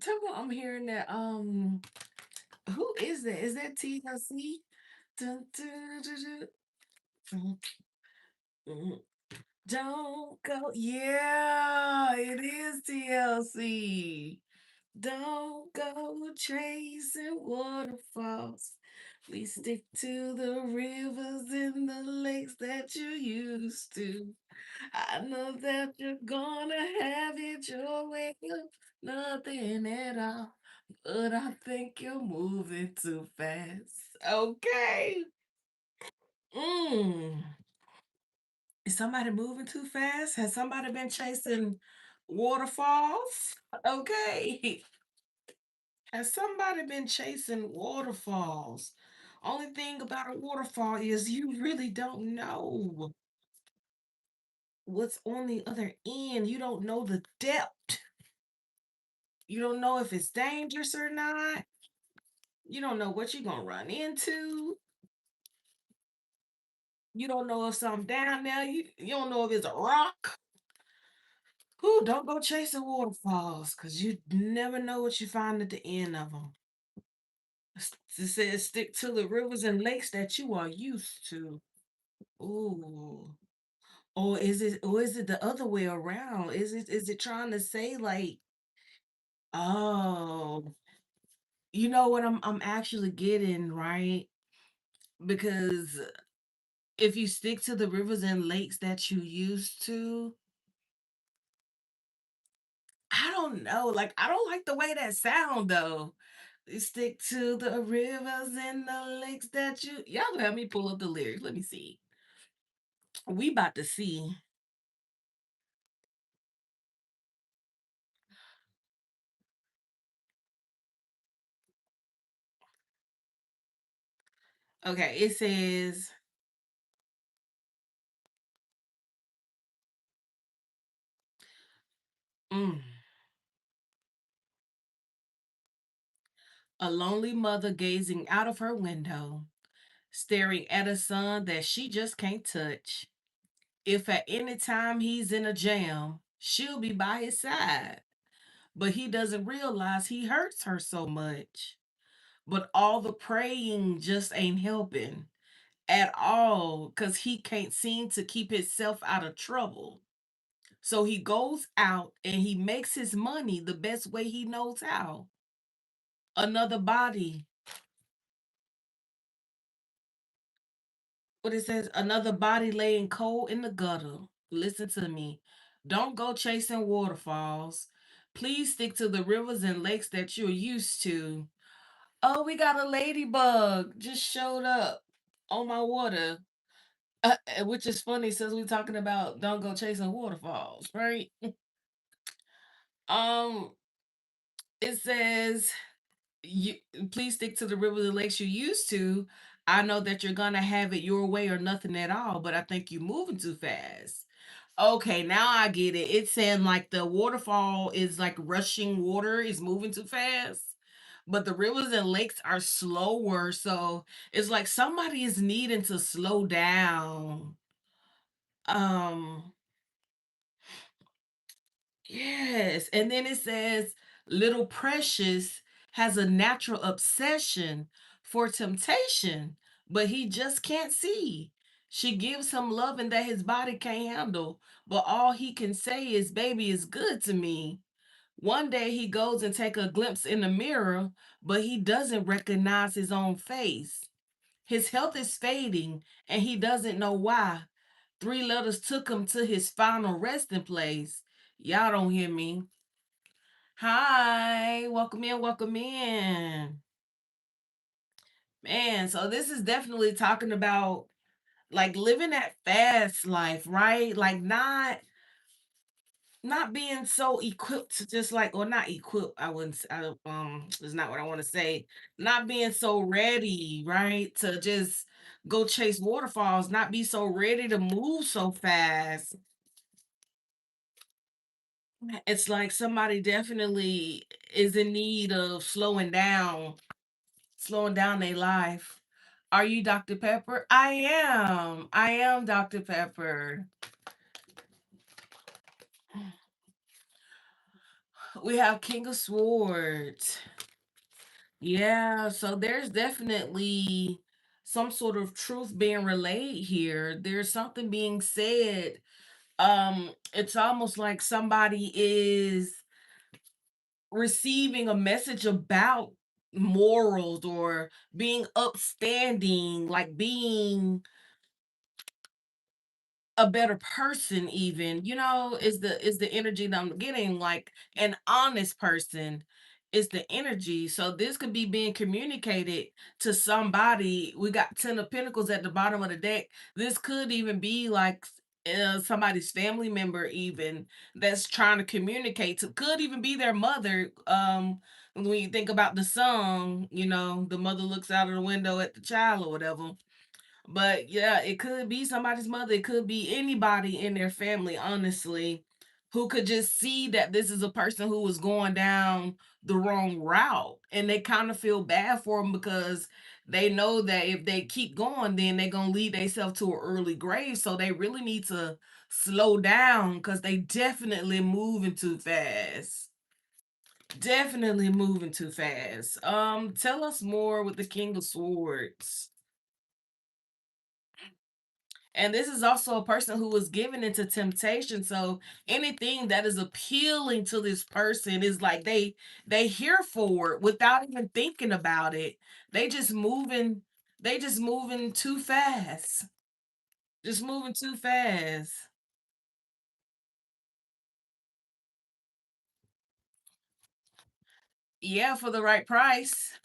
Tell me, I'm hearing that. Who is that? Is that TLC? Dun, dun, dun, dun, dun. Don't go. Yeah, it is TLC. Don't go chasing waterfalls. We stick to the rivers and the lakes that you used to. I know that you're gonna have it your way of nothing at all. But I think you're moving too fast. Okay. Mm. Is somebody moving too fast? Has somebody been chasing waterfalls? Okay. Has somebody been chasing waterfalls? Only thing about a waterfall is you really don't know what's on the other end. You don't know the depth. You don't know if it's dangerous or not. You don't know what you're going to run into. You don't know if something down there. You don't know if it's a rock. Who don't go chasing waterfalls because you never know what you find at the end of them. It says stick to the rivers and lakes that you are used to. Ooh. Or is it the other way around? Is it trying to say like, oh, you know what I'm actually getting, right? Because if you stick to the rivers and lakes that you used to, I don't know. Like I don't like the way that sound though. You stick to the rivers and the lakes that y'all gonna have me pull up the lyrics. Let me see. We about to see. Okay, it says, mm, a lonely mother gazing out of her window, staring at a son that she just can't touch. If at any time he's in a jam, she'll be by his side. But he doesn't realize he hurts her so much. But all the praying just ain't helping at all because he can't seem to keep himself out of trouble. So he goes out and he makes his money the best way he knows how. Another body, what it says, another body laying cold in the gutter. Listen to me. Don't go chasing waterfalls. Please stick to the rivers and lakes that you're used to. Oh, we got a ladybug just showed up on my water. Which is funny since we're talking about don't go chasing waterfalls, right? Um, it says you please stick to the rivers and lakes you used to. I know that you're gonna have it your way or nothing at all, but I think you're moving too fast. Okay, now I get it. It's saying like the waterfall is like rushing water is moving too fast, but the rivers and lakes are slower. So it's like somebody is needing to slow down. Um, Yes. And then it says, little Precious has a natural obsession for temptation, but he just can't see. She gives him loving that his body can't handle, but all he can say is, baby is good to me. One day he goes and take a glimpse in the mirror, but he doesn't recognize his own face. His health is fading, and he doesn't know why. Three letters took him to his final resting place. Y'all don't hear me. Hi, welcome in, welcome in. Man, so this is definitely talking about like living that fast life, right? Like not being so equipped to just like or not equipped, I wouldn't is not what I want to say. Not being so ready, right? To just go chase waterfalls, not be so ready to move so fast. It's like somebody definitely is in need of slowing down their life. Are you Dr. Pepper? I am. I am Dr. Pepper. We have King of Swords. Yeah, so there's definitely some sort of truth being relayed here. There's something being said. It's almost like somebody is receiving a message about morals or being upstanding, like being a better person, even, is the energy that I'm getting, like an honest person is the energy. So this could be being communicated to somebody. We got 10 of Pentacles at the bottom of the deck. This could even be like somebody's family member, even, that's trying to communicate to, could even be their mother. When you think about the song, the mother looks out of the window at the child or whatever. But yeah, it could be somebody's mother. It could be anybody in their family, honestly, who could just see that this is a person who is going down the wrong route. And they kind of feel bad for them because they know that if they keep going, then they're going to lead themselves to an early grave. So they really need to slow down because they definitely moving too fast. Definitely moving too fast. Tell us more with the King of Swords. And this is also a person who was given into temptation. So anything that is appealing to this person is like they here for it without even thinking about it. They just moving, they just moving too fast. Just moving too fast. Yeah, for the right price.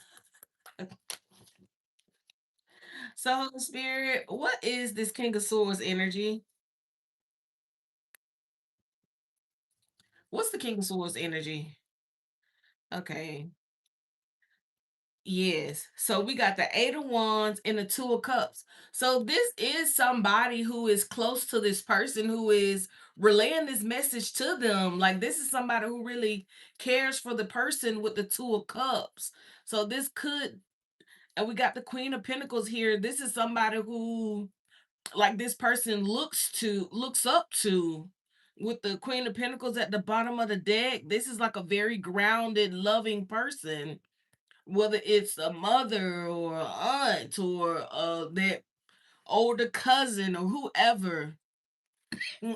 So Holy Spirit, what is this King of Swords energy? What's the King of Swords energy? Okay. Yes. So we got the Eight of Wands and the Two of Cups. So this is somebody who is close to this person who is relaying this message to them. Like this is somebody who really cares for the person with the Two of Cups. So this could, and we got the Queen of Pentacles here. This is somebody who, like, this person looks up to. With the Queen of Pentacles at the bottom of the deck, this is like a very grounded, loving person, whether it's a mother or a aunt or that older cousin or whoever,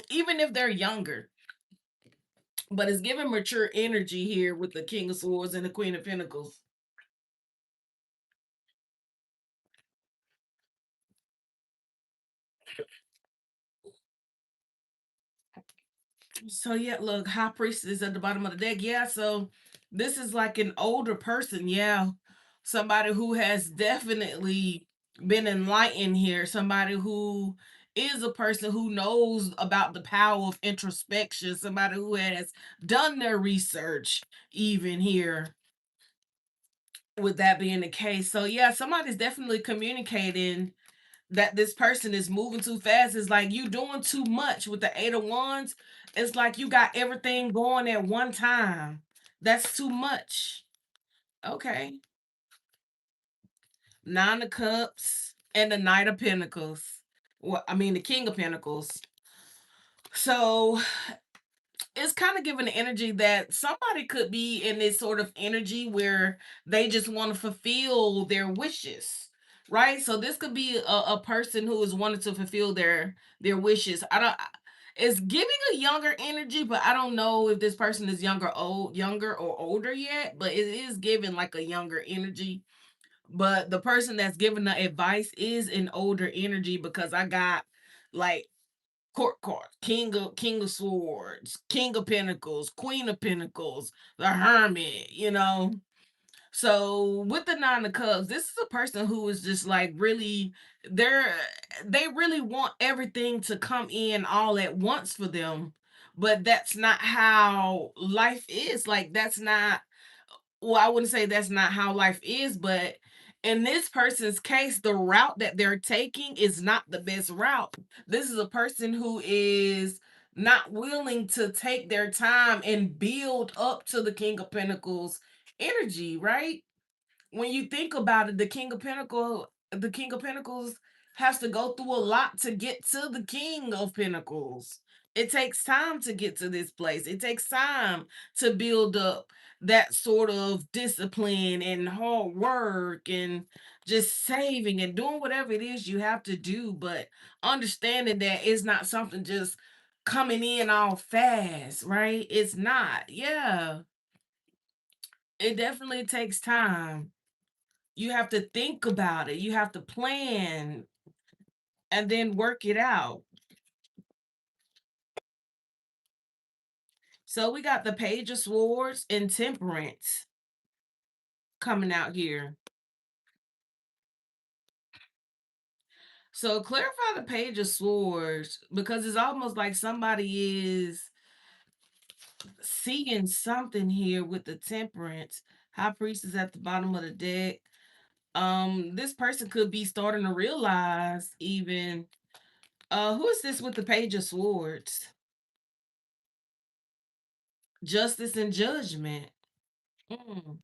even if they're younger. But it's giving mature energy here with the King of Swords and the Queen of Pentacles. So yeah, look, High Priestess is at the bottom of the deck. Yeah, so this is like an older person. Yeah, somebody who has definitely been enlightened here. Somebody who is a person who knows about the power of introspection. Somebody who has done their research, even here. With that being the case, so yeah, somebody's definitely communicating that this person is moving too fast. It's like you doing too much with the Eight of Wands. It's like you got everything going at one time. That's too much. Okay. Nine of Cups and the Knight of Pentacles. Well, I mean the King of Pentacles. So it's kind of giving the energy that somebody could be in this sort of energy where they just want to fulfill their wishes, right? So this could be a person who is wanting to fulfill their wishes. I don't, it's giving a younger energy, but I don't know if this person is younger or older yet, but it is giving like a younger energy. But the person that's giving the advice is an older energy because I got like court cards, King of Swords, King of Pentacles, Queen of Pentacles, the Hermit, So with the Nine of Cups, this is a person who is just like really, they're they really want everything to come in all at once for them. But that's not how life is. Like that's not, well, I wouldn't say that's not how life is, but in this person's case, the route that they're taking is not the best route. This is a person who is not willing to take their time and build up to the King of Pentacles energy, right? When you think about it, the King of Pentacles has to go through a lot to get to the King of Pentacles. It takes time to get to this place. It takes time to build up that sort of discipline and hard work and just saving and doing whatever it is you have to do, but understanding that it's not something just coming in all fast, right? It's not. Yeah. It definitely takes time. You have to think about it. You have to plan and then work it out. So we got the Page of Swords and Temperance coming out here. So clarify the Page of Swords because it's almost like somebody is seeing something here with the Temperance. High Priest is at the bottom of the deck. This person could be starting to realize even who is this with the Page of Swords? Justice and Judgment. Mm.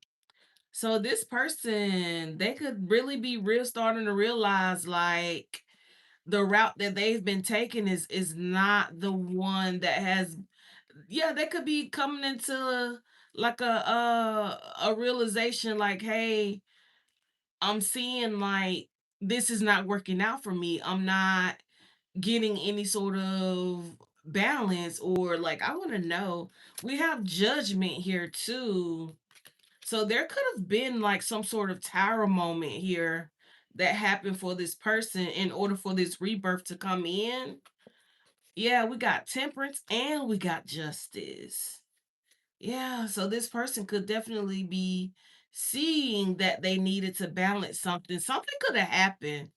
So this person, they could really be real starting to realize like the route that they've been taking is not the one that has, yeah, they could be coming into like a realization like, hey, I'm seeing like this is not working out for me. I'm not getting any sort of balance, or like I want to know. We have judgment here too. So there could have been like some sort of tower moment here that happened for this person in order for this rebirth to come in. Yeah, we got temperance and we got justice. Yeah, so this person could definitely be seeing that they needed to balance something. Something could have happened.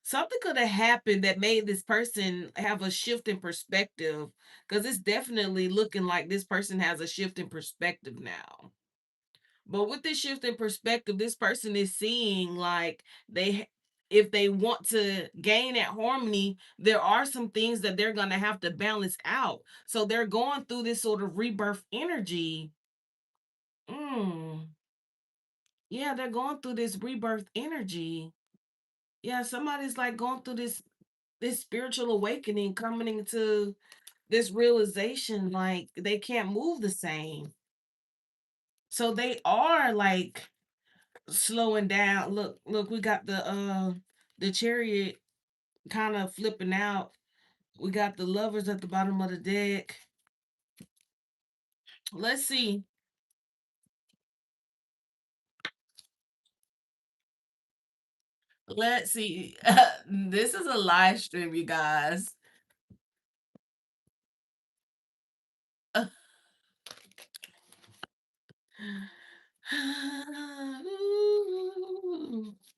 Something could have happened that made this person have a shift in perspective, because it's definitely looking like this person has a shift in perspective now. But with this shift in perspective, this person is seeing like if they want to gain that harmony, there are some things that they're going to have to balance out. So they're going through this sort of rebirth energy. Mm. Yeah, they're going through this rebirth energy. Yeah, somebody's like going through this spiritual awakening, coming into this realization like they can't move the same. So they are like slowing down. Look, we got the chariot kind of flipping out. We got the lovers at the bottom of the deck. Let's see. Let's see. This is a live stream, you guys.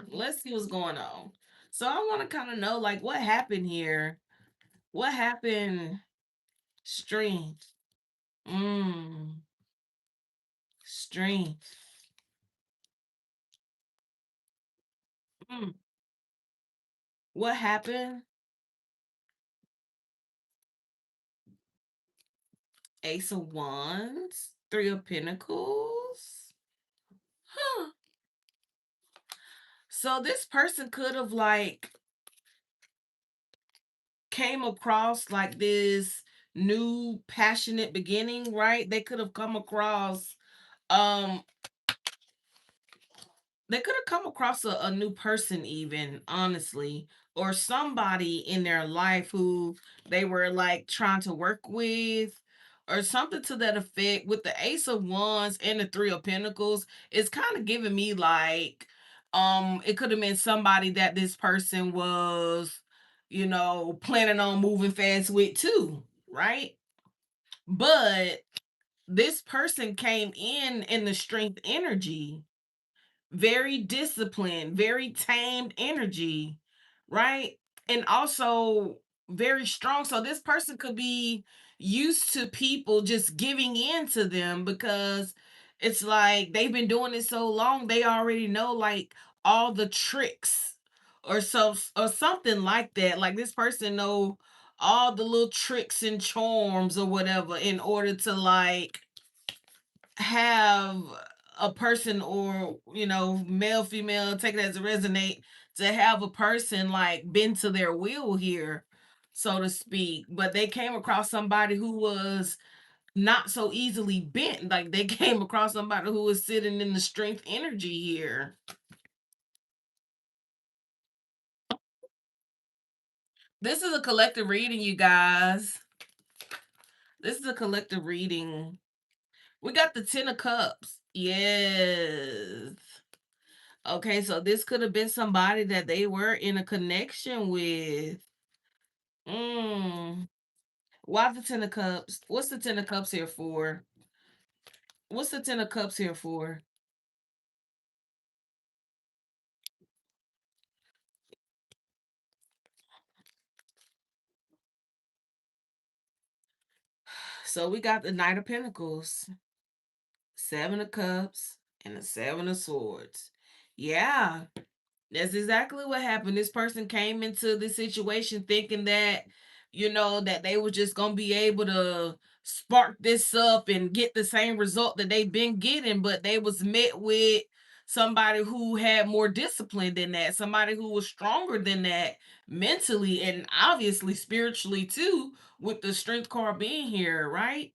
Let's see what's going on. So I want to kind of know like what happened here. What happened? Strength. Mm. Strength. Mm. What happened? Ace of Wands, Three of Pentacles. Huh. So this person could have like came across like this new passionate beginning, right? They could have come across um they could have come across a new person even, honestly, or somebody in their life who they were like trying to work with or something to that effect. With the Ace of Wands and the Three of Pentacles, it's kind of giving me like it could have been somebody that this person was, planning on moving fast with too, right? But this person came in the strength energy, very disciplined, very tamed energy, right? And also very strong. So this person could be used to people just giving in to them because it's like they've been doing it so long, they already know like all the tricks or something like that. Like this person know all the little tricks and charms or whatever in order to like have a person, or male female, take it as a resonate, to have a person like bend to their will here. so to speak. But they came across somebody who was not so easily bent. Like they came across somebody who was sitting in the strength energy here. This is a collective reading, you guys. This is a collective reading. We got the Ten of Cups. Yes. Okay, so this could have been somebody that they were in a connection with. Mm. Why the Ten of Cups? What's the Ten of Cups here for? What's the Ten of Cups here for? So we got the Knight of Pentacles, Seven of Cups, and the Seven of Swords. Yeah, that's exactly what happened. This person came into this situation thinking that, that they were just going to be able to spark this up and get the same result that they've been getting, but they was met with somebody who had more discipline than that, somebody who was stronger than that mentally and obviously spiritually too, with the strength card being here, right?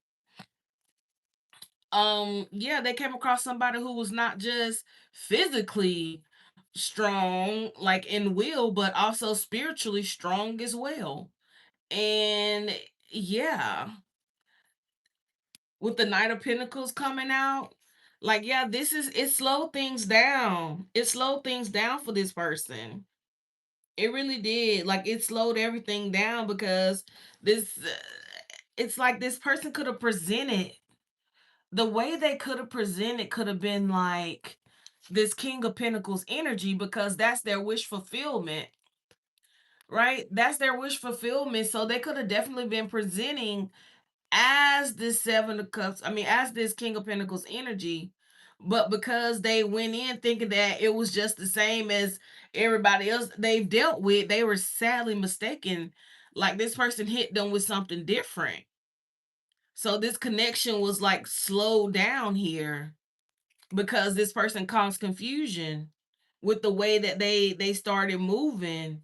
Yeah, they came across somebody who was not just physically strong like in will, but also spiritually strong as well. And yeah, with the Knight of Pentacles coming out, like, yeah, it slowed things down. It slowed things down for this person. It really did. Like, it slowed everything down because it's like this person could have presented the way they could have presented could have been like this King of Pentacles energy, because that's their wish fulfillment, right? That's their wish fulfillment. So they could have definitely been presenting as this Seven of Cups, I mean, as this King of Pentacles energy. But because they went in thinking that it was just the same as everybody else they've dealt with, they were sadly mistaken. Like this person hit them with something different. So this connection was like slowed down here because this person caused confusion with the way that they started moving,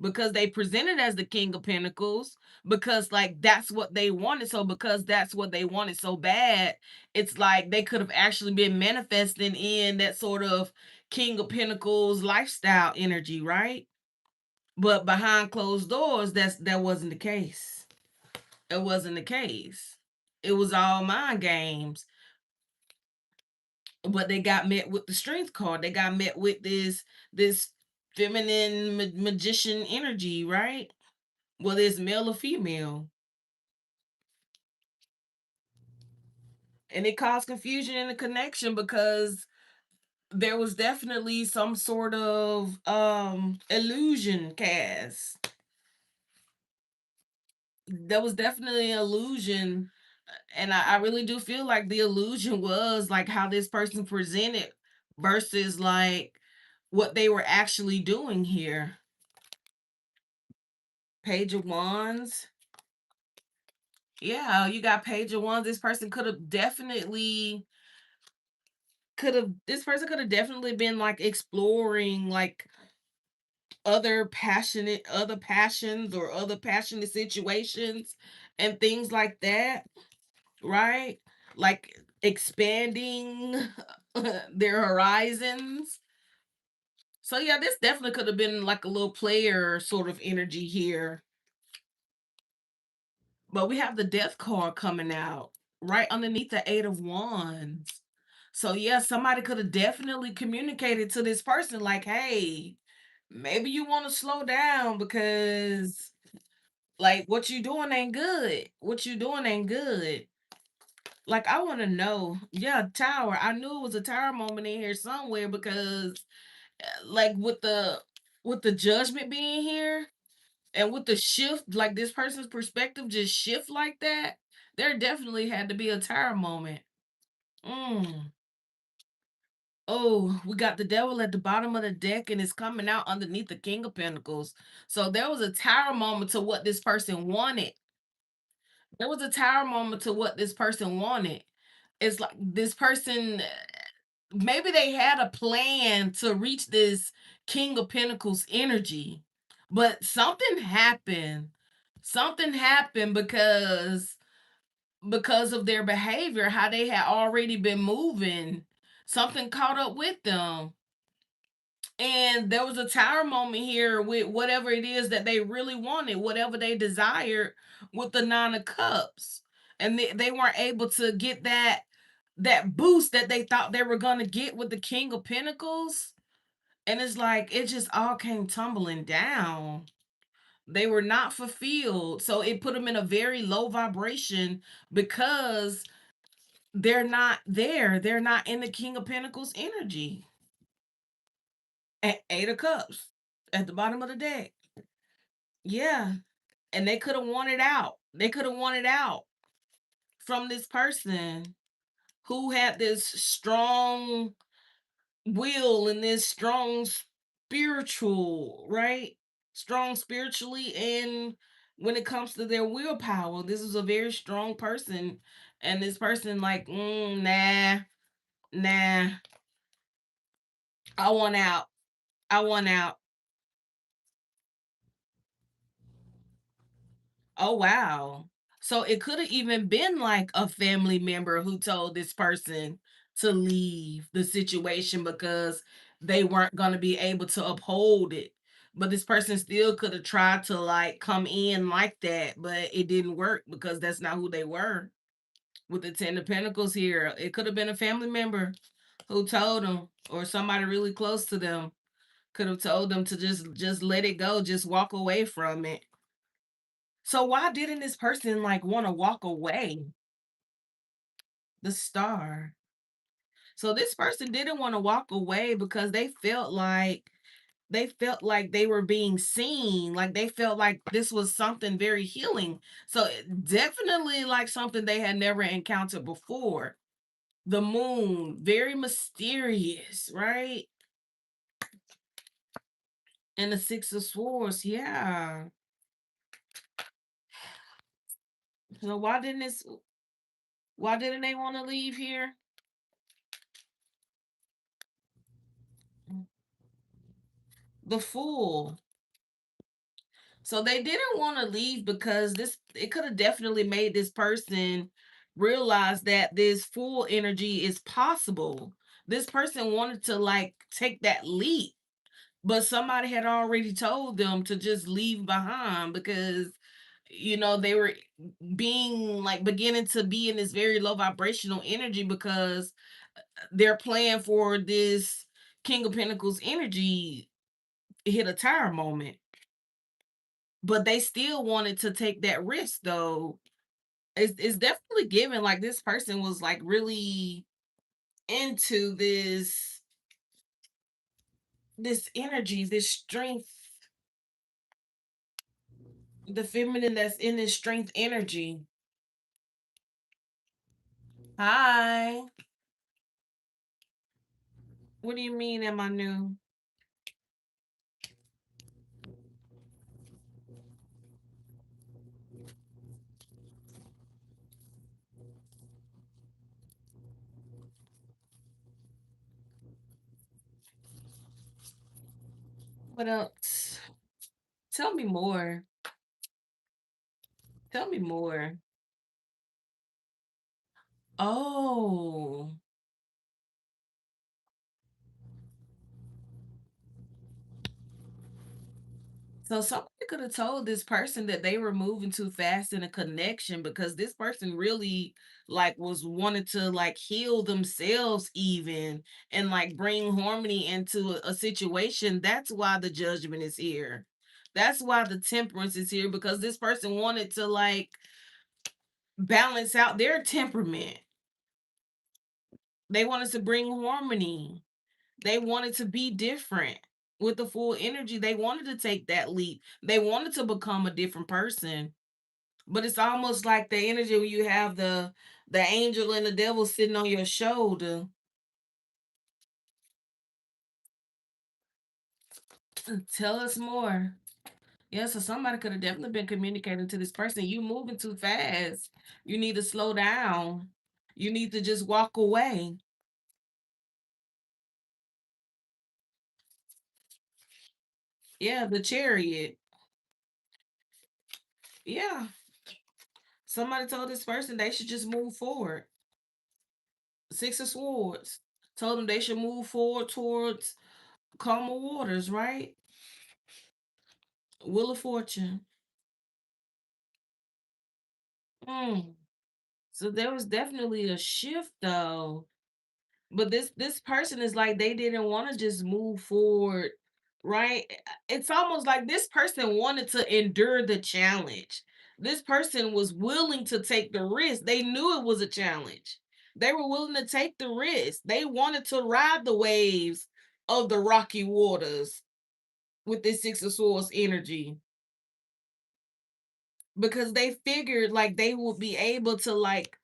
because they presented as the King of Pentacles, because like that's what they wanted. So because that's what they wanted so bad, it's like they could have actually been manifesting in that sort of King of Pentacles lifestyle energy, right? But behind closed doors, that wasn't the case. It wasn't the case. It was all mind games. But they got met with the strength card. They got met with this feminine magician energy, right? Whether it's male or female, and it caused confusion in the connection because there was definitely some sort of illusion cast. There was definitely an illusion, and I really do feel like the illusion was like how this person presented versus like what they were actually doing here. Page of Wands. Yeah, you got Page of Wands. This person could have definitely been like exploring like other passions or other passionate situations and things like that, right? Like expanding their horizons. So yeah, this definitely could have been like a little player sort of energy here. But we have the Death card coming out right underneath the Eight of Wands. So yeah, somebody could have definitely communicated to this person like, "Hey, maybe you want to slow down because like what you doing ain't good. What you doing ain't good." Like I want to know. Yeah, tower. I knew it was a tower moment in here somewhere because like with the judgment being here, and with the shift, like this person's perspective just shift like that, there definitely had to be a tower moment. Mm. Oh, we got the devil at the bottom of the deck and it's coming out underneath the King of Pentacles. So there was a tower moment to what this person wanted. There was a tower moment to what this person wanted. It's like this person, maybe they had a plan to reach this King of Pentacles energy, but something happened. Something happened because of their behavior, how they had already been moving. Something caught up with them. And there was a tower moment here with whatever it is that they really wanted, whatever they desired with the Nine of Cups. And they weren't able to get that boost that they thought they were gonna get with the King of Pentacles. And it's like it just all came tumbling down. They were not fulfilled. So it put them in a very low vibration because they're not there. They're not in the King of Pentacles energy. At Eight of Cups at the bottom of the deck. Yeah. And they could have wanted out. They could have wanted out from this person who had this strong will and this strong spiritual, right? Strong spiritually, and when it comes to their willpower, this is a very strong person. And this person, like, nah, nah, I want out. I want out. Oh, wow. So it could have even been like a family member who told this person to leave the situation because they weren't going to be able to uphold it. But this person still could have tried to like come in like that, but it didn't work because that's not who they were. With the Ten of Pentacles here, it could have been a family member who told them, or somebody really close to them could have told them to just let it go, just walk away from it. So why didn't this person like want to walk away? The Star. So this person didn't want to walk away because they felt like they were being seen, like they felt like this was something very healing. So definitely like something they had never encountered before. The Moon, very mysterious, right? And the Six of Swords, yeah. So why didn't they want to leave here? The Fool. So they didn't want to leave because this it could have definitely made this person realize that this full energy is possible. This person wanted to like take that leap, but somebody had already told them to just leave behind because they were being like beginning to be in this very low vibrational energy because they're playing for this King of Pentacles energy hit a tire moment. But they still wanted to take that risk though. It's definitely given like this person was like really into this energy, this strength, the feminine that's in this strength energy. Hi. What do you mean am I new? What else? Tell me more. Tell me more. Oh. So somebody could have told this person that they were moving too fast in a connection because this person really like was wanted to like heal themselves even and like bring harmony into a situation. That's why the Judgment is here. That's why the Temperance is here because this person wanted to like balance out their temperament. They wanted to bring harmony. They wanted to be different with the full energy. They wanted to take that leap. They wanted to become a different person. But it's almost like the energy when you have the angel and the devil sitting on your shoulder. Tell us more. Yeah, so somebody could have definitely been communicating to this person. You moving too fast. You need to slow down. You need to just walk away. Yeah, the Chariot. Yeah. Somebody told this person they should just move forward. Six of Swords told them they should move forward towards calmer waters, right? Wheel of Fortune. Mm. So there was definitely a shift though. But this person is like they didn't want to just move forward, right? It's almost like this person wanted to endure the challenge. This person was willing to take the risk. They knew it was a challenge. They were willing to take the risk. They wanted to ride the waves of the rocky waters with this Six of Swords energy because they figured like they would be able to like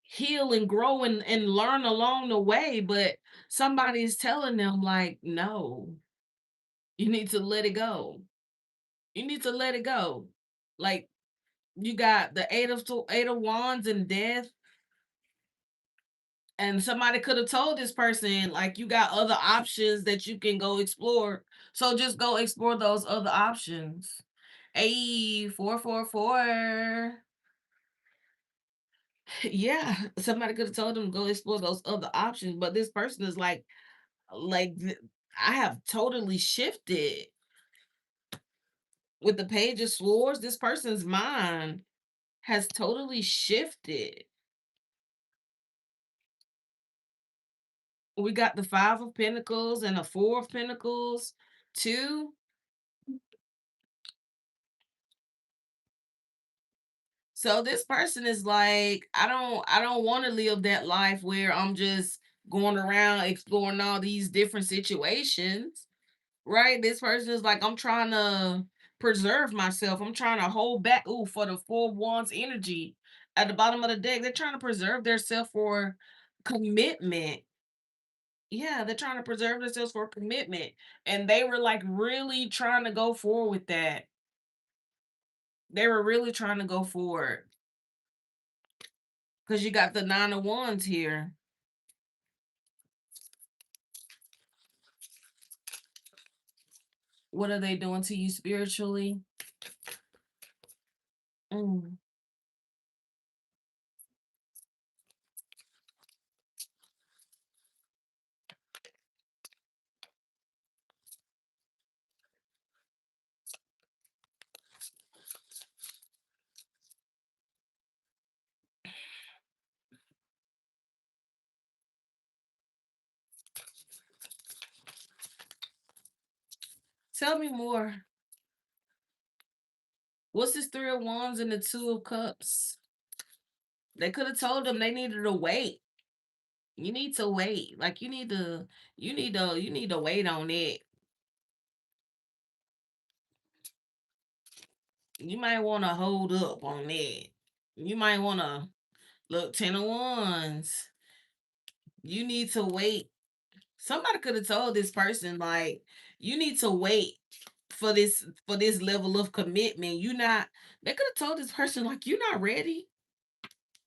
heal and grow and learn along the way, but somebody's telling them like, no, you need to let it go. You need to let it go. Like you got the eight of wands and death, and somebody could have told this person like you got other options that you can go explore. So just go explore those other options. A 444. Yeah, somebody could have told them to go explore those other options, but this person is like I have totally shifted with the Page of Swords. This person's mind has totally shifted. We got the Five of Pentacles and the Four of Pentacles too. So this person is like, I don't want to live that life where I'm just going around exploring all these different situations. Right? This person is like, I'm trying to preserve myself. I'm trying to hold back. Ooh, for the Four of Wands energy at the bottom of the deck, they're trying to preserve themselves for commitment. Yeah, they're trying to preserve themselves for commitment. And they were like really trying to go forward with that. They were really trying to go forward. Because you got the Nine of Wands here. What are they doing to you spiritually? Mm. Tell me more. What's this Three of Wands and the Two of Cups? They could have told them they needed to wait. You need to wait. Like you need to wait on it. You might want to hold up on that. You might want to look 10 of Wands. You need to wait. Somebody could have told this person like you need to wait for this level of commitment. You not They could have told this person like you're not ready.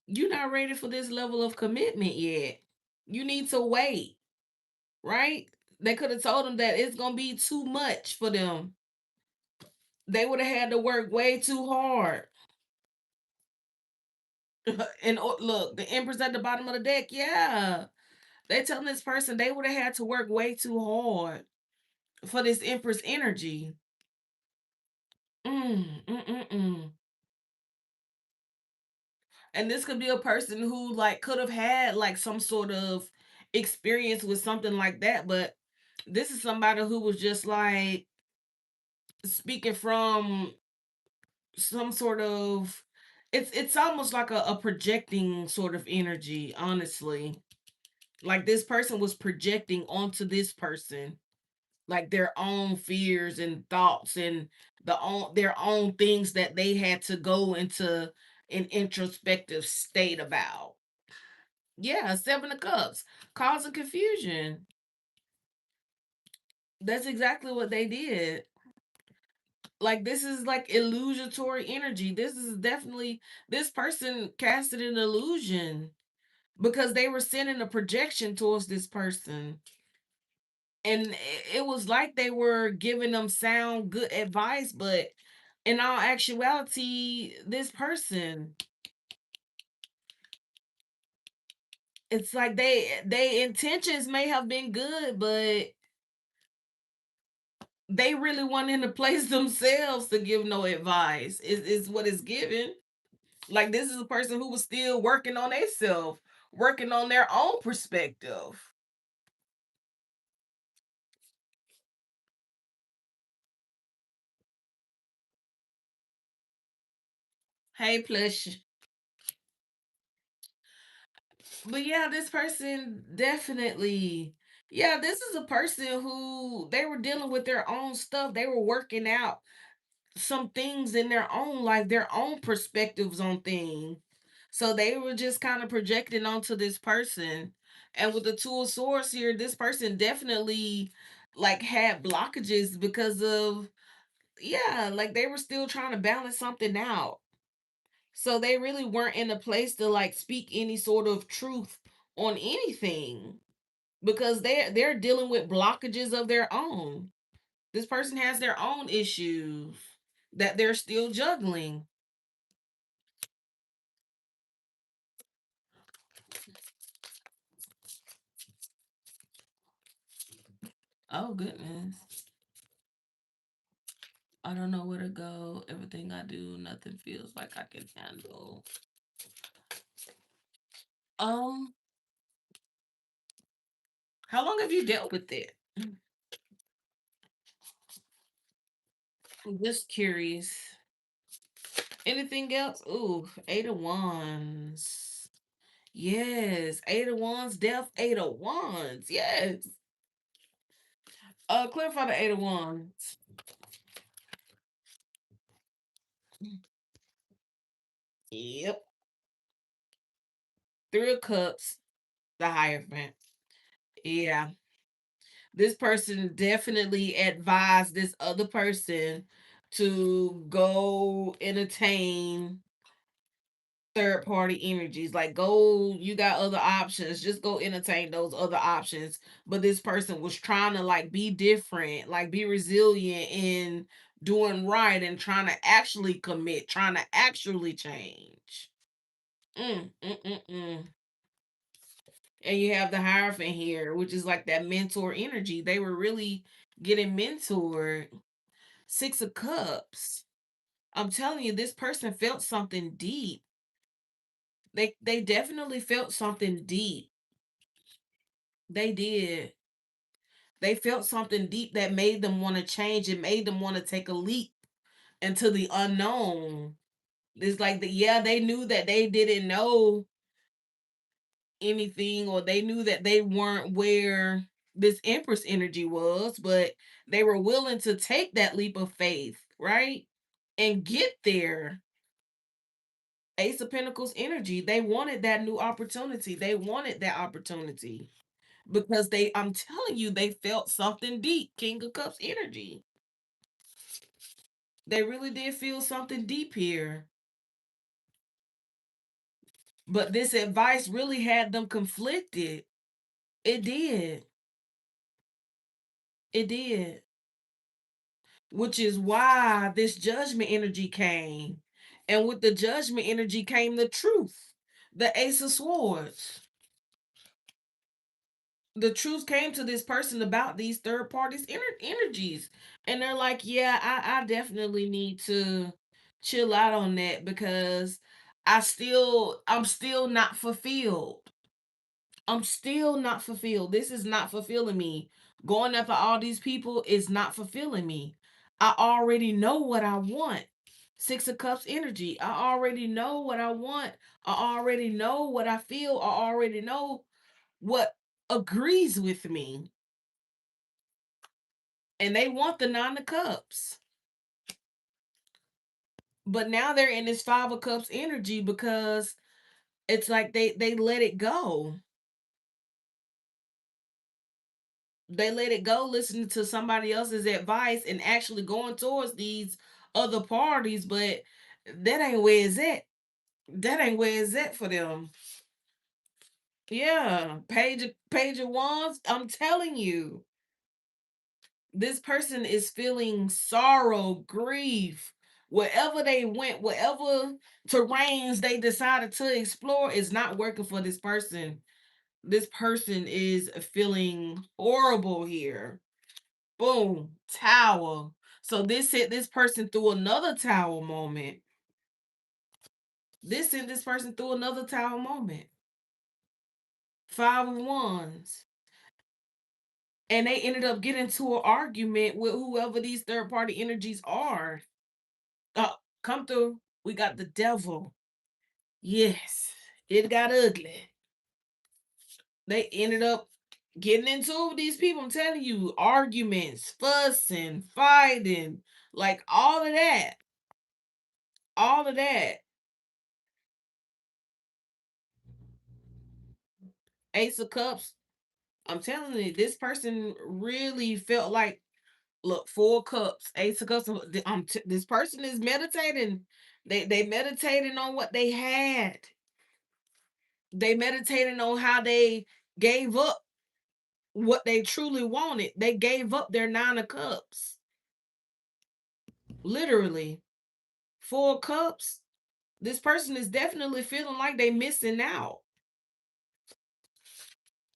You're not ready for this level of commitment yet. You need to wait, right? They could have told them that it's gonna be too much for them. They would have had to work way too hard. And look, the Empress at the bottom of the deck, yeah. They telling this person they would have had to work way too hard for this Empress energy. Mm, mm, mm, mm. And this could be a person who like could have had like some sort of experience with something like that, but this is somebody who was just like speaking from some sort of it's almost like a projecting sort of energy, honestly. Like this person was projecting onto this person like their own fears and thoughts and their own things that they had to go into an introspective state about. Yeah, Seven of Cups, causing confusion. That's exactly what they did. Like this is like illusory energy. This is definitely this person casted an illusion because they were sending a projection towards this person. And it was like they were giving them sound good advice, but In all actuality, this person, it's like they intentions may have been good, but they really want in the place themselves to give no advice. Is what it's given. Like this is a person who was still working on themselves, working on their own perspective. Hey, plush. But yeah, this person definitely. Yeah, this is a person who they were dealing with their own stuff. They were working out some things in their own life, their own perspectives on things. So they were just kind of projecting onto this person. And with the two of swords here, this person definitely like had blockages because of, yeah, like they were still trying to balance something out. So they really weren't in a place to like speak any sort of truth on anything because they're dealing with blockages of their own. This person has their own issues that they're still juggling. Oh goodness. I don't know where to go. Everything I do, nothing feels like I can handle. Um, how long have you dealt with it? I'm just curious. Anything else? Ooh, eight of wands. Yes, eight of wands, death, eight of wands. Yes. Clarify the eight of wands. Yep. Three of cups, the Hierophant. Yeah. This person definitely advised this other person to go entertain third party energies. Like, go, you got other options, just go entertain those other options. But this person was trying to like be different, like be resilient in doing right and trying to actually commit, trying to actually change. Mm, mm, mm, mm. And you have the Hierophant here, which is like that mentor energy. They were really getting mentored. Six of Cups. I'm telling you, this person felt something deep. They definitely felt something deep. They did. They felt something deep that made them want to change. It made them want to take a leap into the unknown. It's like the yeah, they knew that they didn't know anything, or they knew that they weren't where this Empress energy was, but they were willing to take that leap of faith, right? And get there. Ace of Pentacles energy. They wanted that new opportunity. They wanted that opportunity because I'm telling you, they felt something deep. King of Cups energy. They really did feel something deep here. But this advice really had them conflicted. It did. It did. Which is why this judgment energy came. And with the judgment energy came the truth. The Ace of Swords. The truth came to this person about these third parties energies, and they're like, yeah, I definitely need to chill out on that because I'm still not fulfilled. I'm still not fulfilled. This is not fulfilling me. Going after all these people is not fulfilling me. I already know what I want. Six of Cups energy. I already know what I want. I already know what I feel. I already know what agrees with me. And they want the Nine of Cups. But now they're in this Five of Cups energy because it's like they let it go. They let it go listening to somebody else's advice and actually going towards these other parties, but that ain't where it's at. That ain't where it's at for them. Yeah. Page of Wands, I'm telling you, this person is feeling sorrow, grief, Wherever they went, whatever terrains they decided to explore is not working for this person. This person is feeling horrible here. Boom, tower. So this hit this person through another tower moment. This sent this person through another tower moment. Five of Wands. And they ended up getting into an argument with whoever these third party energies are. Come through. We got the devil. Yes, it got ugly. They ended up getting into these people. I'm telling you, arguments, fussing, fighting, like all of that. All of that. Ace of Cups. I'm telling you, this person really felt like, look, 4 cups, Ace of Cups. This person is meditating. They meditating on what they had. They meditating on how they gave up what they truly wanted. They gave up their 9 of Cups. Literally. 4 cups. This person is definitely feeling like they missing out.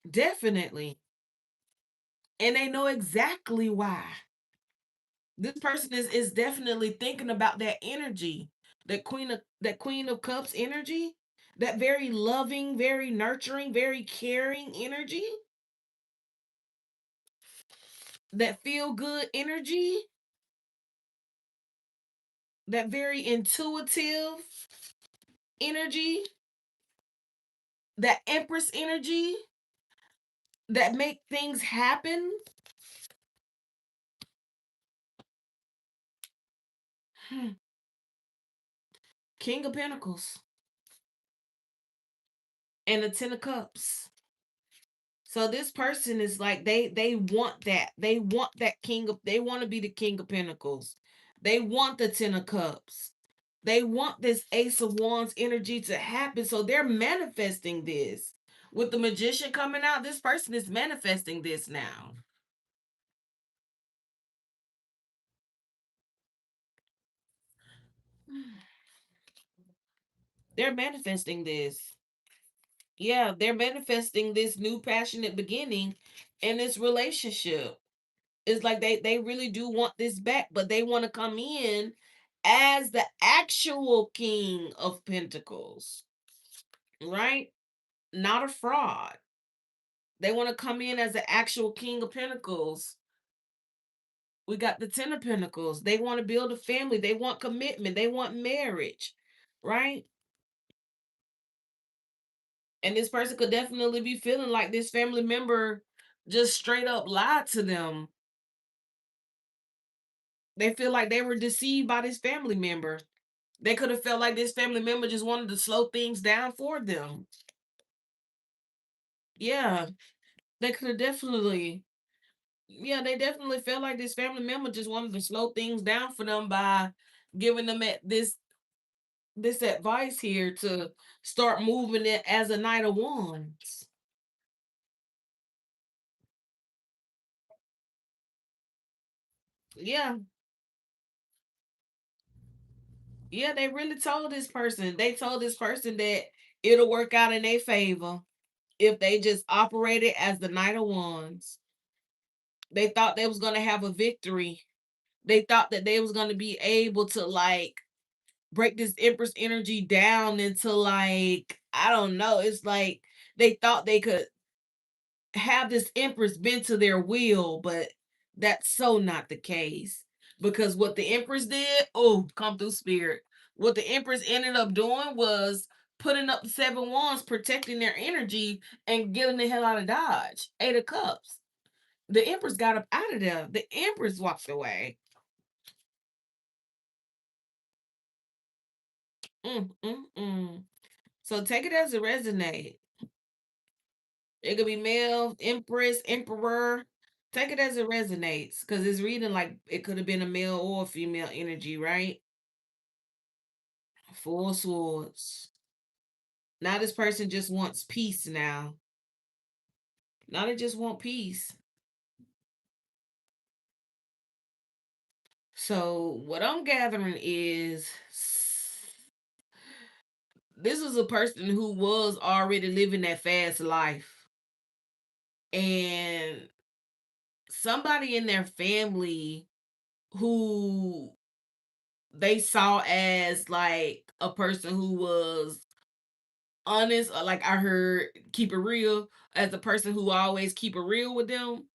Definitely. And they know exactly why. This person is definitely thinking about that energy. That Queen of Cups energy. That very loving, very nurturing, very caring energy. That feel good energy. That very intuitive energy. That Empress energy. That make things happen. Hmm. King of Pentacles and the 10 of Cups. So this person is like they want that. They want that they want to be the King of Pentacles. They want the 10 of Cups. They want this Ace of Wands energy to happen. So they're manifesting this. With the Magician coming out, this person is manifesting this now. They're manifesting this. Yeah, they're manifesting this new passionate beginning in this relationship. It's like they really do want this back, but they want to come in as the actual King of Pentacles, right? Not a fraud. They want to come in as the actual King of Pentacles. We got the 10 of Pentacles. They want to build a family. They want commitment. They want marriage, right? And this person could definitely be feeling like this family member just straight up lied to them. They feel like they were deceived by this family member. They could have felt like this family member just wanted to slow things down for them. Yeah, they could have definitely. Yeah, they definitely felt like this family member just wanted to slow things down for them by giving them this advice here to start moving it as a Knight of Wands. Yeah, yeah, they really told this person. They told this person that it'll work out in their favor if they just operated as the Knight of Wands. They thought they was gonna have a victory. They thought that they was gonna be able to like break this Empress energy down into like I don't know. It's like they thought they could have this Empress bend to their will, but that's so not the case. Because what the Empress did, oh, come through spirit. What the Empress ended up doing was putting up the 7 wands, protecting their energy, and getting the hell out of Dodge. 8 of Cups. The Empress got up out of there. The Empress walked away. Mm, mm, mm. So take it as it resonate. It could be male, Empress, Emperor. Take it as it resonates because it's reading like it could have been a male or a female energy, right? 4 swords. Now this person just wants peace now. Now they just want peace. So what I'm gathering is this was a person who was already living that fast life. And somebody in their family who they saw as like a person who was honest, or like I heard keep it real, as a person who always keep it real with them.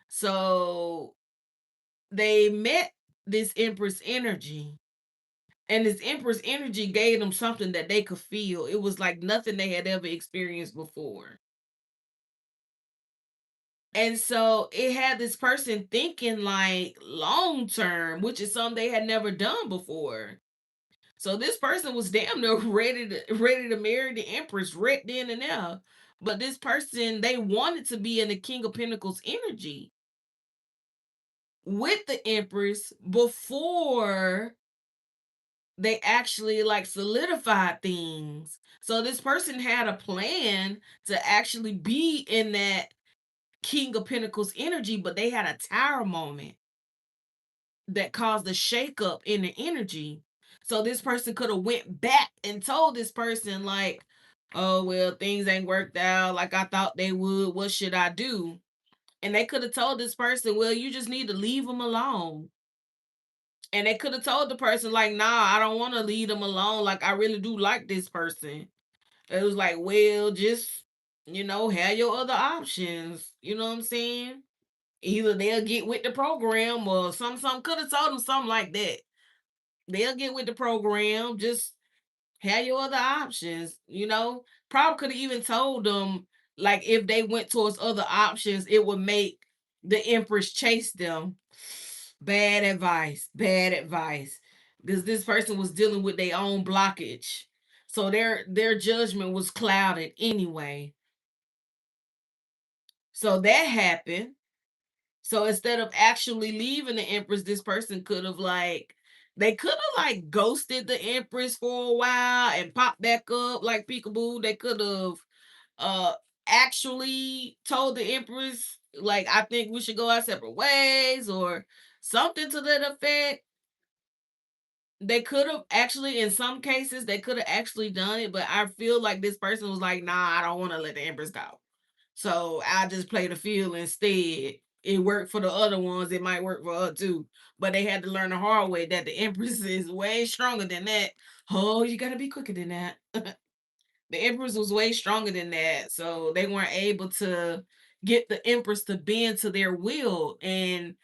So they met this Empress energy. And this Empress energy gave them something that they could feel. It was like nothing they had ever experienced before. And so it had this person thinking like long term, which is something they had never done before. So this person was damn near ready to marry the Empress right then and there. But this person, they wanted to be in the King of Pentacles energy with the Empress before they actually like solidified things. So this person had a plan to actually be in that King of Pentacles energy, but they had a tower moment that caused a shakeup in the energy. So this person could have went back and told this person like, "Oh well, things ain't worked out like I thought they would. What should I do?" And they could have told this person, "Well, you just need to leave them alone." And they could have told the person like, "Nah, I don't want to leave them alone. Like I really do like this person." It was like, "Well, just have your other options." You know what I'm saying? Either they'll get with the program or some could have told them something like that. They'll get with the program. Just have your other options. Probably could have even told them like if they went towards other options, it would make the Empress chase them. Bad advice. Bad advice. Because this person was dealing with their own blockage. So their judgment was clouded anyway. So that happened. So instead of actually leaving the Empress, this person could have they could have like ghosted the Empress for a while and popped back up like peekaboo. They could have uh actually told the Empress like I think we should go our separate ways or something to that effect. They could have actually, in some cases, they could have actually done it, but I feel like this person was like, nah, I don't want to let the Empress go. So I just play the field instead. It worked for the other ones. It might work for her too. But they had to learn the hard way that the Empress is way stronger than that. Oh, you gotta be quicker than that. The Empress was way stronger than that. So they weren't able to get the Empress to bend to their will. And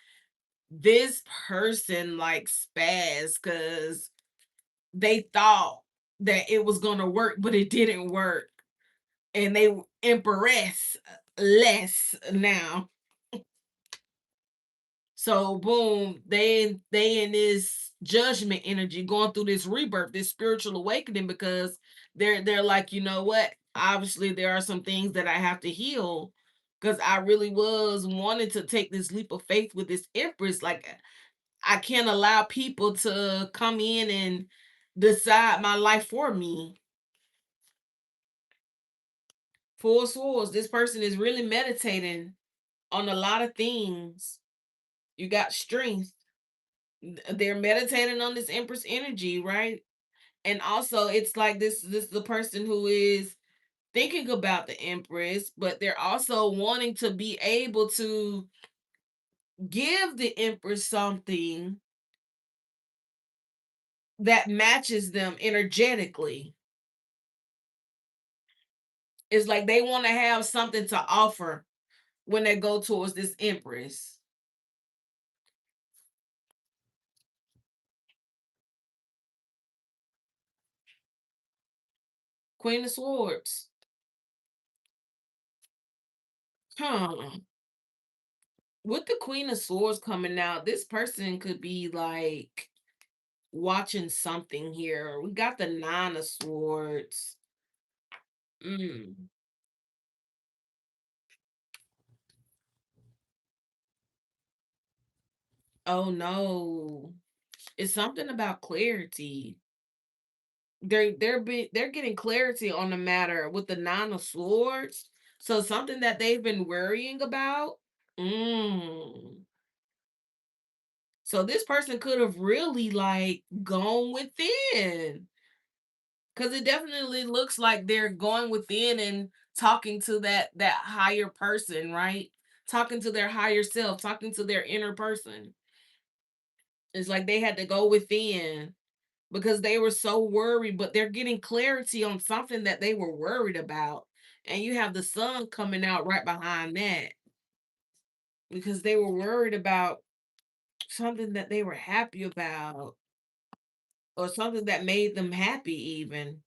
this person like spaz because they thought that it was gonna work, but it didn't work. And they empress less now. So boom, they in this judgment energy going through this rebirth, this spiritual awakening because they're like, you know what? Obviously there are some things that I have to heal because I really was wanting to take this leap of faith with this Empress. Like I can't allow people to come in and decide my life for me. Full swords. This person is really meditating on a lot of things. You got strength. They're meditating on this Empress energy, right? And also it's like this is the person who is thinking about the Empress, but they're also wanting to be able to give the Empress something that matches them energetically. It's like they want to have something to offer when they go towards this Empress. Queen of Swords. Huh. With the Queen of Swords coming out, this person could be like watching something here. We got the Nine of Swords. Mm. Oh no. It's something about clarity. They're getting clarity on the matter with the Nine of Swords. So something that they've been worrying about. Mm. So this person could have really like gone within, because it definitely looks like they're going within and talking to that higher person, right? Talking to their higher self, talking to their inner person. It's like they had to go within because they were so worried, but they're getting clarity on something that they were worried about. And you have the sun coming out right behind that because they were worried about something that they were happy about, or something that made them happy even.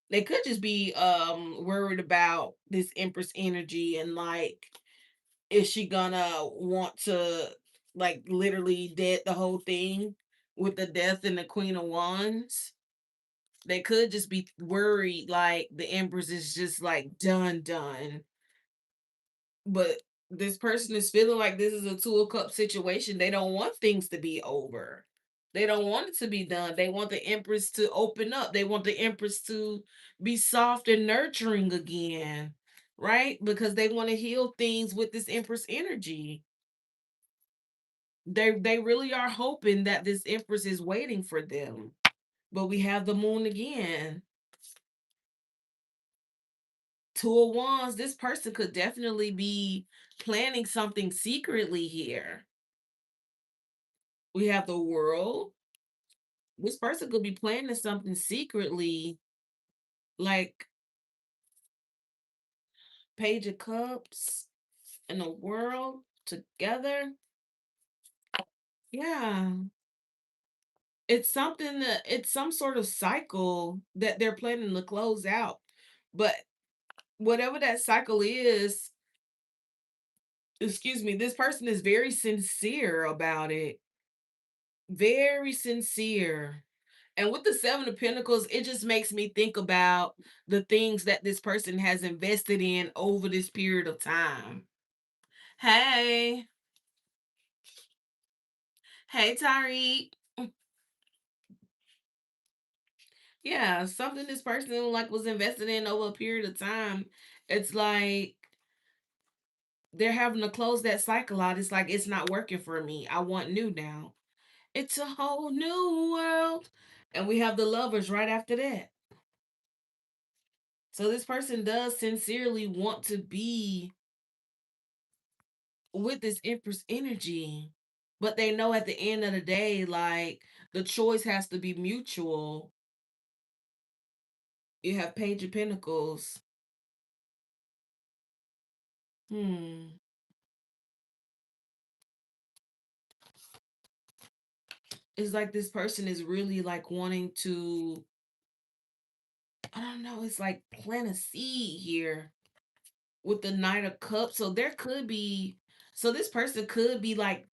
They could just be worried about this Empress energy and like, is she gonna want to like literally dead the whole thing with the death and the Queen of Wands? They could just be worried like the Empress is just like done. But this person is feeling like this is a Two of Cups situation. They don't want things to be over. They don't want it to be done. They want the Empress to open up. They want the Empress to be soft and nurturing again, right? Because they want to heal things with this Empress energy. They really are hoping that this Empress is waiting for them. But we have the Moon again. Two of Wands, this person could definitely be planning something secretly here. We have the World. This person could be planning something secretly, like Page of Cups and the World together. Yeah. It's something that it's some sort of cycle that they're planning to close out. But whatever that cycle is, excuse me, this person is very sincere about it. Very sincere. And with the Seven of Pentacles, it just makes me think about the things that this person has invested in over this period of time. Hey, hey, Tyreek. Yeah, something this person like was invested in over a period of time. It's like they're having to close that cycle out. It's like it's not working for me. I want new now. It's a whole new world. And we have the Lovers right after that. So this person does sincerely want to be with this Empress energy, but they know at the end of the day, like the choice has to be mutual. You have Page of Pentacles. Hmm. It's like this person is really like wanting to, I don't know, it's like plant a seed here with the Knight of Cups. So there could be, so this person could be like,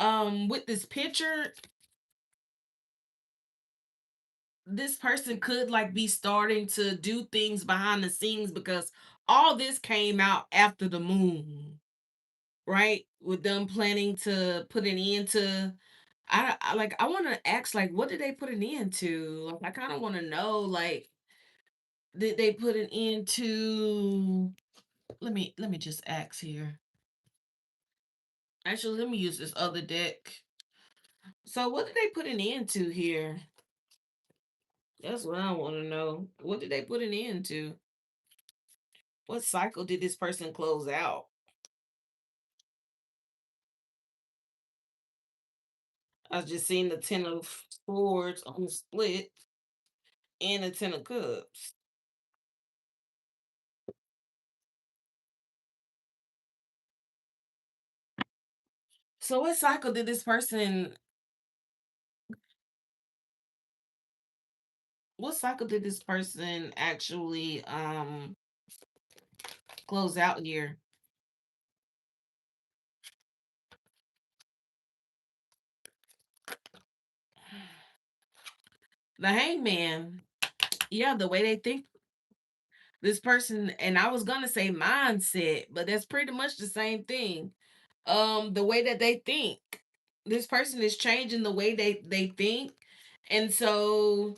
with this picture, this person could like be starting to do things behind the scenes because all this came out after the moon, right? With them planning to put an end to, I like I want to ask like what did they put an end to? Like I kind of want to know like did they put an end to, let me just ask here. Actually, let me use this other deck. So what did they put an end to here? That's what I want to know. What did they put an end to? What cycle did this person close out? I just seen the Ten of Swords on the split and the Ten of Cups. So what cycle did this person, what cycle did this person actually close out here? The Hangman. Yeah, the way they think, this person, and I was gonna say mindset, but that's pretty much the same thing. The way that they think. This person is changing the way they think. And so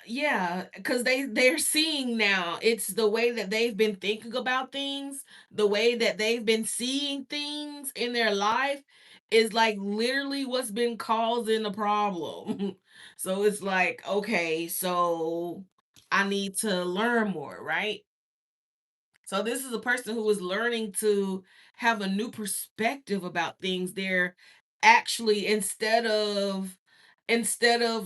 yeah, because they're seeing now. It's the way that they've been thinking about things, the way that they've been seeing things in their life is like literally what's been causing the problem. So it's like, okay, so I need to learn more, right? So this is a person who is learning to have a new perspective about things. They're actually instead of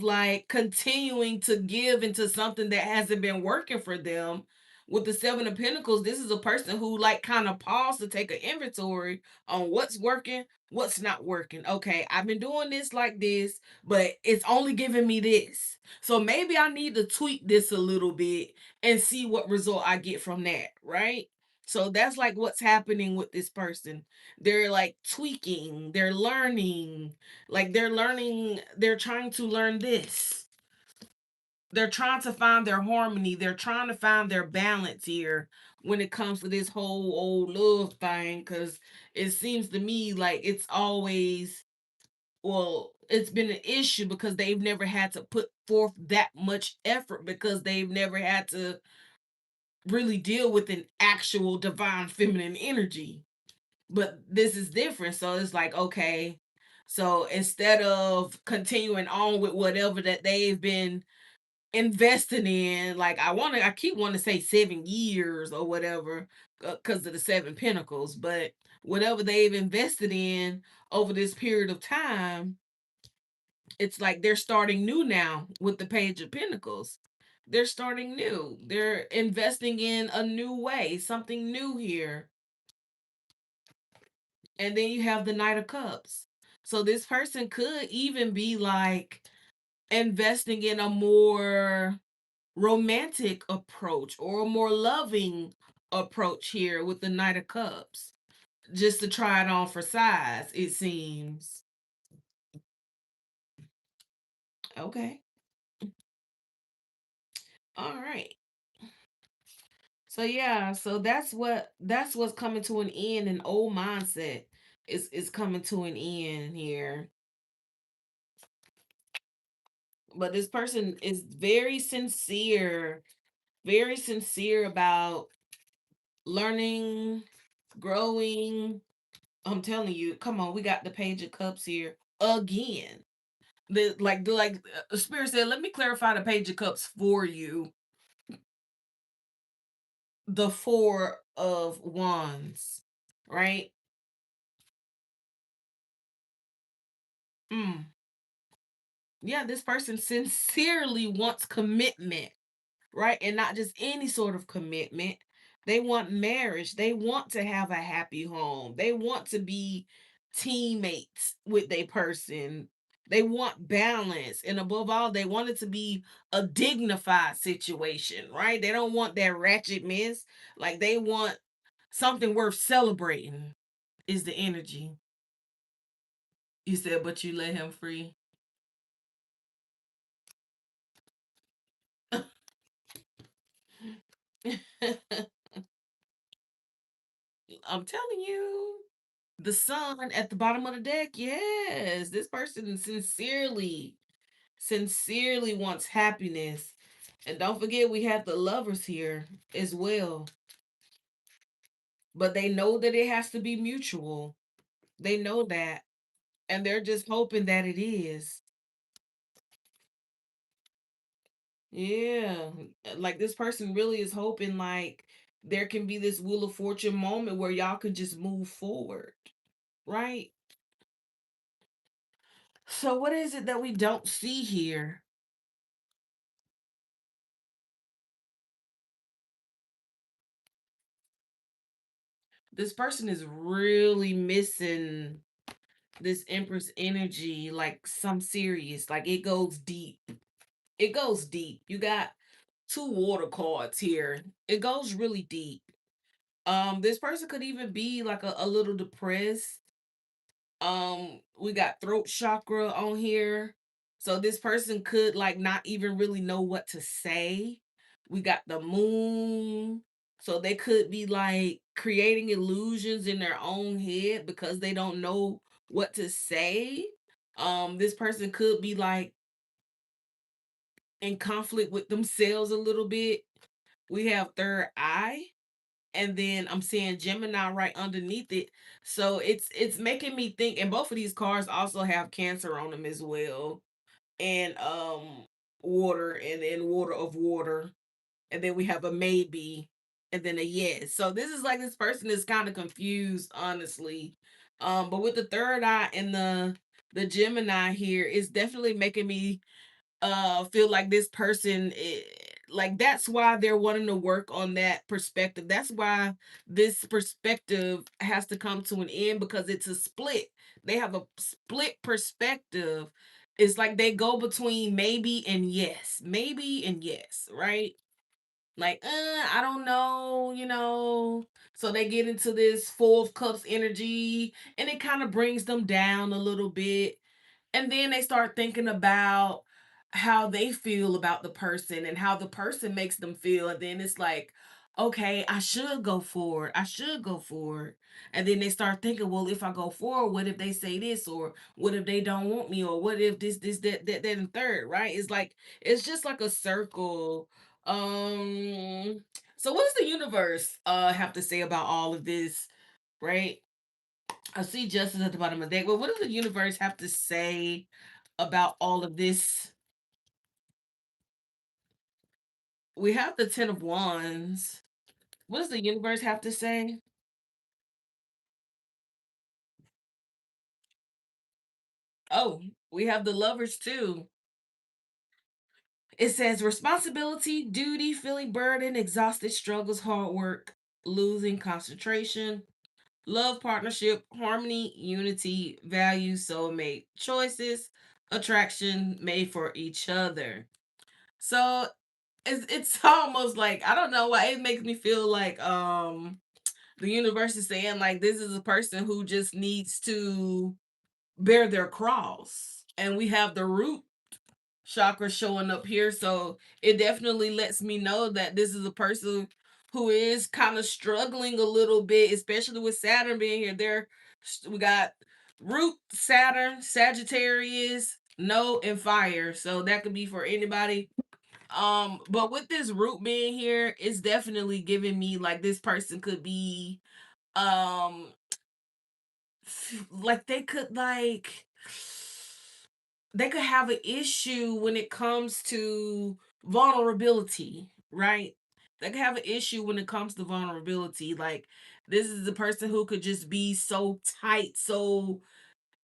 like continuing to give into something that hasn't been working for them with the 7 of Pentacles, this is a person who like kind of paused to take an inventory on what's working, what's not working. Okay, I've been doing this like this, but it's only giving me this. So maybe I need to tweak this a little bit and see what result I get from that, right? So that's like what's happening with this person. They're like tweaking, they're learning, they're trying to learn this. They're trying to find their harmony, they're trying to find their balance here when it comes to this whole old love thing, because it seems to me like it's always, well, it's been an issue because they've never had to put forth that much effort because they've never had to really deal with an actual divine feminine energy. But this is different. So it's like, okay, so instead of continuing on with whatever that they've been investing in, like I keep wanting to say 7 years or whatever, because of the 7 Pentacles, but whatever they've invested in over this period of time, it's like they're starting new now with the Page of Pentacles. They're starting new. They're investing in a new way, something new here. And then you have the Knight of Cups. So this person could even be like investing in a more romantic approach or a more loving approach here with the Knight of Cups. Just to try it on for size, it seems. Okay. All right. So yeah, so that's what's coming to an end. An old mindset is coming to an end here. But this person is very sincere about learning, growing. I'm telling you, come on, we got the Page of Cups here again. The Spirit said, let me clarify the Page of Cups for you. The Four of Wands, right? Mm. Yeah, this person sincerely wants commitment, right? And not just any sort of commitment. They want marriage. They want to have a happy home. They want to be teammates with a person. They want balance. And above all, they want it to be a dignified situation, right? They don't want that ratchet mess. Like they want something worth celebrating, is the energy. You said, but you let him free. I'm telling you. The sun at the bottom of the deck. Yes, this person sincerely wants happiness. And don't forget, we have the lovers here as well. But they know that it has to be mutual. They know that. And they're just hoping that it is. Yeah. Like this person really is hoping like there can be this Wheel of Fortune moment where y'all can just move forward. Right? So what is it that we don't see here? This person is really missing this Empress energy, like some serious, like it goes deep. It goes deep. You got 2 water cards here. It goes really deep. This person could even be like a little depressed. We got throat chakra on here. So this person could like not even really know what to say. We got the moon. So they could be like creating illusions in their own head because they don't know what to say. This person could be like in conflict with themselves a little bit. We have third eye, and then I'm seeing Gemini right underneath it. So it's making me think, and both of these cards also have Cancer on them as well. And water, and then water of water. And then we have a maybe, and then a yes. So this is like this person is kind of confused, honestly. But with the third eye and the Gemini here, it's definitely making me feel like this person like that's why they're wanting to work on that perspective. That's why this perspective has to come to an end, because it's a split. They have a split perspective. It's like they go between maybe and yes, maybe and yes, right? Like, I don't know, So they get into this Four of Cups energy, and it kind of brings them down a little bit. And then they start thinking about how they feel about the person and how the person makes them feel. And then it's like, okay, I should go forward. I should go forward. And then they start thinking, well, if I go forward, what if they say this? Or what if they don't want me? Or what if this, that, and third, right? It's like, it's just like a circle. So what does the universe have to say about all of this, right? I see justice at the bottom of the deck. Well, what does the universe have to say about all of this? We have the Ten of Wands. What does the universe have to say? Oh, we have the Lovers too. It says responsibility, duty, feeling burdened, exhausted, struggles, hard work, losing concentration, love, partnership, harmony, unity, value, soulmate, choices, attraction made for each other. So it's almost like, I don't know why it makes me feel like the universe is saying like this is a person who just needs to bear their cross. And we have the root chakra showing up here, so it definitely lets me know that this is a person who is kind of struggling a little bit, especially with Saturn being here. We got root, Saturn, Sagittarius, no, and fire. So that could be for anybody. But with this root being here, it's definitely giving me like this person could be um like they could have an issue when it comes to vulnerability, right? They could have an issue when it comes to vulnerability. Like, this is the person who could just be so tight, so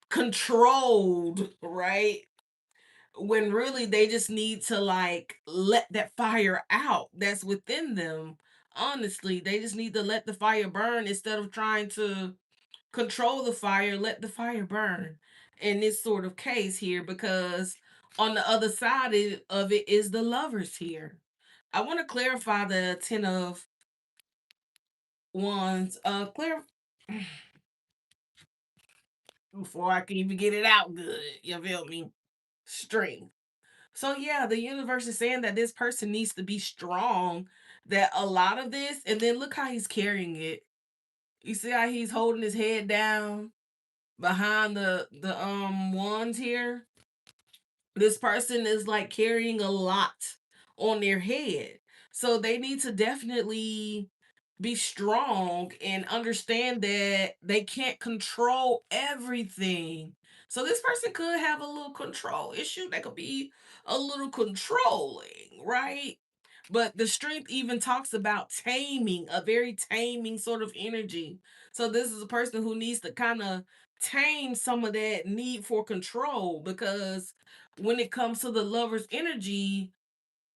controlled, right? When really they just need to like let that fire out that's within them. Honestly, they just need to let the fire burn instead of trying to control the fire, let the fire burn in this sort of case here, because on the other side of it is the Lovers here. I want to clarify the Ten of Wands. Clear before I can even get it out good. You feel me? Strength. So yeah, the universe is saying that this person needs to be strong. That a lot of this, and then look how he's carrying it. You see how he's holding his head down behind the wands here. This person is like carrying a lot on their head. So they need to definitely be strong and understand that they can't control everything. So this person could have a little control issue. They could be a little controlling, right? But the strength even talks about taming, a very taming sort of energy. So this is a person who needs to kind of tame some of that need for control, because when it comes to the Lover's energy,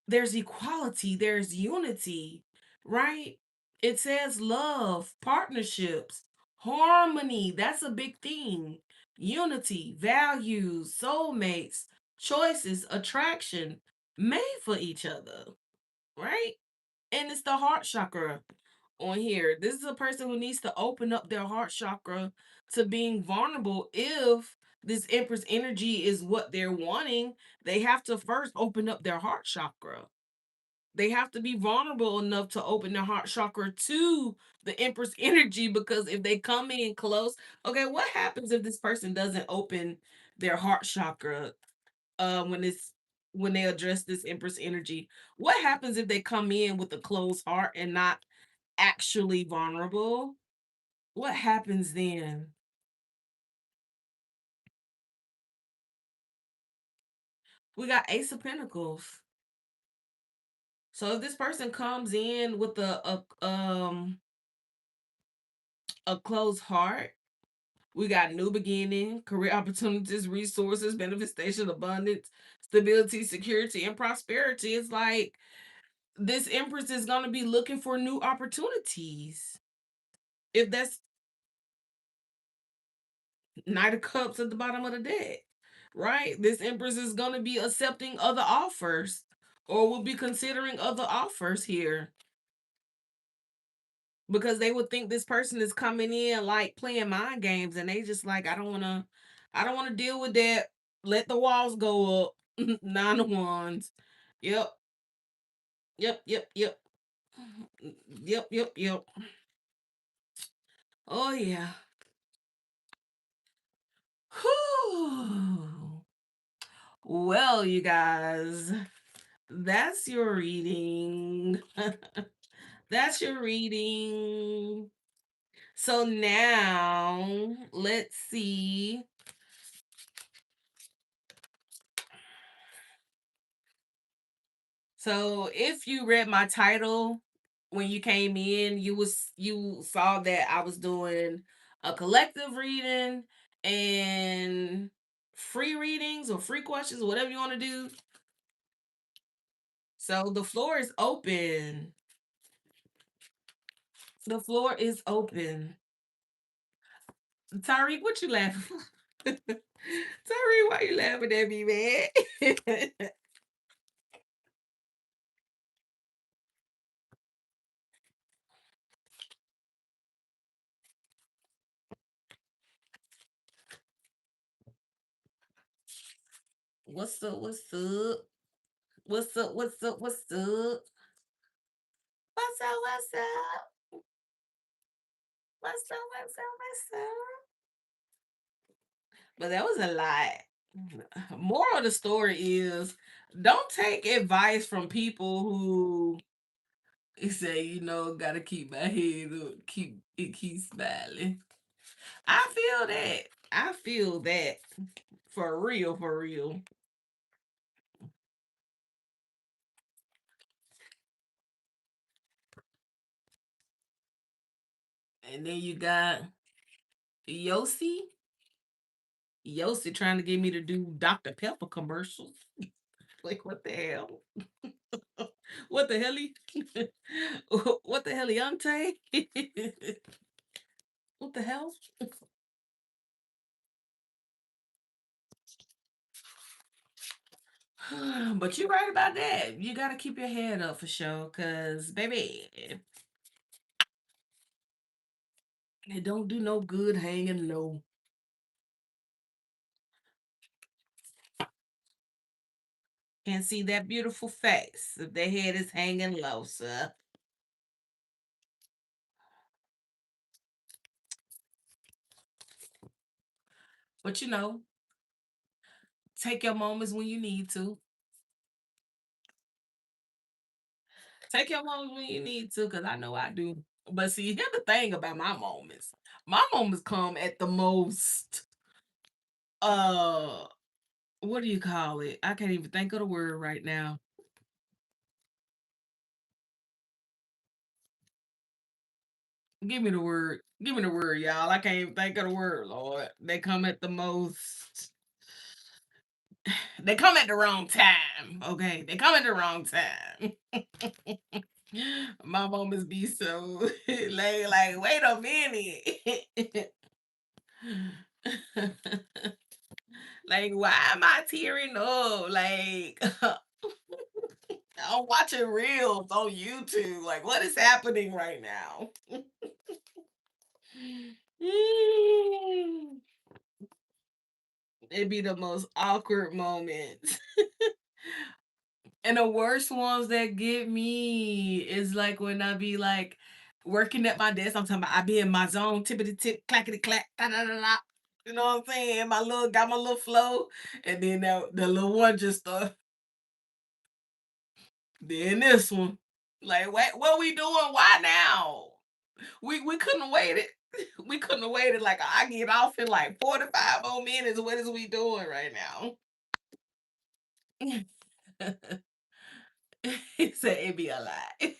there's equality, there's unity, right? It says love, partnerships, harmony. That's a big thing. Unity, values, soulmates, choices, attraction, made for each other, right? And it's the heart chakra on here. This is a person who needs to open up their heart chakra to being vulnerable. If this Empress energy is what they're wanting, they have to first open up their heart chakra. They have to be vulnerable enough to open their heart chakra to the Empress energy, because if they come in close, okay, what happens if this person doesn't open their heart chakra when it's when they address this Empress energy. What happens if they come in with a closed heart and not actually vulnerable? What happens then? We got Ace of Pentacles. So if this person comes in with a closed heart, we got new beginning, career opportunities, resources, manifestation, abundance, stability, security, and prosperity. It's like this Empress is going to be looking for new opportunities. If that's Knight of Cups at the bottom of the deck, right? This Empress is going to be accepting other offers or will be considering other offers here because they would think this person is coming in like playing mind games and they just like, I don't want to deal with that. Let the walls go up. Nine of Wands. Yep. Yep. Yep. Yep. Yep. Yep. Yep. Oh yeah. Whew. Well, you guys, that's your reading. That's your reading. So now let's see. So if you read my title when you came in, you saw that I was doing a collective reading and free readings or free questions, whatever you want to do. So the floor is open. The floor is open. Tyreek, what you laughing? Tyreek, why you laughing at me, man? What's up? What's up? What's up? What's up? What's up? What's up? What's up? What's up? What's up? What's up? But that was a lot. Moral of the story is don't take advice from people who say, gotta keep my head up, keep smiling. I feel that. I feel that. For real, for real. And then you got Yossi. Yossi trying to get me to do Dr. Pepper commercials. Like what the hell? What the hell? What the hell, Yante? What the hell? But you're right about that. You gotta keep your head up for sure, cause baby, it don't do no good hanging low. Can't see that beautiful face if their head is hanging low, sir. But take your moments when you need to. Take your moments when you need to, cause I know I do. But see, here's the thing about my moments. My moments come at the most uh what do you call it? I can't even think of the word right now. Give me the word. Give me the word, y'all. I can't even think of the word, Lord. They come at the most. They come at the wrong time. Okay, they come at the wrong time. My moments be so like wait a minute. Like, why am I tearing up? Like, I'm watching reels on YouTube. Like, what is happening right now? Mm. It'd be the most awkward moments. And the worst ones that get me is like when I be like working at my desk. I'm talking about I be in my zone, tippity tip, clackety clack, da da da da. You know what I'm saying? My little got my little flow, and then the little one just Then this one. Like, what we doing? Why now? We couldn't have waited. We couldn't have waited. Like, I get off in like 45 more minutes. What is we doing right now? He said it be a lie.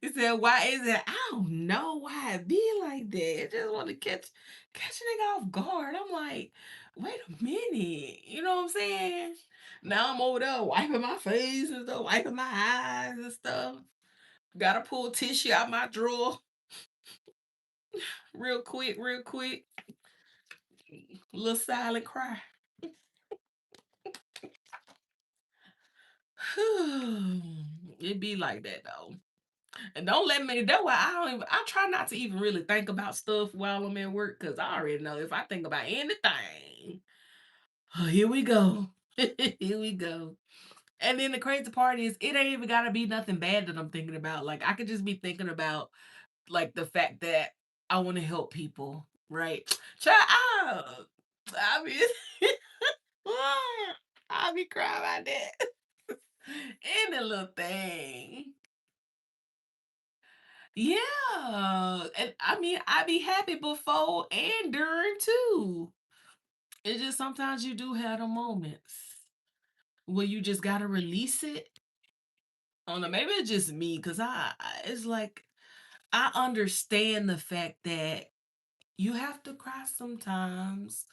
He said, "Why is it?" I don't know why it be like that. I just want to catch a nigga off guard. I'm like, wait a minute. You know what I'm saying? Now I'm over there wiping my face and stuff, wiping my eyes and stuff. Gotta pull tissue out my drawer real quick, real quick. Little silent cry. It be like that though. And don't let me. That's why I don't even. I try not to even really think about stuff while I'm at work because I already know if I think about anything, oh, here we go. Here we go. And then the crazy part is, it ain't even gotta be nothing bad that I'm thinking about. Like I could just be thinking about like the fact that I want to help people, right? Child, I be, I be crying about that. Any little thing. Yeah. And I mean, I be happy before and during too. It's just sometimes you do have the moments where you just gotta release it. I don't know, maybe it's just me because it's like I understand the fact that you have to cry sometimes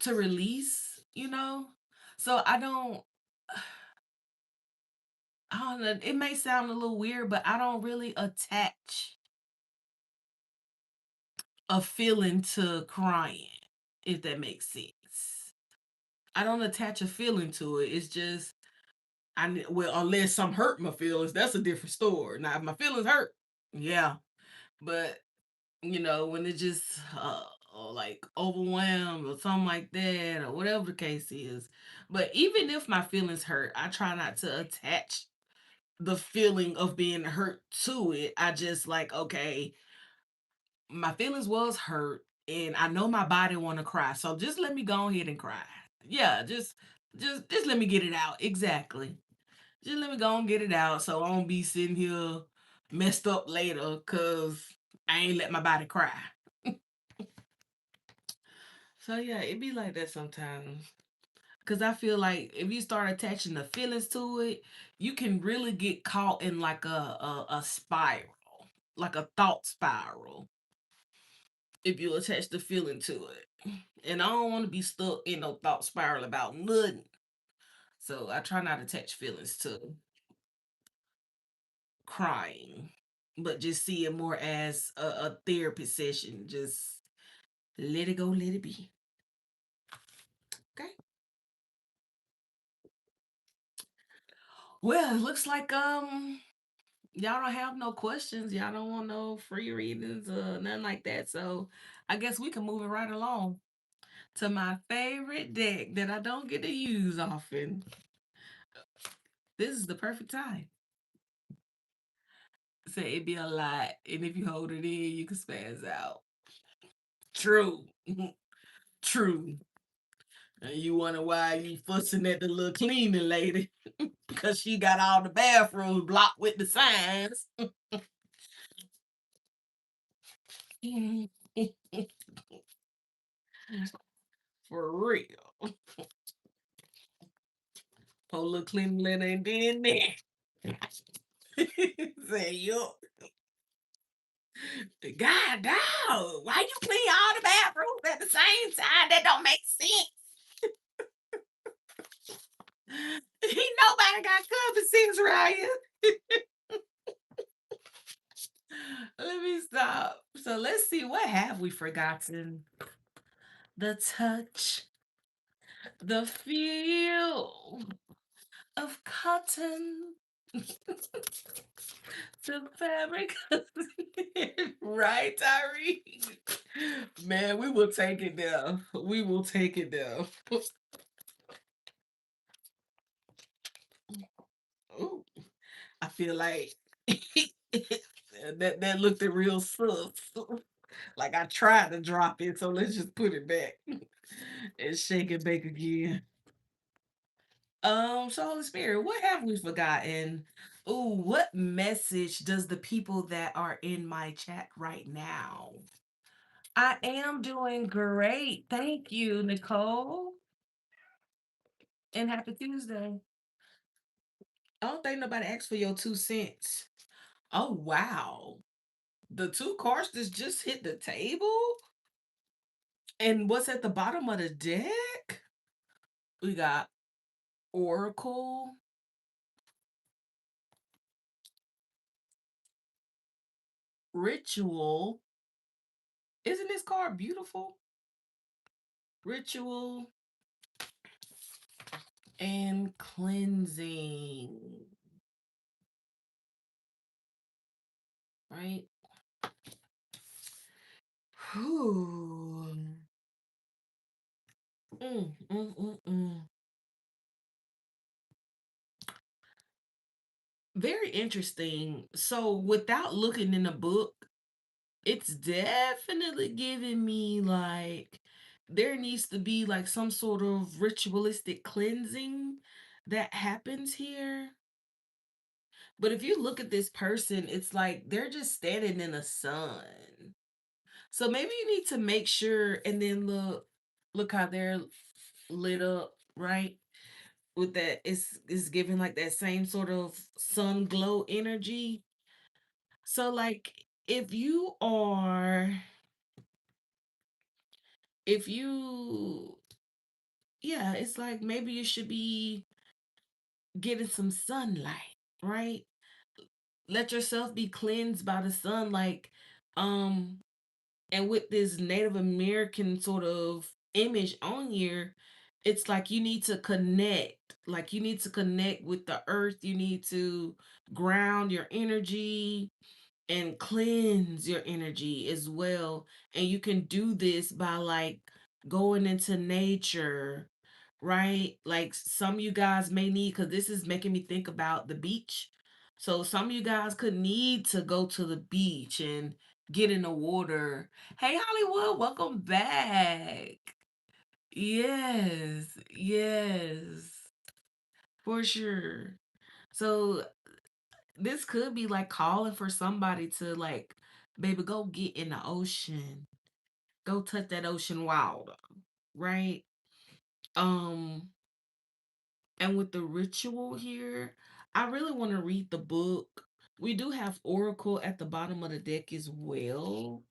to release, you know? So I don't know, it may sound a little weird, but I don't really attach a feeling to crying, if that makes sense. I don't attach a feeling to it. It's just well, unless some hurt my feelings, that's a different story. Now, if my feelings hurt, yeah, but when it just like overwhelmed or something like that, or whatever the case is. But even if my feelings hurt, I try not to attach the feeling of being hurt to it. I just like, okay, my feelings was hurt and I know my body want to cry. So just let me go ahead and cry. Yeah, just let me get it out. Exactly. Just let me go and get it out so I don't be sitting here messed up later cuz I ain't let my body cry. So yeah, it be like that sometimes. Cause I feel like if you start attaching the feelings to it, you can really get caught in like a spiral, like a thought spiral, if you attach the feeling to it. And I don't want to be stuck in no thought spiral about nothing. So I try not to attach feelings to crying, but just see it more as a therapy session. Just let it go, let it be. Okay. Well, it looks like y'all don't have no questions. Y'all don't want no free readings or nothing like that. So I guess we can move it right along to my favorite deck that I don't get to use often. This is the perfect time. Say it'd be a lot, and if you hold it in, you can spaz out. True. True. And you wonder why you fussing at the little cleaning lady because she got all the bathrooms blocked with the signs. For real. Poor little cleaning lady ain't been there. Say, yo, God, dog, why you clean all the bathrooms at the same time? That don't make sense. Ain't nobody got common sense right here. Let me stop. So let's see, what have we forgotten? The touch, the feel of cotton, the fabric. Right, Tyree? Man, we will take it down. We will take it down. Ooh, I feel like that looked at real sus. Like I tried to drop it, so let's just put it back and shake it back again. So Holy Spirit, what have we forgotten? Ooh, what message does the people that are in my chat right now? I am doing great. Thank you, Nicole. And happy Tuesday. I don't think nobody asked for your 2 cents. Oh wow. The two cards that just hit the table? And what's at the bottom of the deck? We got Oracle, Ritual. Isn't this card beautiful? Ritual and Cleansing. Right? Whew. Mm, mm, mm, mm. Very interesting. So, without looking in the book, it's definitely giving me like there needs to be like some sort of ritualistic cleansing that happens here. But if you look at this person, it's like they're just standing in the sun. So maybe you need to make sure and then look how they're lit up, right? With that it's giving like that same sort of sun glow energy. So like if you are if you yeah, it's like maybe you should be getting some sunlight, right? Let yourself be cleansed by the sun, like um and with this Native American sort of image on here, it's like you need to connect. Like you need to connect with the earth. You need to ground your energy and cleanse your energy as well. And you can do this by like going into nature, right? Like some of you guys may need, because this is making me think about the beach. So some of you guys could need to go to the beach and get in the water. Hey, Hollywood, welcome back. Yes, yes, for sure. So this could be like calling for somebody to like, baby, go get in the ocean. Go touch that ocean water, right? Um, and with the ritual here, I really want to read the book. We do have Oracle at the bottom of the deck as well.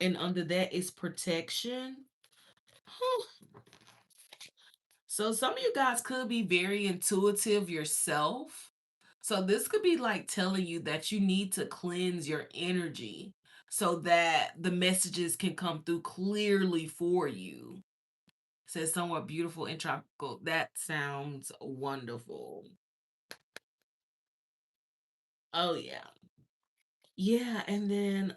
And under that is protection. So some of you guys could be very intuitive yourself. So this could be like telling you that you need to cleanse your energy so that the messages can come through clearly for you. Says somewhat beautiful and tropical. That sounds wonderful. Oh yeah. Yeah, and then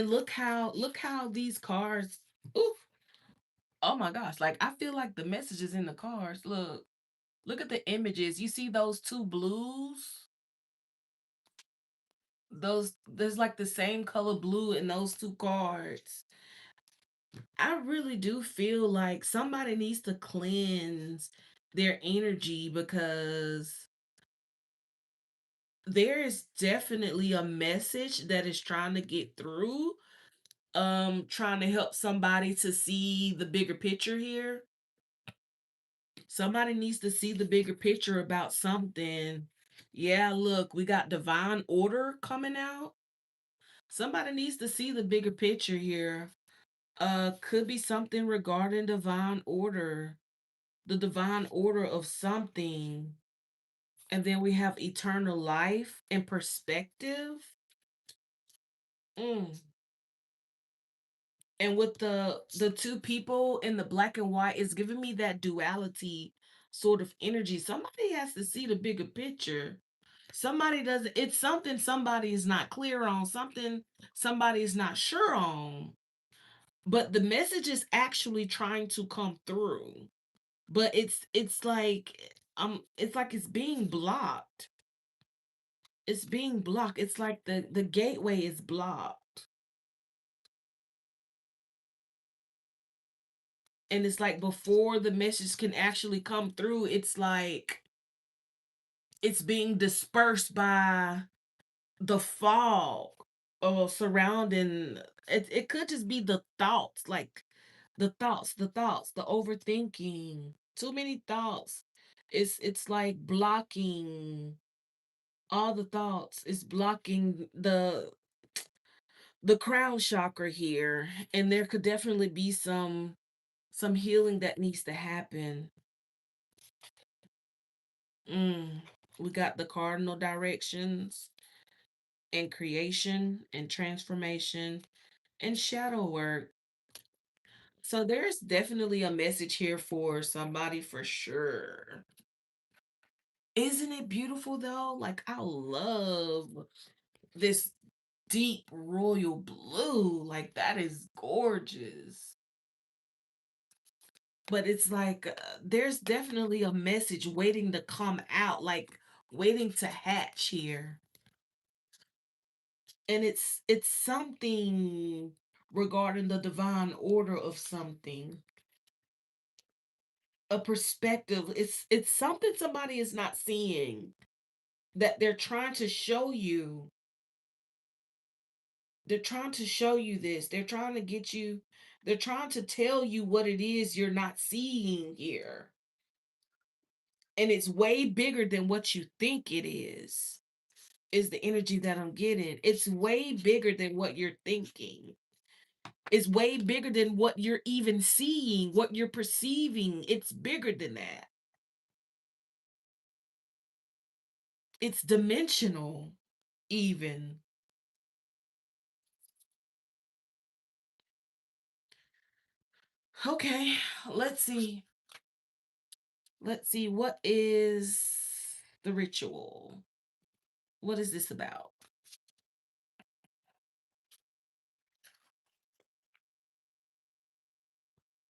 look how these cards oof. Oh my gosh, like I feel like the messages in the cards. Look at the images. You see those two blues? Those there's like the same color blue in those two cards. I really do feel like somebody needs to cleanse their energy because there is definitely a message that is trying to get through. Trying to help somebody to see the bigger picture here. Somebody needs to see the bigger picture about something. Yeah, look, we got divine order coming out. Somebody needs to see the bigger picture here. Could be something regarding divine order, the divine order of something. And then we have eternal life and perspective. Mm. And with the two people in the black and white, it's giving me that duality sort of energy. Somebody has to see the bigger picture. Somebody doesn't, it's something somebody is not clear on, something somebody is not sure on. But the message is actually trying to come through. But it's like it's being blocked. It's being blocked. It's like the gateway is blocked. And it's like before the message can actually come through, it's like it's being dispersed by the fog surrounding it. Could just be the thoughts, like the thoughts, the overthinking, too many thoughts. It's like blocking all the thoughts. It's blocking the crown chakra here, and there could definitely be some healing that needs to happen. mm. We got the cardinal directions and creation and transformation and shadow work. So there's definitely a message here for somebody for sure. Isn't it beautiful though? Like, I love this deep royal blue. Like, that is gorgeous. But it's like there's definitely a message waiting to come out, like waiting to hatch here. And it's something regarding the divine order of something, a perspective. It's something somebody is not seeing, that they're trying to show you. They're trying to show you this. They're trying to get you, they're trying to tell you what it is you're not seeing here. And it's way bigger than what you think it is the energy that I'm getting. It's way bigger than what you're thinking. It's way bigger than what you're even seeing, what you're perceiving. It's bigger than that. It's dimensional, even. Okay, let's see. Let's see. What is the ritual? What is this about?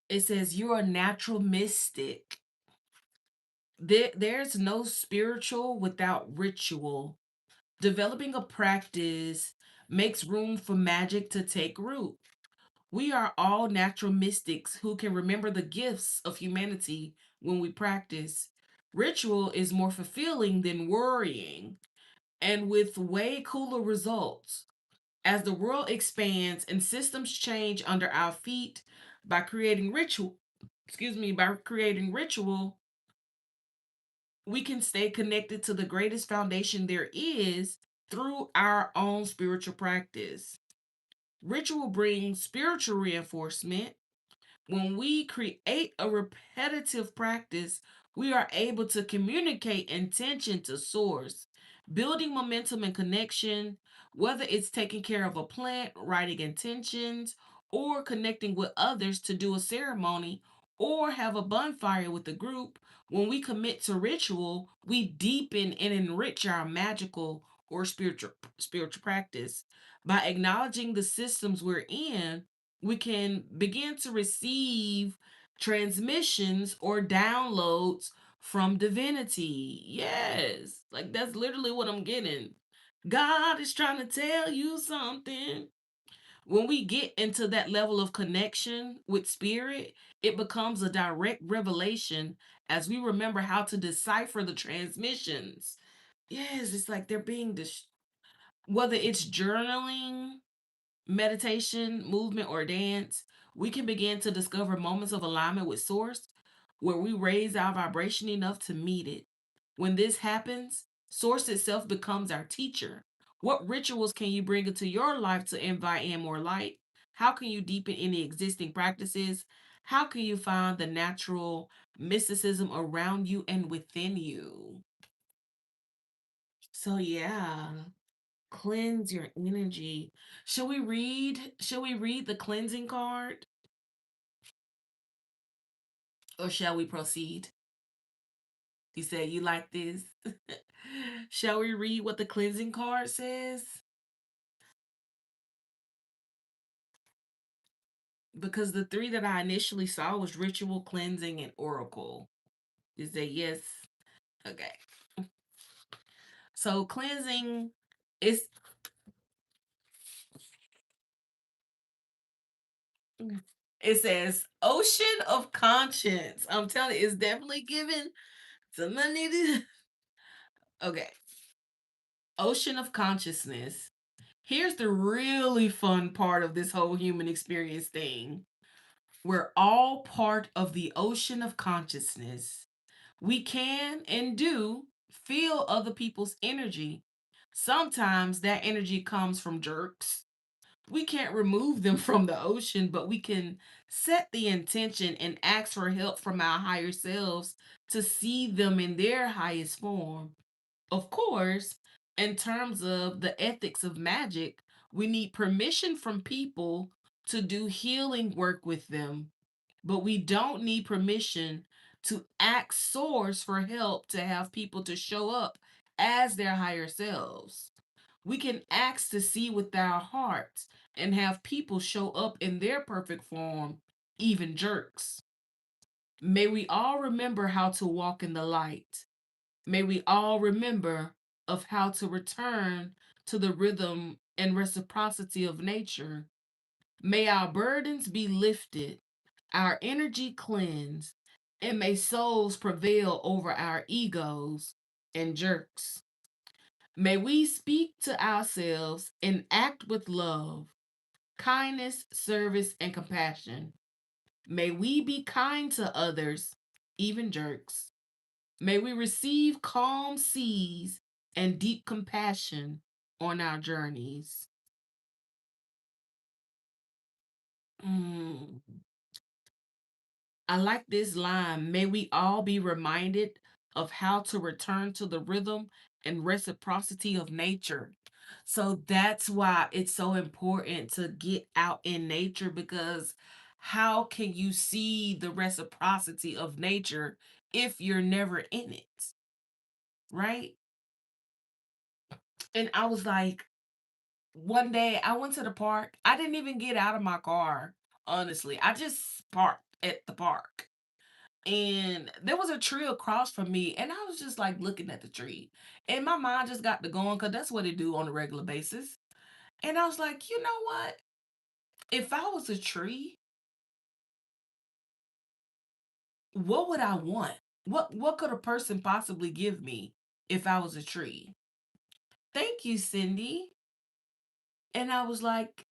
It says you're a natural mystic. There's no spiritual without ritual. Developing a practice makes room for magic to take root. We are all natural mystics who can remember the gifts of humanity when we practice. Ritual is more fulfilling than worrying, and with way cooler results. As the world expands and systems change under our feet, by creating ritual, by creating ritual, we can stay connected to the greatest foundation there is through our own spiritual practice. Ritual brings spiritual reinforcement. When we create a repetitive practice, we are able to communicate intention to source, building momentum and connection, whether it's taking care of a plant, writing intentions, or connecting with others to do a ceremony or have a bonfire with the group. When we commit to ritual, we deepen and enrich our magical or spiritual practice. By acknowledging the systems we're in, we can begin to receive transmissions or downloads from divinity. Yes, like that's literally what I'm getting. God is trying to tell you something. When we get into that level of connection with spirit, it becomes a direct revelation as we remember how to decipher the transmissions. Yes, it's like they're being whether it's journaling, meditation, movement, or dance, we can begin to discover moments of alignment with Source where we raise our vibration enough to meet it. When this happens, Source itself becomes our teacher. What rituals can you bring into your life to invite in more light? How can you deepen any existing practices? How can you find the natural mysticism around you and within you? So, yeah. Cleanse your energy. Shall we read the cleansing card, or shall we proceed? You said you like this. Shall we read what the cleansing card says? Because the three that I initially saw was ritual, cleansing, and oracle. You say yes. Okay. So cleansing is, It says ocean of conscience. I'm telling you, it's definitely given some money to. Okay. Ocean of consciousness. Here's the really fun part of this whole human experience thing. We're all part of the ocean of consciousness. We can and do feel other people's energy. Sometimes that energy comes from jerks. We can't remove them from the ocean, but we can set the intention and ask for help from our higher selves to see them in their highest form. Of course, in terms of the ethics of magic, we need permission from people to do healing work with them, but we don't need permission to ask source for help to have people to show up as their higher selves. We can ask to see with our hearts and have people show up in their perfect form, even jerks. May we all remember how to walk in the light. May we all remember of how to return to the rhythm and reciprocity of nature. May our burdens be lifted, our energy cleansed, and may souls prevail over our egos and jerks. May we speak to ourselves and act with love, kindness, service, and compassion. May we be kind to others, even jerks. May we receive calm seas and deep compassion on our journeys. Mm. I like this line. May we all be reminded of how to return to the rhythm and reciprocity of nature. So that's why it's so important to get out in nature, because how can you see the reciprocity of nature if you're never in it? Right? And I was like, one day I went to the park. I didn't even get out of my car, honestly. I just parked at the park. And there was a tree across from me, and I was just like looking at the tree. And my mind just got to going because that's what it do on a regular basis. And I was like, you know what? If I was a tree, what would I want? What could a person possibly give me if I was a tree? Thank you, Cindy. And I was like,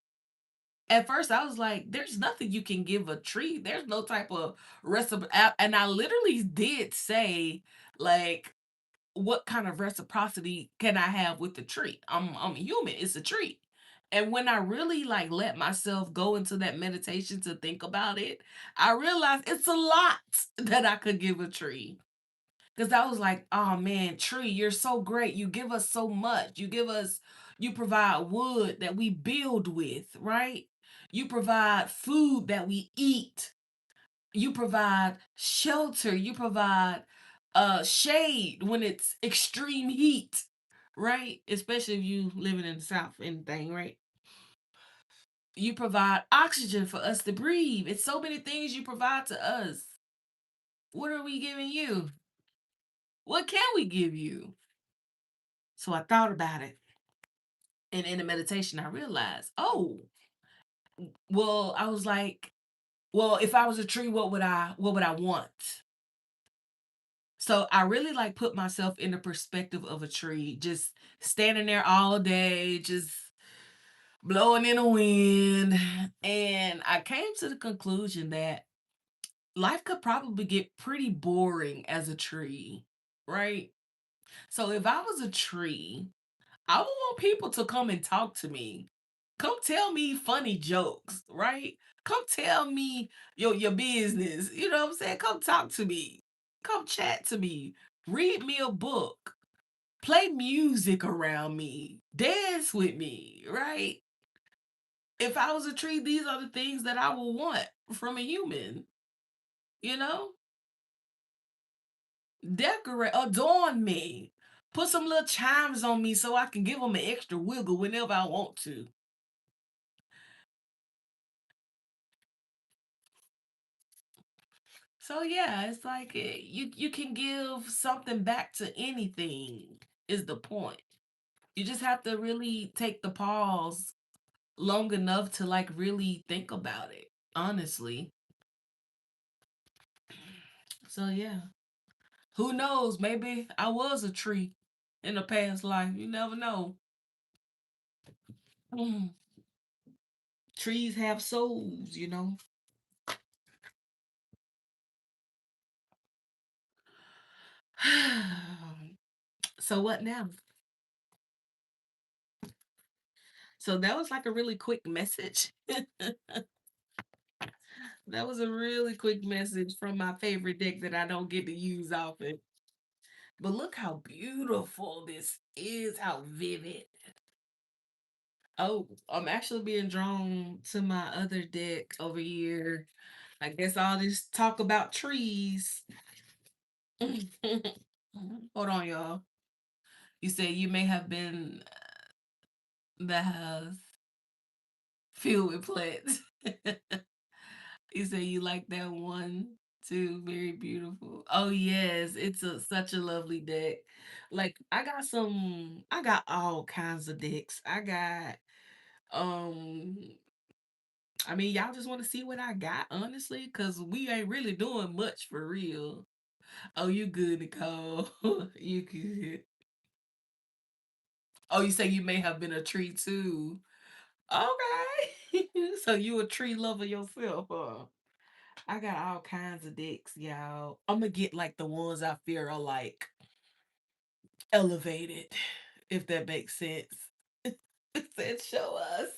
at first I was like, there's nothing you can give a tree. There's no type of recipe. And I literally did say, like, what kind of reciprocity can I have with the tree? I'm a human. It's a tree. And when I really like let myself go into that meditation to think about it, I realized it's a lot that I could give a tree. Because I was like, oh man, tree, you're so great. You give us so much. You provide wood that we build with, right? You provide food that we eat. You provide shelter. You provide shade when it's extreme heat, right? Especially if you living in the South, anything, right? You provide oxygen for us to breathe. It's so many things you provide to us. What are we giving you? What can we give you? So I thought about it. And in the meditation, I realized, oh, well, I was like, well, if I was a tree, what would I want? So I really like put myself in the perspective of a tree, just standing there all day, just blowing in the wind. And I came to the conclusion that life could probably get pretty boring as a tree, right? So if I was a tree, I would want people to come and talk to me. Come tell me funny jokes, right? Come tell me your business. You know what I'm saying? Come talk to me. Come chat to me. Read me a book. Play music around me. Dance with me, right? If I was a tree, these are the things that I would want from a human, you know? Decorate, adorn me. Put some little chimes on me so I can give them an extra wiggle whenever I want to. So yeah, it's like you can give something back to anything is the point. You just have to really take the pause long enough to like really think about it. honestly. So yeah, who knows? Maybe I was a tree in a past life. You never know. Mm. Trees have souls, you know. So what now? So that was like a really quick message. That was a really quick message from my favorite deck that I don't get to use often. But look how beautiful this is, how vivid. Oh, I'm actually being drawn to my other deck over here. I guess all this talk about trees. Hold on, y'all. You said you may have been the house filled with plants. You say you like that one too. Very beautiful. Oh yes, it's such a lovely deck. Like I got all kinds of decks. Um I mean y'all just want to see what I got, honestly, because we ain't really doing much for real. Oh, you good, Nicole. You good. Oh, you say you may have been a tree too. Okay. So you a tree lover yourself, huh? I got all kinds of decks, y'all. I'm gonna get like the ones I fear are like elevated, if that makes sense. It said show us.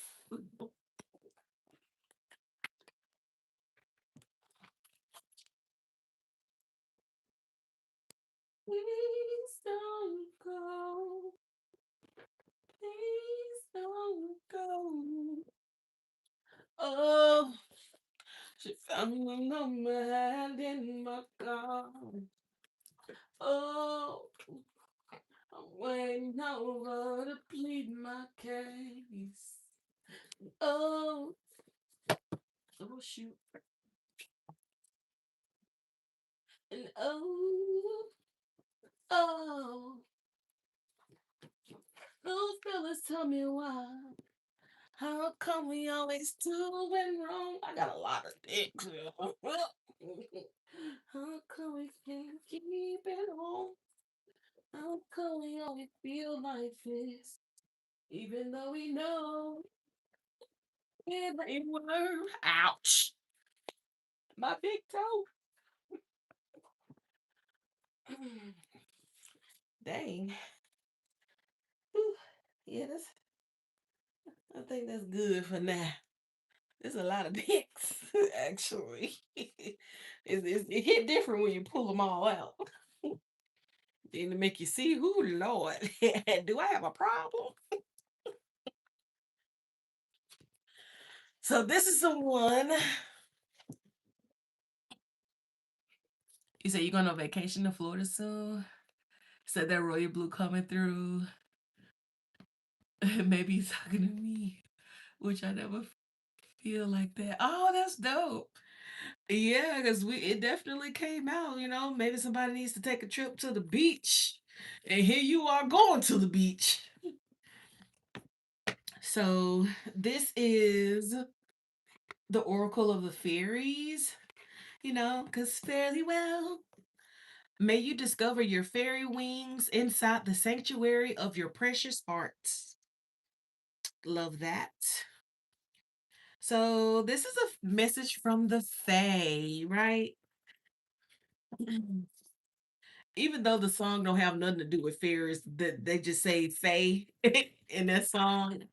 Please don't go. Please don't go. Oh, she found my number hand in my car. Oh, I'm waiting over to plead my case. Oh, oh shoot. And oh, those fellas tell me why. How come we always doing wrong? I got a lot of dicks. How come we can't keep it on? How come we always feel like this? Even though we know it ain't worth. Ouch. My big toe. Dang. Whew. Yeah, I think that's good for now. There's a lot of dicks, actually. It hit different when you pull them all out. Then to make you see, who Lord, do I have a problem? So this is the one. You said you're going on vacation to Florida soon. Said that royal blue coming through. Maybe he's talking to me, which I never feel like that. Oh, that's dope. Yeah, because it definitely came out, you know. Maybe somebody needs to take a trip to the beach. And here you are going to the beach. So this is the Oracle of the Fairies, you know, because fairly well. May you discover your fairy wings inside the sanctuary of your precious hearts. Love that. So this is a message from the Fae, right? Even though the song don't have nothing to do with fairies, that they just say Fae in that song,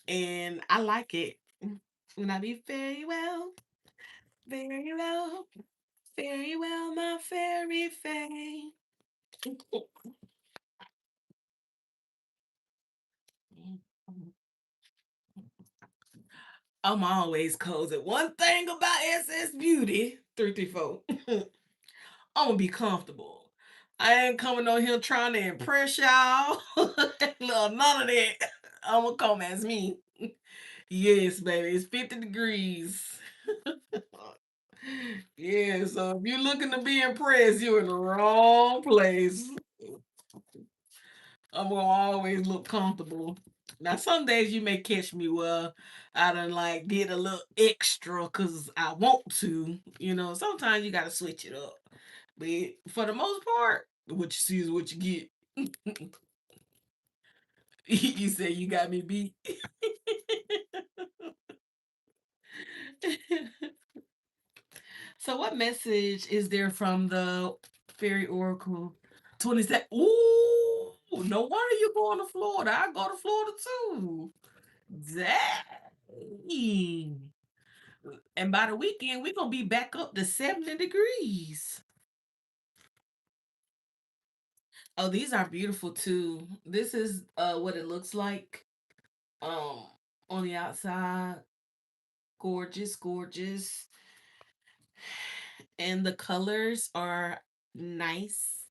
and I like it. When I be very well, very well, my fairy Fae. I'm always cozy. One thing about SS Beauty 334, I'm gonna be comfortable. I ain't coming on here trying to impress y'all. Look, none of that. I'm gonna come as me. Yes, baby, it's 50 degrees. Yeah, so if you're looking to be impressed, you're in the wrong place. I'm gonna always look comfortable. Now some days you may catch me where I done like did a little extra because I want to. You know, sometimes you gotta switch it up. But for the most part, what you see is what you get. You say you got me beat. So what message is there from the fairy oracle 27? Ooh, no wonder you going to Florida. I go to Florida too. Dang. And by the weekend, we're gonna be back up to 70 degrees. Oh, these are beautiful too. This is what it looks like um on the outside. Gorgeous, gorgeous. And the colors are nice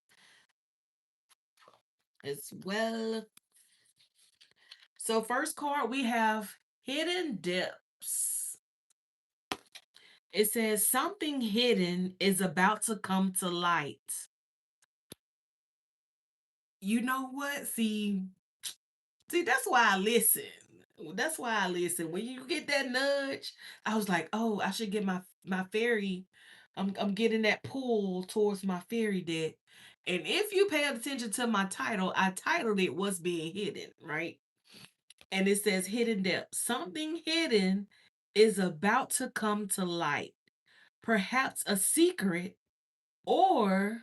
as well. So first card we have Hidden Depths. It says something hidden is about to come to light. You know what? See, that's why I listen. That's why I listen. When you get that nudge, I was like, oh, I should get my fairy. I'm getting that pull towards my fairy deck. And if you pay attention to my title, I titled it What's Being Hidden, right? And it says hidden depth. Something hidden is about to come to light. Perhaps a secret or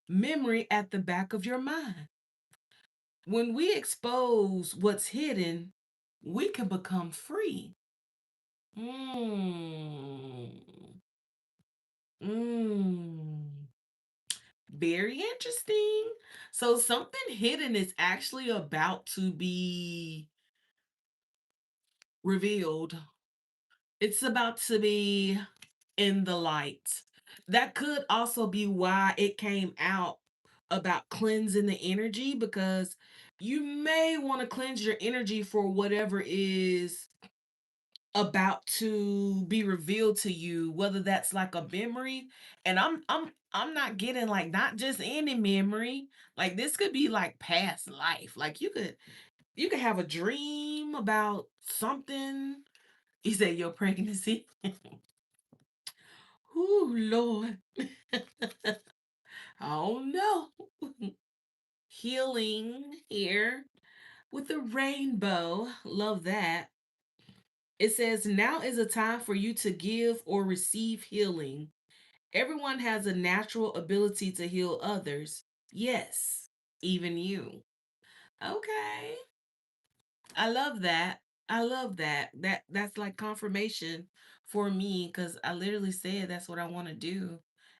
memory at the back of your mind. When we expose what's hidden, we can become free. Mm. Mm. Very interesting. So something hidden is actually about to be revealed. It's about to be in the light. That could also be why it came out about cleansing the energy because you may want to cleanse your energy for whatever is about to be revealed to you, whether that's like a memory. And I'm not getting like not just any memory. Like this could be like past life. Like you could have a dream about something. You say your pregnancy. Oh Lord. Oh no. Healing here with the rainbow. Love that. It says now is a time for you to give or receive healing. Everyone has a natural ability to heal others. Yes, even you. Okay. I love that. I love that. That's like confirmation for me cuz I literally said that's what I want to do.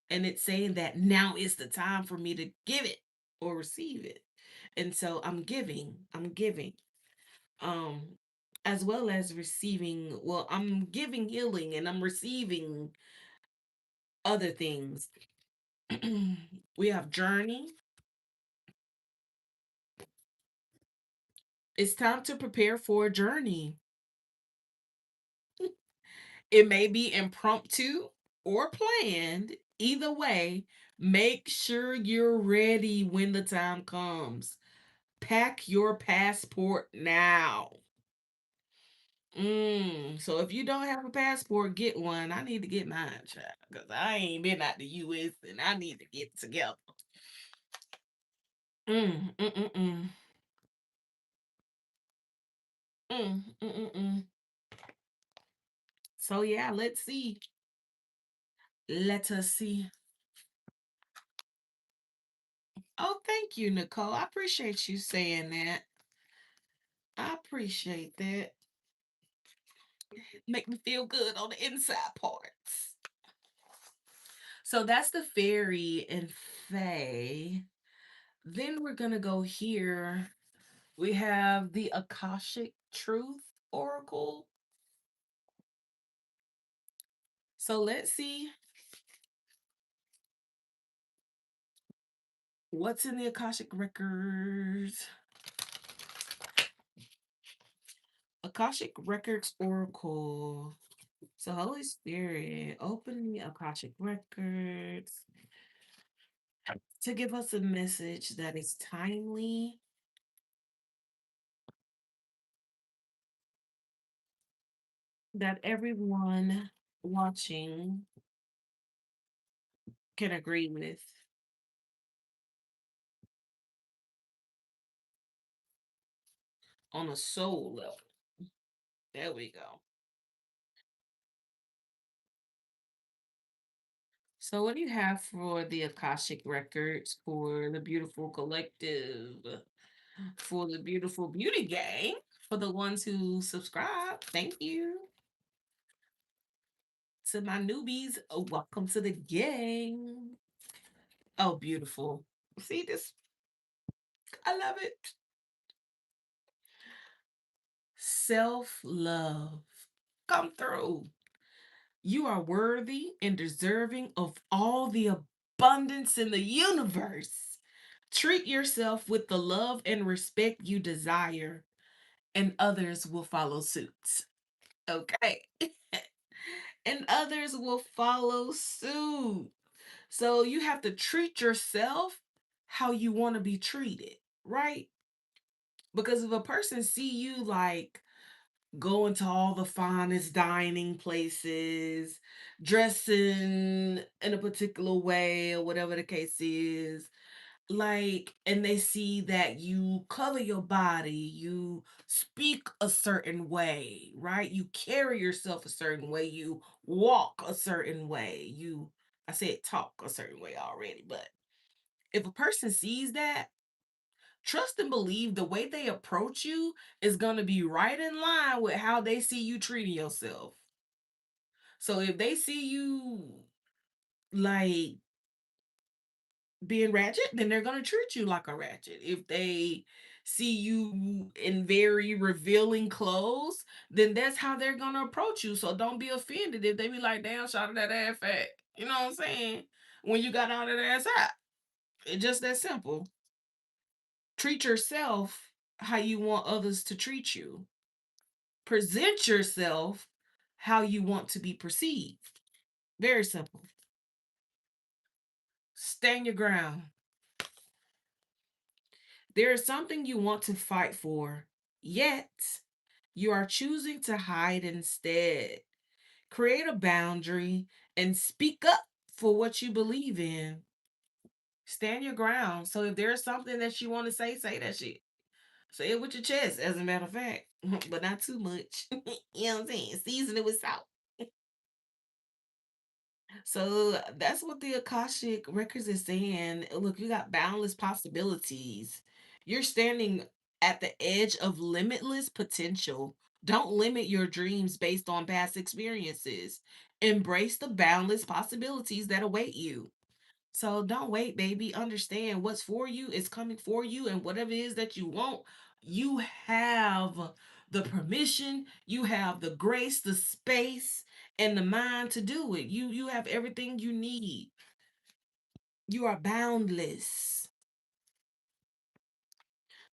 And it's saying that now is the time for me to give it or receive it. And so I'm giving. I'm giving. Um as well as receiving, well, I'm giving healing and I'm receiving other things. We have journey. It's time to prepare for a journey. It may be impromptu or planned. Either way, make sure you're ready when the time comes. Pack your passport now. So if you don't have a passport, get one. I need to get mine, child, because I ain't been out the U.S. and I need to get together. Mm, mm, mm, mm. Mm, mm, mm, mm. So yeah, let's see. Let us see. Oh, thank you, Nicole. I appreciate you saying that. I appreciate that. Make me feel good on the inside parts. So that's the fairy and fae. Then we're gonna go here. We have the Akashic Truth Oracle. So let's see what's in the Akashic records. Akashic Records Oracle. So, Holy Spirit, open the Akashic Records to give us a message that is timely that everyone watching can agree with on a soul level. There we go. So, what do you have for the Akashic records for the beautiful collective, for the beautiful beauty gang, for the ones who subscribe? Thank you. To my newbies, welcome to the gang. Oh, beautiful. See this? I love it. Self love. Come through. You are worthy and deserving of all the abundance in the universe. Treat yourself with the love and respect you desire, and others will follow suit. Okay. And others will follow suit. So you have to treat yourself how you want to be treated, right? Because if a person see you like going to all the finest dining places, dressing in a particular way, or whatever the case is, like, and they see that you cover your body, you speak a certain way, right? You carry yourself a certain way, you walk a certain way, I said talk a certain way already, but if a person sees that, trust and believe the way they approach you is going to be right in line with how they see you treating yourself. So if they see you like being ratchet, then they're going to treat you like a ratchet. If they see you in very revealing clothes, then that's how they're going to approach you. So don't be offended if they be like, damn, shot of that ass fat. You know what I'm saying? When you got all that ass out. It's just that simple. Treat yourself how you want others to treat you. Present yourself how you want to be perceived. Very simple. Stand your ground. There is something you want to fight for, yet you are choosing to hide instead. Create a boundary and speak up for what you believe in. Stand your ground. So if there's something that you want to say that shit. Say it with your chest, as a matter of fact, but not too much. You know what I'm saying? Season it with salt. So that's what the Akashic Records is saying. Look, you got boundless possibilities. You're standing at the edge of limitless potential. Don't limit your dreams based on past experiences. Embrace the boundless possibilities that await you. So don't wait, baby. Understand what's for you is coming for you, and whatever it is that you want, you have the permission, you have the grace, the space, and the mind to do it. You have everything you need. You are boundless.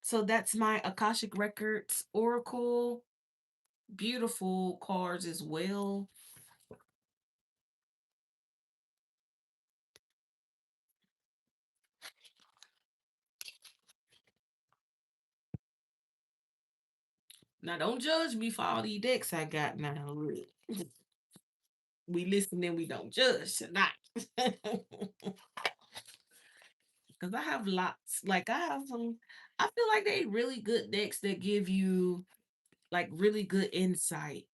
So that's my Akashic Records Oracle. Beautiful cards as well. Now don't judge me for all these decks I got now. Look. We listen and we don't judge tonight. Because I have lots. Like I have some. I feel like they really good decks that give you like really good insight.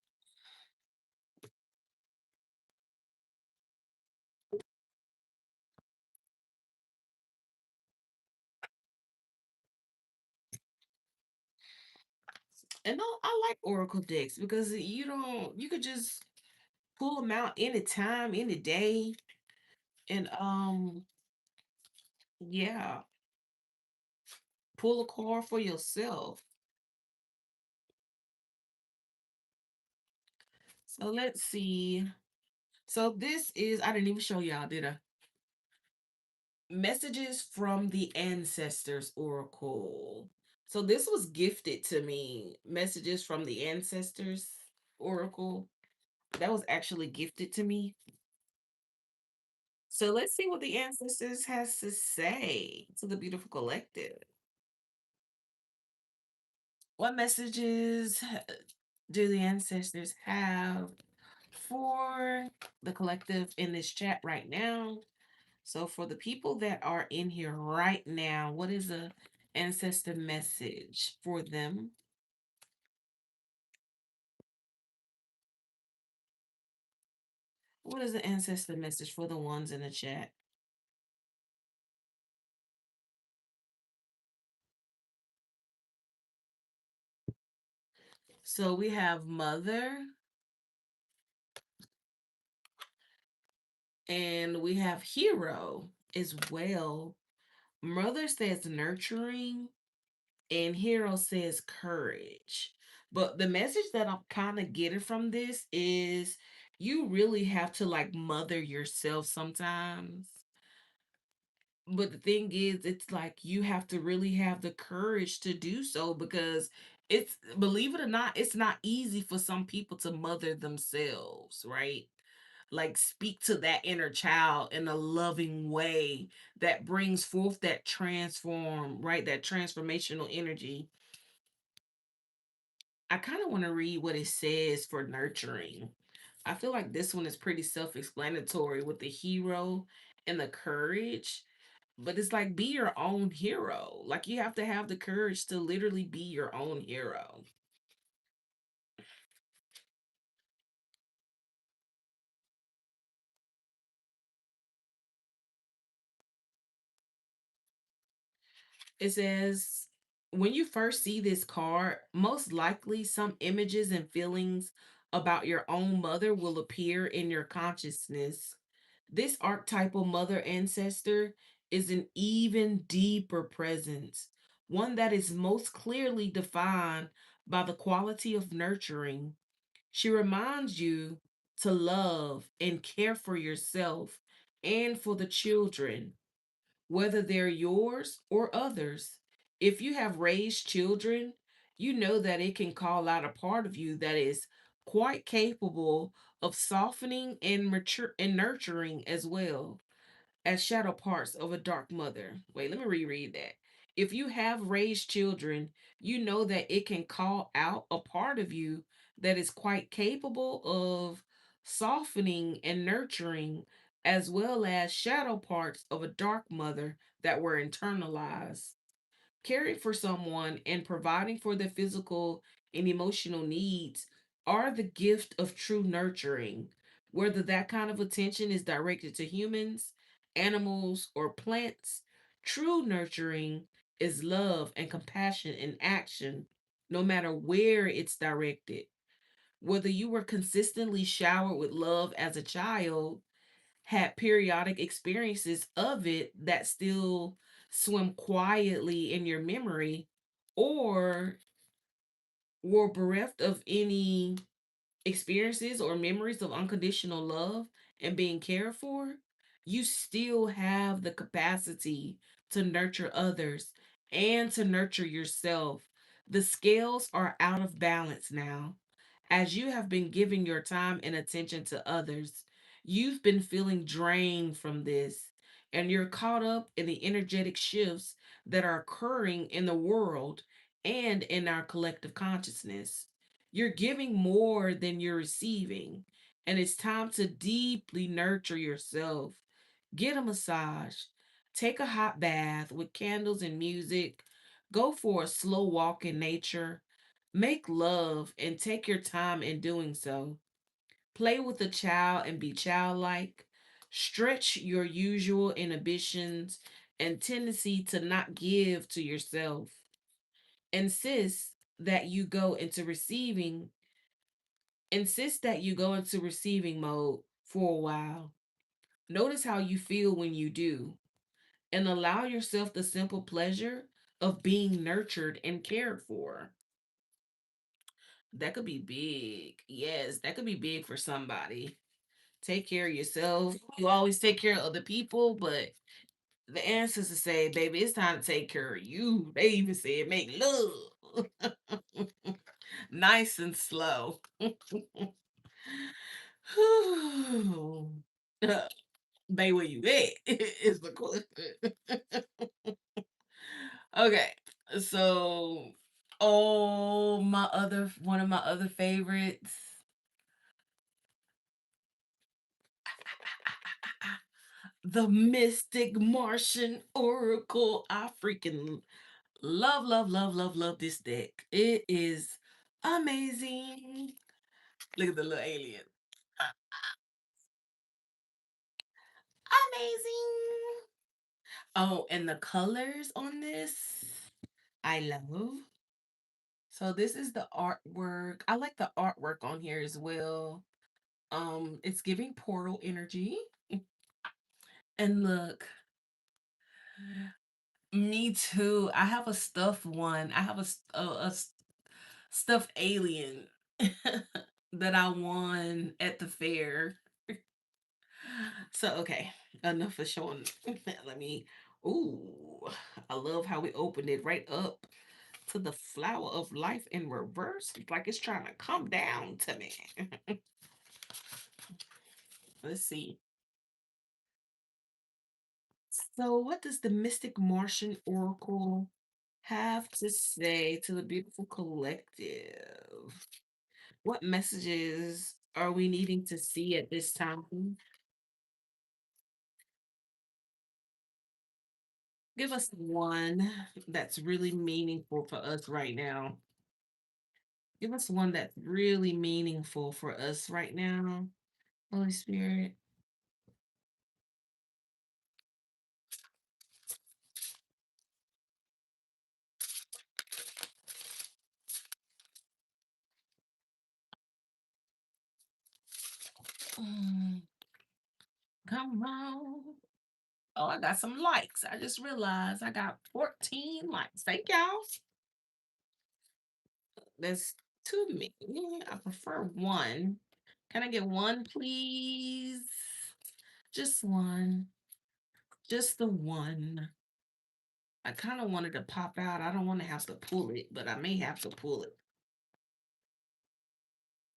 And I like Oracle decks because you could just pull them out anytime, any day, and yeah, pull a card for yourself. So let's see. So this is I didn't even show y'all, did I? Messages from the Ancestors Oracle. So this was gifted to me. Messages from the Ancestors Oracle. That was actually gifted to me. So let's see what the Ancestors has to say to the beautiful collective. What messages? do the ancestors have for the collective in this chat right now? So for the people that are in here right now, what is a ancestor message for them? What is the ancestor message for the ones in the chat? So we have mother and we have hero as well. Mother says nurturing and hero says courage. But the message that I'm kind of getting from this is you really have to like mother yourself sometimes. But the thing is, it's like you have to really have the courage to do so because it's, believe it or not, it's not easy for some people to mother themselves, right? Like speak to that inner child in a loving way that brings forth that transform, right? That transformational energy. I kind of want to read what it says for nurturing. I feel like this one is pretty self explanatory with the hero and the courage, but it's like be your own hero. Like you have to have the courage to literally be your own hero. It says, when you first see this card, most likely some images and feelings about your own mother will appear in your consciousness. This archetypal mother ancestor is an even deeper presence, one that is most clearly defined by the quality of nurturing. She reminds you to love and care for yourself and for the children, whether they're yours or others. If you have raised children, you know that it can call out a part of you that is quite capable of softening and mature and nurturing as well as shadow parts of a dark mother. Wait, let me reread that. If you have raised children, you know that it can call out a part of you that is quite capable of softening and nurturing, as well as shadow parts of a dark mother that were internalized. Caring for someone and providing for their physical and emotional needs are the gift of true nurturing. Whether that kind of attention is directed to humans, animals, or plants, true nurturing is love and compassion in action, no matter where it's directed. Whether you were consistently showered with love as a child, had periodic experiences of it that still swim quietly in your memory, or were bereft of any experiences or memories of unconditional love and being cared for, you still have the capacity to nurture others and to nurture yourself. The scales are out of balance now. As you have been giving your time and attention to others, you've been feeling drained from this, and you're caught up in the energetic shifts that are occurring in the world and in our collective consciousness. You're giving more than you're receiving, and it's time to deeply nurture yourself. Get a massage, take a hot bath with candles and music, go for a slow walk in nature, make love and take your time in doing so. Play with a child and be childlike. Stretch your usual inhibitions and tendency to not give to yourself. Insist that you go into receiving Insist that you go into receiving mode for a while. Notice how you feel when you do, and allow yourself the simple pleasure of being nurtured and cared for. That could be big. Yes, that could be big for somebody. Take care of yourself. You always take care of other people, but the ancestors say, baby, it's time to take care of you. They even said make love. Nice and slow. Bay, where you at? Is the question. Okay, so Oh, my other one of my other favorites. The Mystic Martian Oracle. I freaking love, love, love, love, love this deck. It is amazing. Look at the little alien. Amazing. Oh, and the colors on this, I love. So this is the artwork. I like the artwork on here as well. It's giving portal energy. And look, me too. I have a stuffed one. I have a stuffed alien that I won at the fair. So okay, enough of showing. Let me. Ooh, I love how we opened it right up to the flower of life in reverse, like it's trying to come down to me. Let's see. So, what does the Mystic Martian Oracle have to say to the beautiful collective? What messages are we needing to see at this time? Give us one that's really meaningful for us right now. Give us one that's really meaningful for us right now, Holy Spirit. Mm, come on. Oh, I got some likes. I just realized I got 14 likes. Thank y'all. That's too many. I prefer one. Can I get one, please? Just one. Just the one. I kind of wanted to pop out. I don't want to have to pull it, but I may have to pull it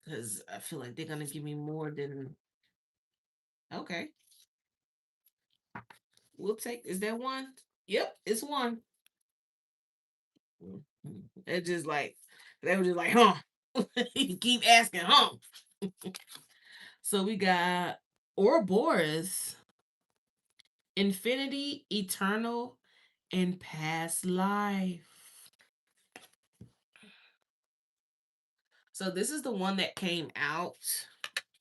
because I feel like they're going to give me more than. Okay. We'll take. Is that one? Yep, it's one. It's just like, they were just like, huh. You keep asking, huh? So we got Ouroboros, Infinity, Eternal, and Past Life. So this is the one that came out,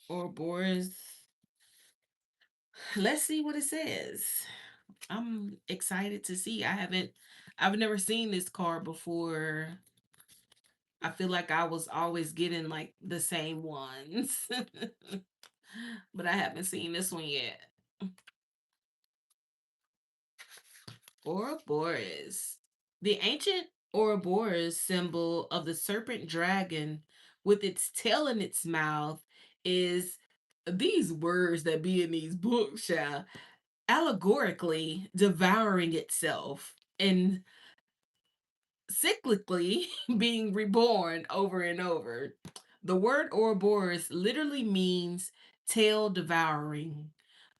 Ouroboros. Let's see what it says. I'm excited to see. I've never seen this card before. I feel like I was always getting like the same ones, but I haven't seen this one yet. Ouroboros. The ancient Ouroboros symbol of the serpent dragon with its tail in its mouth is these words that be in these books, child, allegorically devouring itself and cyclically being reborn over and over. The word Ouroboros literally means tail devouring.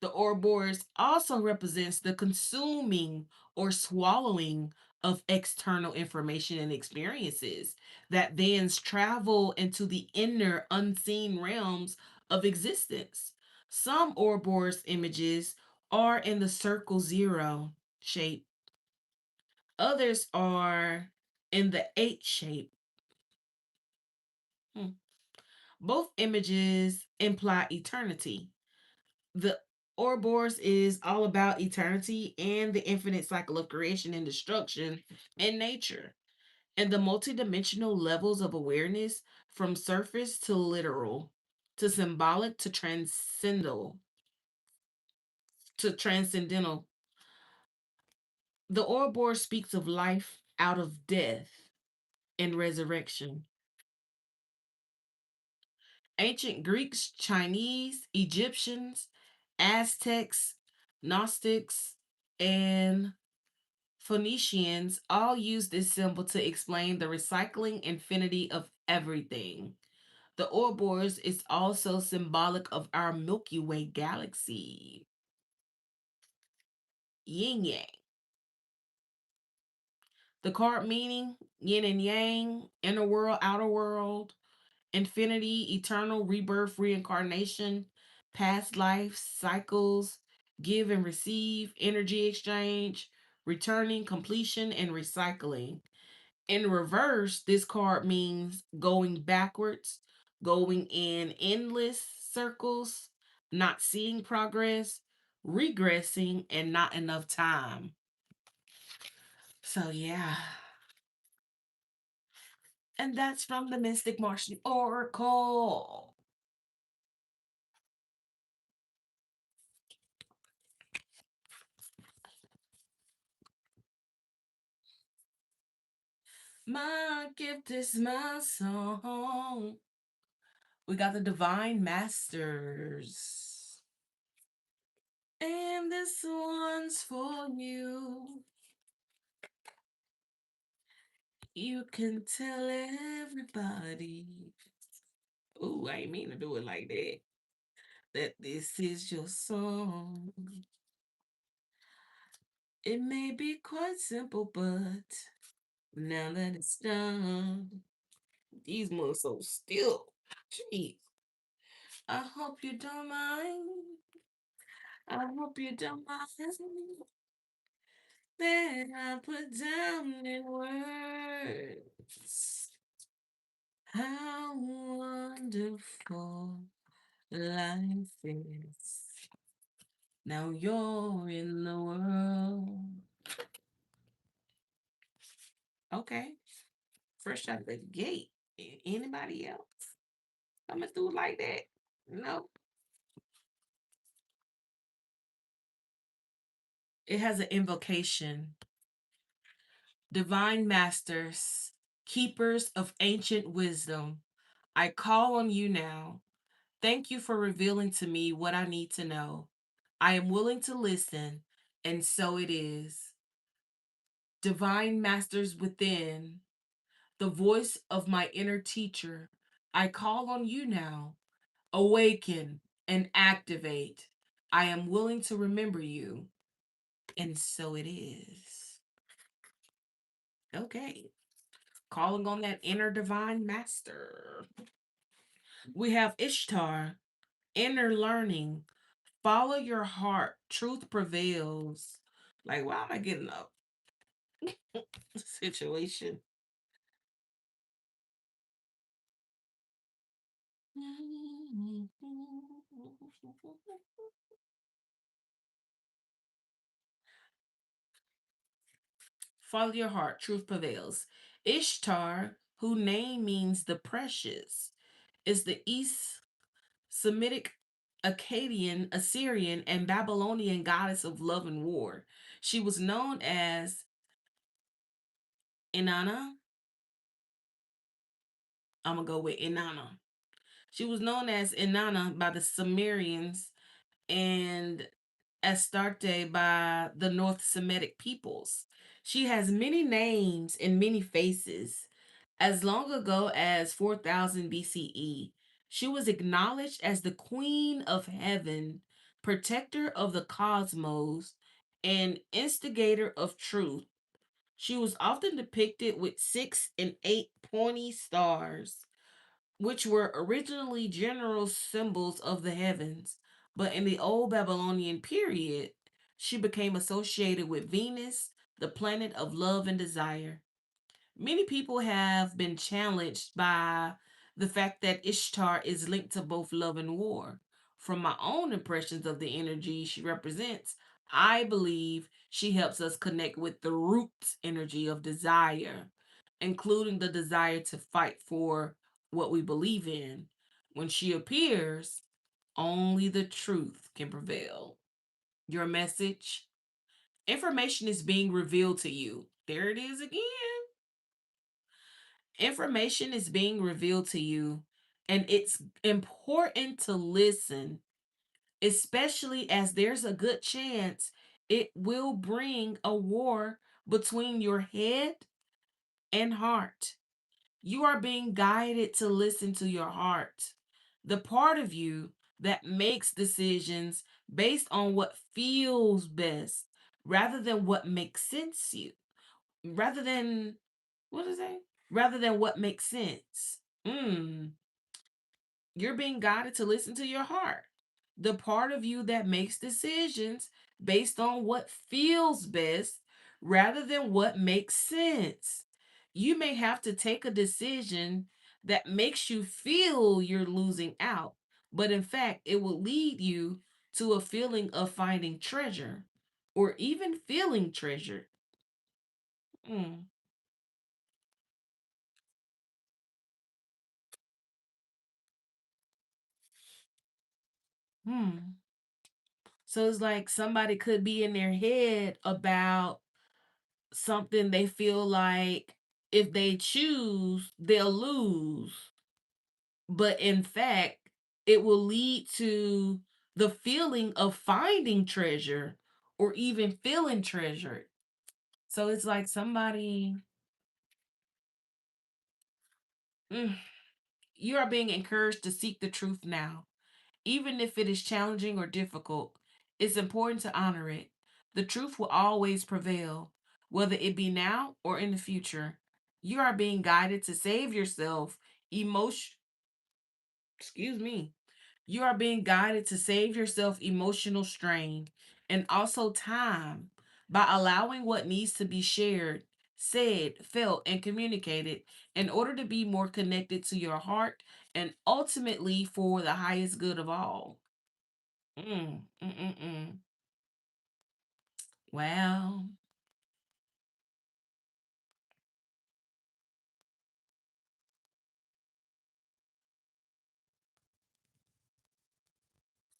The Ouroboros also represents the consuming or swallowing of external information and experiences that then travel into the inner unseen realms of existence. Some Ouroboros images are in the circle zero shape, others are in the eight shape. Hmm. Both images imply eternity. The Ouroboros is all about eternity and the infinite cycle of creation and destruction in nature, and the multidimensional levels of awareness from surface to literal, to symbolic to transcendental. The Ouroboros speaks of life out of death and resurrection. Ancient Greeks, Chinese, Egyptians, Aztecs, Gnostics, and Phoenicians all used this symbol to explain the recycling infinity of everything. The Ouroboros is also symbolic of our Milky Way galaxy. Yin Yang. The card meaning, yin and yang, inner world, outer world, infinity, eternal, rebirth, reincarnation, past life, cycles, give and receive, energy exchange, returning, completion, and recycling. In reverse, this card means going backwards, going in endless circles, not seeing progress, regressing, and not enough time. So, yeah. And that's from the Mystic Martian Oracle. My gift is my song. We got the Divine Masters. And this one's for you. You can tell everybody. Ooh, I ain't mean to do it like that. That this is your song. It may be quite simple, but now that it's done, these ones so still. Jeez. I hope you don't mind. I hope you don't mind that I put down in words how wonderful life is. Now you're in the world. Okay, fresh out the gate. Anybody else coming through like that? No. It has an invocation. Divine masters, keepers of ancient wisdom, I call on you now. Thank you for revealing to me what I need to know. I am willing to listen, and so it is. Divine masters within, the voice of my inner teacher, I call on you now. Awaken and activate. I am willing to remember you, and so it is. Okay. Calling on that inner divine master. We have Ishtar, inner learning. Follow your heart. Truth prevails. Like, why am I getting up? Situation. Follow your heart. Truth prevails. Ishtar, whose name means the precious, is the East Semitic, Akkadian, Assyrian, and Babylonian goddess of love and war. She was known as Inanna. I'm going to go with Inanna. She was known as Inanna by the Sumerians and Astarte by the North Semitic peoples. She has many names and many faces. As long ago as 4000 BCE, she was acknowledged as the Queen of Heaven, protector of the cosmos, and instigator of truth. She was often depicted with 6 and 8 pointy stars, which were originally general symbols of the heavens, but in the old Babylonian period, she became associated with Venus, the planet of love and desire. Many people have been challenged by the fact that Ishtar is linked to both love and war. From my own impressions of the energy she represents, I believe she helps us connect with the root energy of desire, including the desire to fight for what we believe in. When she appears, only the truth can prevail. Your message? Information is being revealed to you. There it is again. Information is being revealed to you, and it's important to listen, especially as there's a good chance it will bring a war between your head and heart. You are being guided to listen to your heart, the part of you that makes decisions based on what feels best rather than what makes sense to you, rather than What is that? Rather than what makes sense. You're being guided to listen to your heart, the part of you that makes decisions based on what feels best rather than what makes sense. You may have to take a decision that makes you feel you're losing out, but in fact, it will lead you to a feeling of finding treasure or even feeling treasured. Mm. Hmm. So it's like somebody could be in their head about something they feel like if they choose, they'll lose. But in fact, it will lead to the feeling of finding treasure or even feeling treasured. So it's like somebody, mm, you are being encouraged to seek the truth now. Even if it is challenging or difficult, it's important to honor it. The truth will always prevail, whether it be now or in the future. You are being guided to save yourself emotion excuse me. You are being guided to save yourself emotional strain and also time by allowing what needs to be shared, said, felt, and communicated in order to be more connected to your heart and ultimately for the highest good of all. Mm, mm, mm, mm. Well,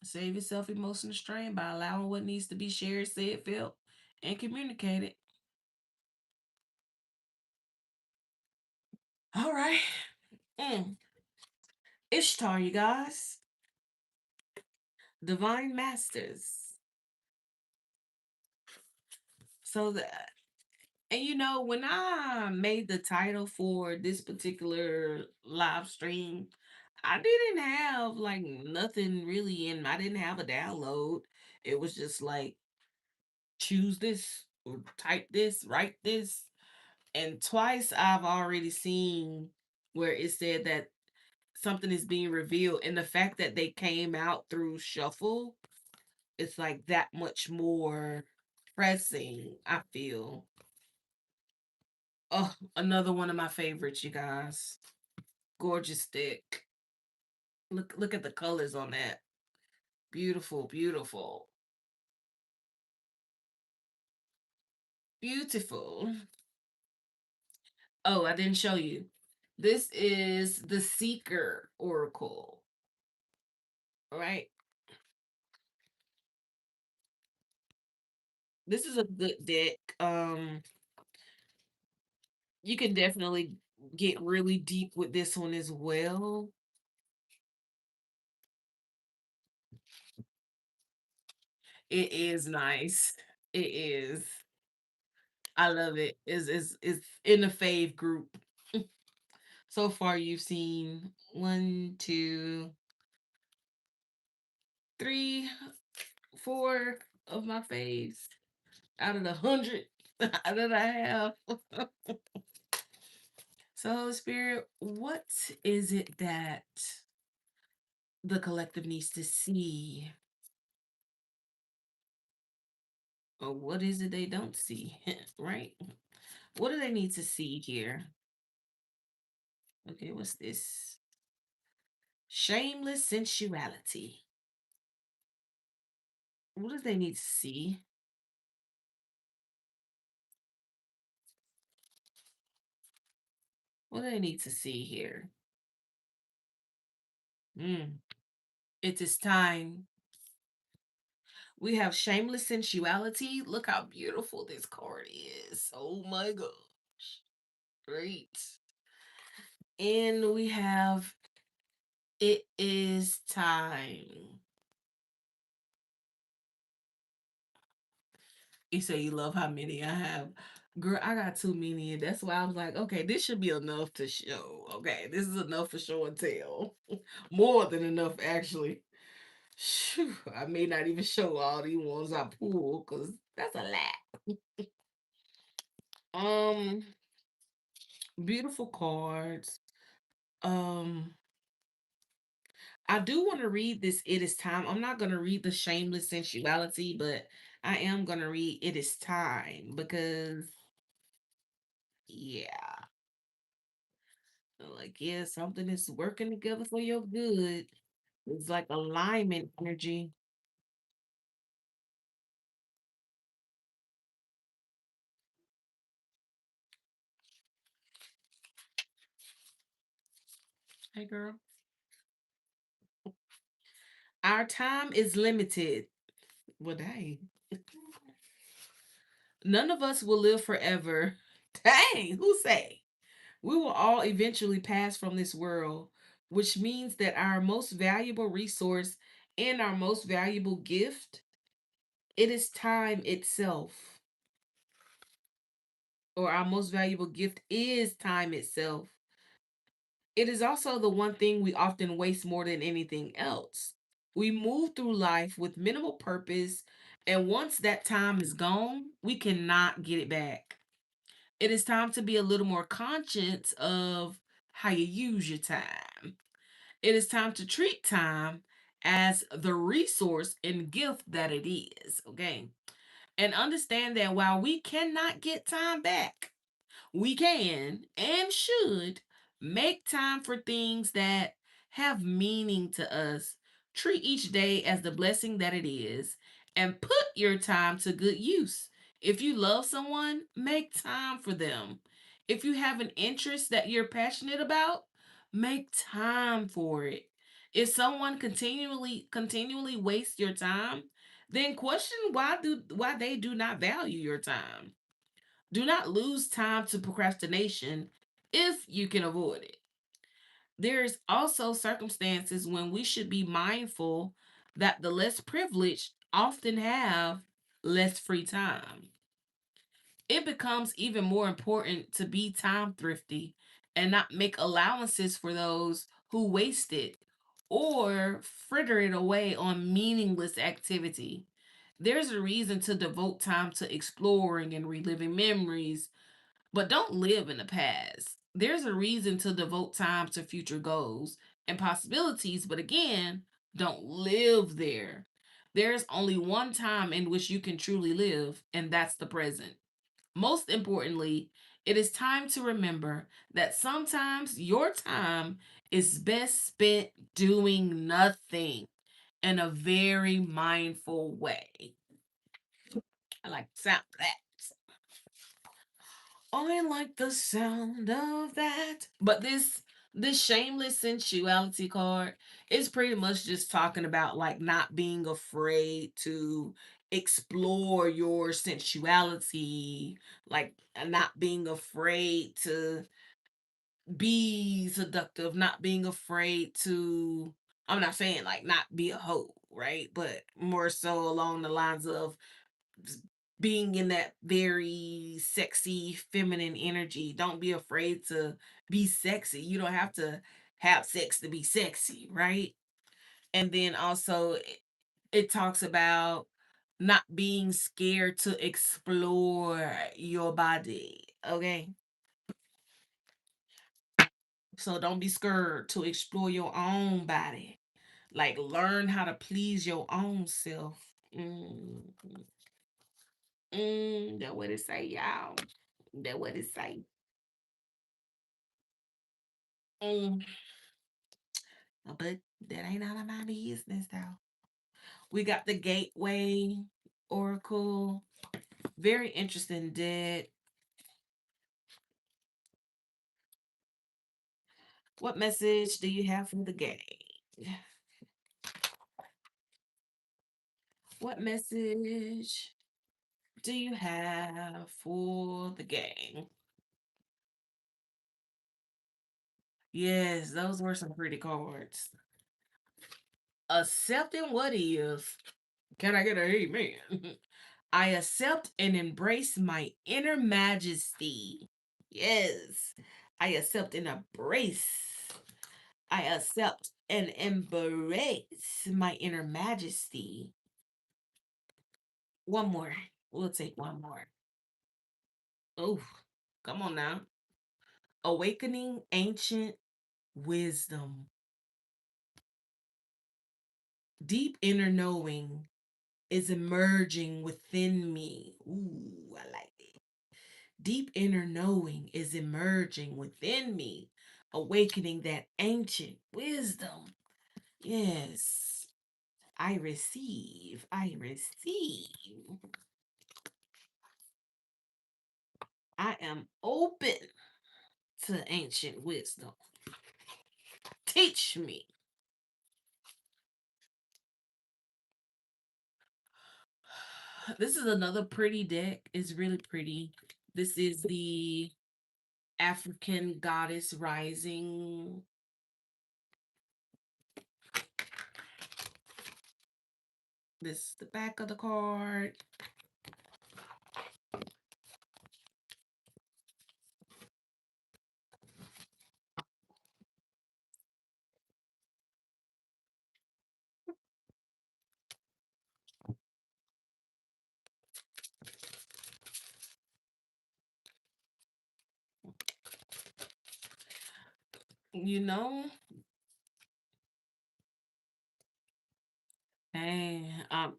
save yourself emotional strain by allowing what needs to be shared, said, felt, and communicated. All right. Mm. Ishtar, you guys. Divine Masters. So that, and when I made the title for this particular live stream, I didn't have like nothing really in. I didn't have a download. It was just like choose this or type this, write this. And twice I've already seen where it said that something is being revealed. And the fact that they came out through shuffle, it's like that much more pressing, I feel. Oh, another one of my favorites, you guys. Gorgeous stick. Look at the colors on that. Beautiful, beautiful. Beautiful. Oh, I didn't show you. This is the Seeker Oracle, right? This is a good deck. You can definitely get really deep with this one as well. It is nice. It is. I love it. Is in the fave group. So far you've seen one, two, three, four of my faves out of the 100 that I have. So, Spirit, what is it that the collective needs to see? Or what is it they don't see? Right? What do they need to see here? Okay, what's this? Shameless sensuality. What do they need to see? What do they need to see here? Mm. It is time. We have shameless sensuality. Look how beautiful this card is. Oh my gosh. Great. And we have it is time. You say you love how many I have. Girl, I got too many. And that's why I was like, okay, this should be enough to show. Okay, this is enough for show and tell. More than enough, actually. Phew, I may not even show all these ones I pull because that's a lot. Um, Beautiful cards. Um, I do want to read this It Is Time. I'm not going to read the Shameless Sensuality, but I am going to read It Is Time because, yeah, like, yeah, something is working together for your good. It's like alignment energy. Hey, girl. Our time is limited. Well, dang. None of us will live forever. Dang, who say? We will all eventually pass from this world, which means that our most valuable resource and our most valuable gift, it is time itself. Or our most valuable gift is time itself. It is also the one thing we often waste more than anything else. We move through life with minimal purpose, and once that time is gone, we cannot get it back. It is time to be a little more conscious of how you use your time. It is time to treat time as the resource and gift that it is, okay? And understand that while we cannot get time back, we can and should make time for things that have meaning to us. Treat each day as the blessing that it is and put your time to good use. If you love someone, make time for them. If you have an interest that you're passionate about, make time for it. If someone continually wastes your time, then question why they do not value your time. Do not lose time to procrastination if you can avoid it. There's also circumstances when we should be mindful that the less privileged often have less free time. It becomes even more important to be time thrifty and not make allowances for those who waste it or fritter it away on meaningless activity. There's a reason to devote time to exploring and reliving memories, but don't live in the past. There's a reason to devote time to future goals and possibilities, but again, don't live there. There's only one time in which you can truly live, and that's the present. Most importantly, it is time to remember that sometimes your time is best spent doing nothing in a very mindful way. I like the sound of that. I like the sound of that. But this shameless sensuality card is pretty much just talking about like not being afraid to explore your sensuality, like not being afraid to be seductive, not being afraid to, I'm not saying like not be a hoe, right? But more so along the lines of being in that very sexy feminine energy. Don't be afraid to be sexy. You don't have to have sex to be sexy, right? And then also it talks about not being scared to explore your body, okay? So don't be scared to explore your own body. Like learn how to please your own self. That what it say, y'all. That what it say. Mm, but that ain't none of my business though. We got the Gateway Oracle. Very interesting dead. What message do you have from the game? What message do you have for the game? Yes, those were some pretty cards. Accepting what is. Can I get a amen? I accept and embrace my inner majesty. Yes, I accept and embrace. I accept and embrace my inner majesty. One more. We'll take one more. Oh, come on now. Awakening ancient wisdom. Deep inner knowing is emerging within me. Ooh, I like it. Deep inner knowing is emerging within me, awakening that ancient wisdom. Yes, I receive. I receive. I am open to ancient wisdom. Teach me. This is another pretty deck. It's really pretty. This is the African Goddess Rising. This is the back of the card. You know, hey,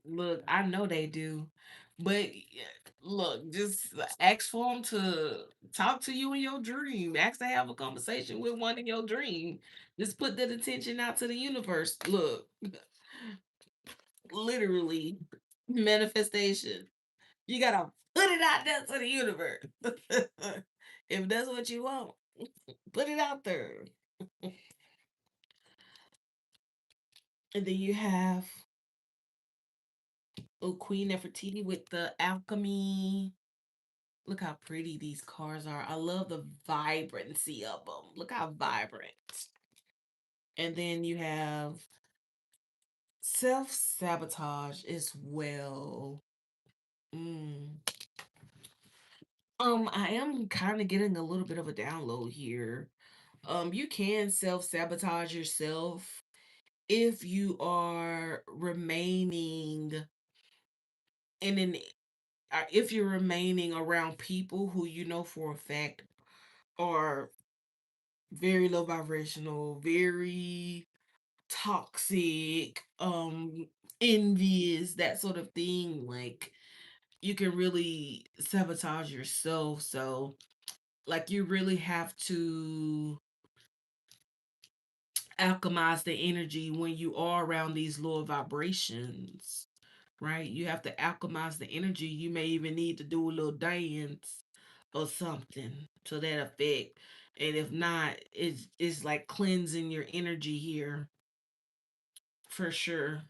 look, I know they do, but look, just ask for them to talk to you in your dream. Ask to have a conversation with one in your dream. Just put that attention out to the universe. Look, literally, manifestation. You gotta put it out there to the universe. If that's what you want, put it out there. And then you have Queen Nefertiti with the alchemy. Look how pretty these cars are. I love the vibrancy of them. Look how vibrant. And then you have self sabotage as well. Mm. I am kind of getting a little bit of a download here. You can self sabotage yourself if you are remaining in an if you're remaining around people who you know for a fact are very low vibrational, very toxic, envious, that sort of thing. Like you can really sabotage yourself. So like you really have to alchemize the energy when you are around these lower vibrations, right? You have to alchemize the energy. You may even need to do a little dance or something to that effect. And if not, it's like cleansing your energy here for sure.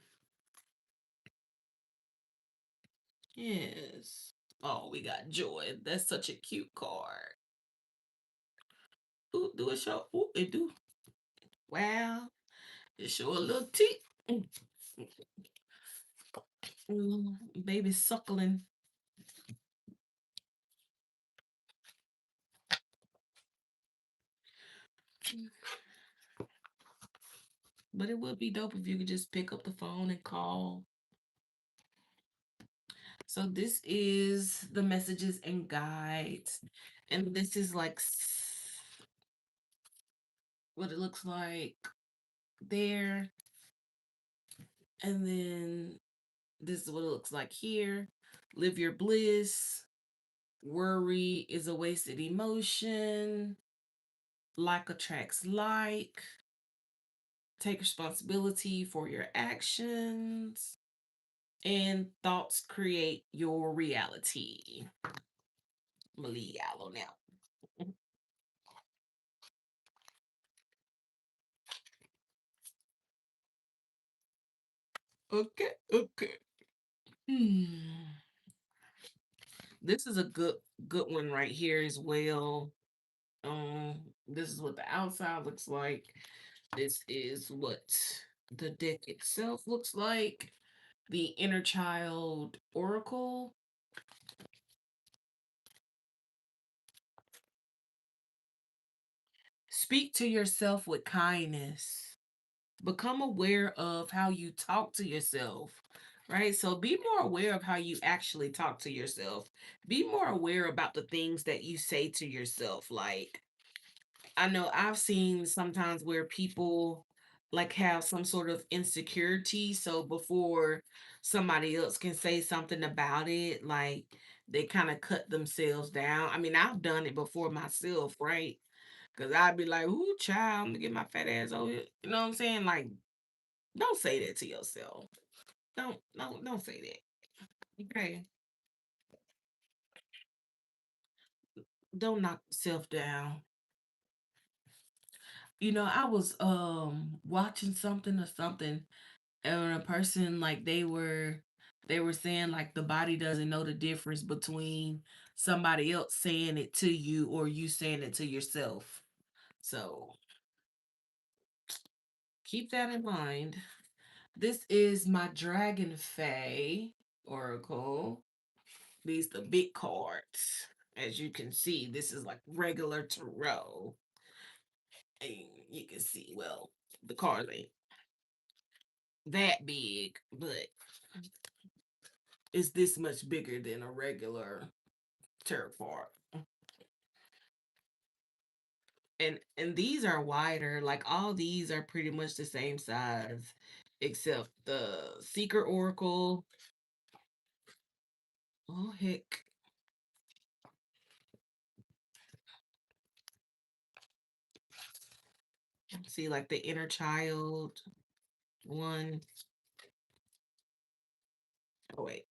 Yes. Oh, we got joy. That's such a cute card. Ooh, do it show? Ooh, it do. Wow. It show a little teeth. Mm, baby suckling. But it would be dope if you could just pick up the phone and call. So this is the messages and guides. And this is like what it looks like there. And then this is what it looks like here. Live your bliss. Worry is a wasted emotion. Like attracts like. Take responsibility for your actions. And thoughts create your reality. I'm gonna leave y'all on now. Okay, okay. Hmm. This is a good one right here as well. This is what the outside looks like. This is what the deck itself looks like. The inner child oracle. Speak to yourself with kindness. Become aware of how you talk to yourself, right? So be more aware of how you actually talk to yourself. Be more aware about the things that you say to yourself. Like, I know I've seen sometimes where people like have some sort of insecurity. So before somebody else can say something about it, like they kind of cut themselves down. I mean, I've done it before myself, right? Because I'd be like, ooh, child, I'm gonna get my fat ass over here. You know what I'm saying? Like, don't say that to yourself. Don't say that. Okay. Don't knock yourself down. I was watching something or something, and a person like they were saying like the body doesn't know the difference between somebody else saying it to you or you saying it to yourself. So keep that in mind. This is my Dragon Fae Oracle. These the big cards. As you can see, this is like regular tarot. And you can see, well, the cards ain't that big, but it's this much bigger than a regular tarot card. And these are wider. Like all these are pretty much the same size, except the Secret Oracle. Oh heck! See, like the inner child one. Oh wait,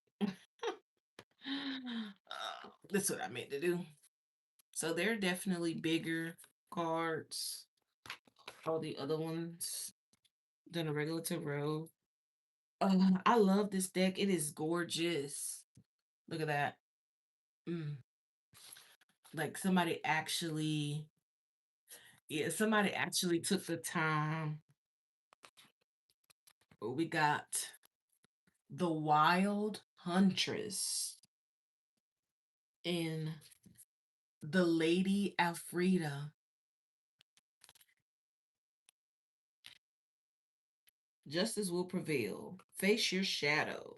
that's what I meant to do. So they're definitely bigger cards. All the other ones than a regular tarot. I love this deck. It is gorgeous. Look at that. Mm. Like somebody actually took the time. We got the Wild Huntress and the Lady Alfreda. Justice will prevail. Face your shadow.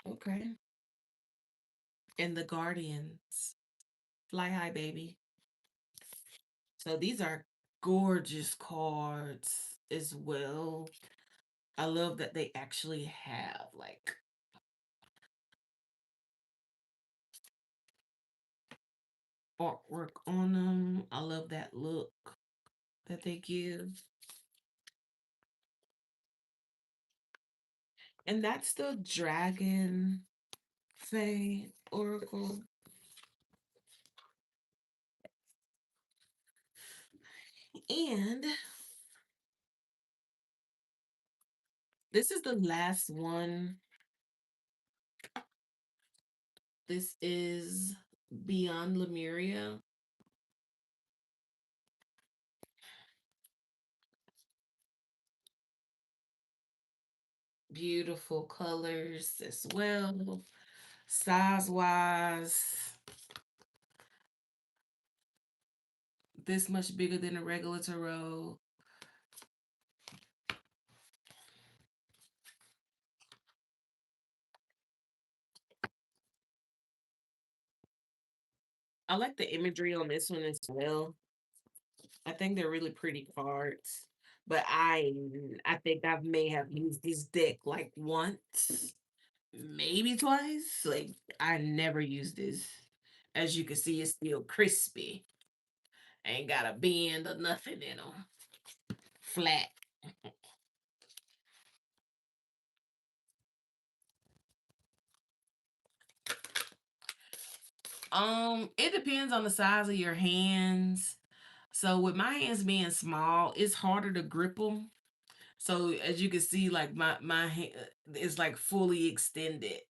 Okay. And the Guardians. Fly high, baby. So these are gorgeous cards as well. I love that they actually have like artwork on them. I love that look that they give. And that's the Dragon Fae Oracle. And this is the last one. This is Beyond Lemuria. Beautiful colors as well. Size wise, this much bigger than a regular tarot. I like the imagery on this one as well. I think they're really pretty cards. But I think I may have used this deck like once, maybe twice. Like I never used this. As you can see, it's still crispy. Ain't got a bend or nothing in them. Flat. It depends on the size of your hands. So with my hands being small, it's harder to grip them. So as you can see, like my hand is like fully extended.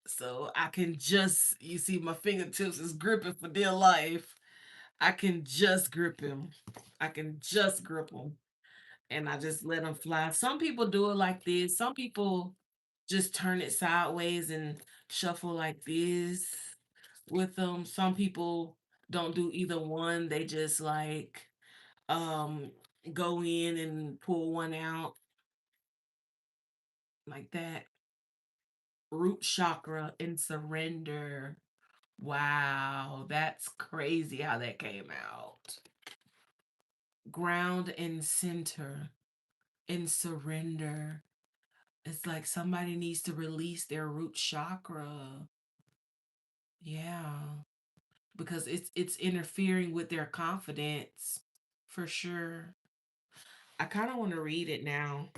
So I can just you see my fingertips is gripping for dear life. I can just grip him. I can just grip him. And I just let them fly. Some people do it like this. Some people just turn it sideways and shuffle like this with them. Some people don't do either one. They just like um go in and pull one out like that. Root chakra and surrender. Wow, that's crazy how that came out. Ground and center and surrender. It's like somebody needs to release their root chakra. Yeah, because it's interfering with their confidence for sure. I kind of want to read it now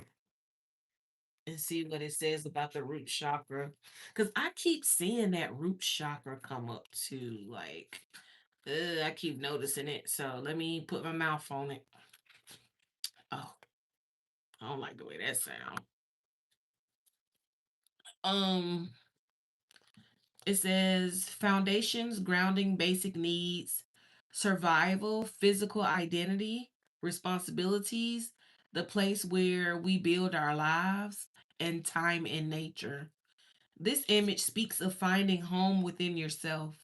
and see what it says about the root chakra, because I keep seeing that root chakra come up too. Like, I keep noticing it. So let me put my mouth on it. Oh, I don't like the way that sound. Um, it says foundations, grounding basic needs, survival, physical identity, responsibilities, the place where we build our lives, and time in nature. This image speaks of finding home within yourself,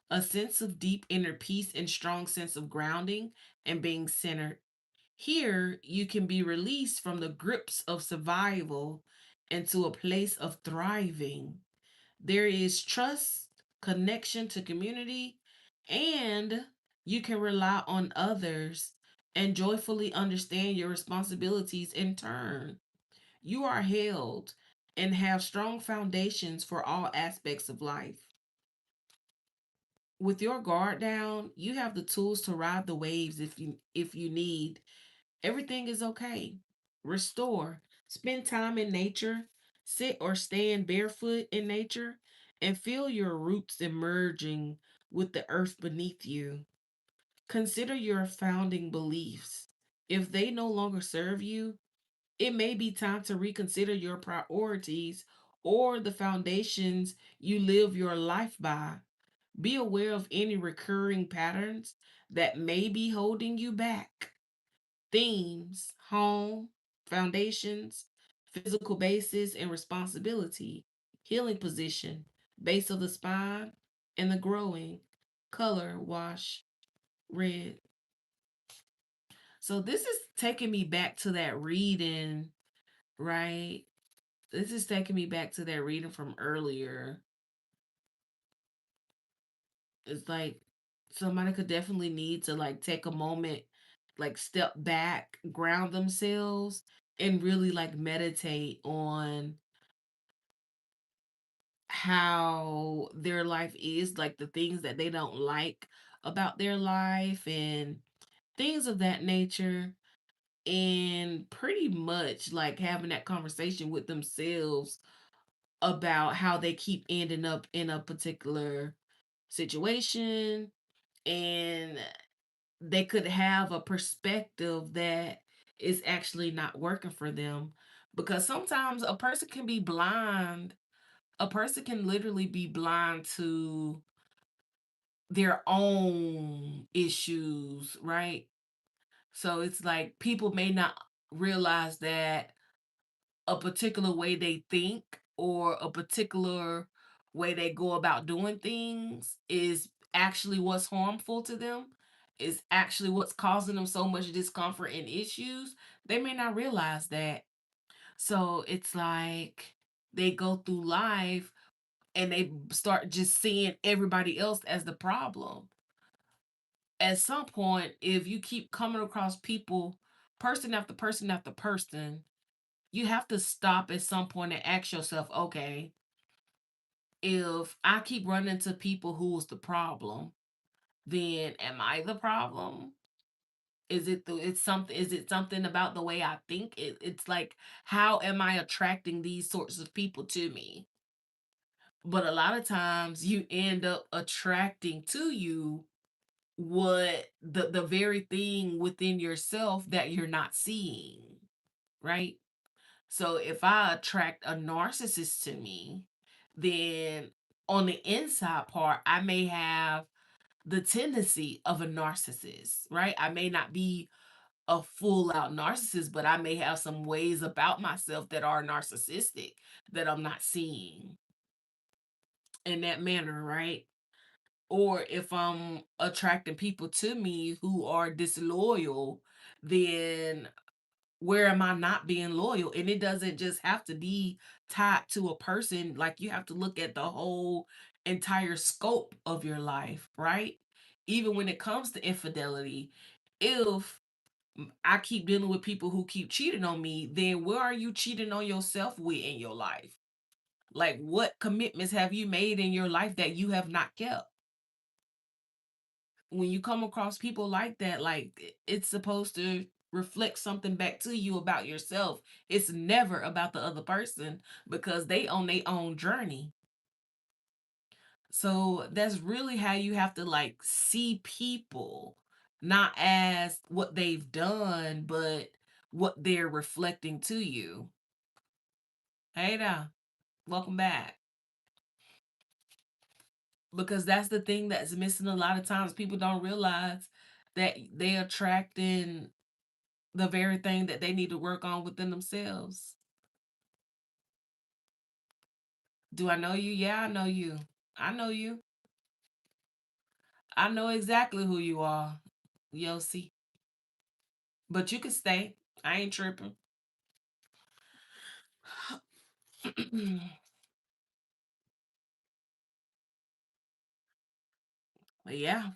a sense of deep inner peace and strong sense of grounding and being centered. Here, you can be released from the grips of survival into a place of thriving. There is trust, connection to community, and you can rely on others and joyfully understand your responsibilities in turn. You are held and have strong foundations for all aspects of life. With your guard down, you have the tools to ride the waves if you need. Everything is okay. Restore. Spend time in nature. Sit or stand barefoot in nature and feel your roots emerging with the earth beneath you. Consider your founding beliefs. If they no longer serve you, it may be time to reconsider your priorities or the foundations you live your life by. Be aware of any recurring patterns that may be holding you back. Themes: home, foundations, physical basis and responsibility, healing position, base of the spine, and the growing. Color: wash, red. So this is taking me back to that reading, right? This is taking me back to that reading from earlier. It's like somebody could definitely need to like take a moment, like step back, ground themselves, and really like meditate on how their life is, like the things that they don't like about their life and things of that nature. And pretty much like having that conversation with themselves about how they keep ending up in a particular situation, and they could have a perspective that is actually not working for them, because sometimes a person can be blind, a person can literally be blind to their own issues, right? So it's like people may not realize that a particular way they think or a particular way they go about doing things is actually what's harmful to them, is actually what's causing them so much discomfort and issues. They may not realize that. So it's like they go through life and they start just seeing everybody else as the problem. At some point, if you keep coming across people, person after person after person, you have to stop at some point and ask yourself, okay, if I keep running to people who's the problem, then am I the problem? Is it something about the way I think? It's like, how am I attracting these sorts of people to me? But a lot of times you end up attracting to you what the very thing within yourself that you're not seeing, right? So if I attract a narcissist to me, then on the inside part, I may have the tendency of a narcissist, right? I may not be a full out narcissist, but I may have some ways about myself that are narcissistic that I'm not seeing in that manner, right? Or if I'm attracting people to me who are disloyal, then where am I not being loyal? And it doesn't just have to be tied to a person. Like, you have to look at the whole entire scope of your life, right? Even when it comes to infidelity, if I keep dealing with people who keep cheating on me, then where are you cheating on yourself with in your life? Like, what commitments have you made in your life that you have not kept? When you come across people like that, like, it's supposed to reflect something back to you about yourself. It's never about the other person because they on their own journey. So that's really how you have to like see people, not as what they've done, but what they're reflecting to you. Hey now, welcome back. Because that's the thing that's missing a lot of times. People don't realize that they attracting the very thing that they need to work on within themselves. Do I know you? Yeah, I know you. I know you. I know exactly who you are, Yossi. But you can stay. I ain't tripping. But yeah.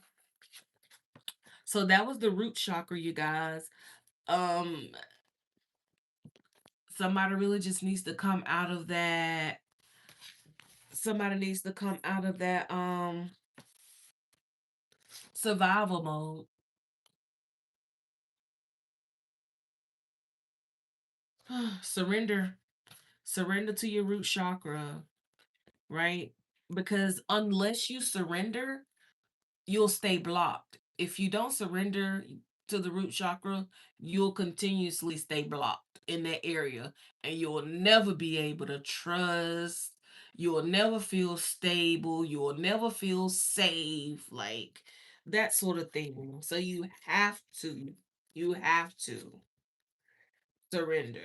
So that was the root chakra, you guys. Um, somebody really just needs to come out of that. Somebody needs to come out of that survival mode. Surrender. Surrender to your root chakra, right? Because unless you surrender, you'll stay blocked. If you don't surrender to the root chakra, you'll continuously stay blocked in that area and you'll never be able to trust. You'll never feel stable. You'll never feel safe, like that sort of thing. So you have to surrender.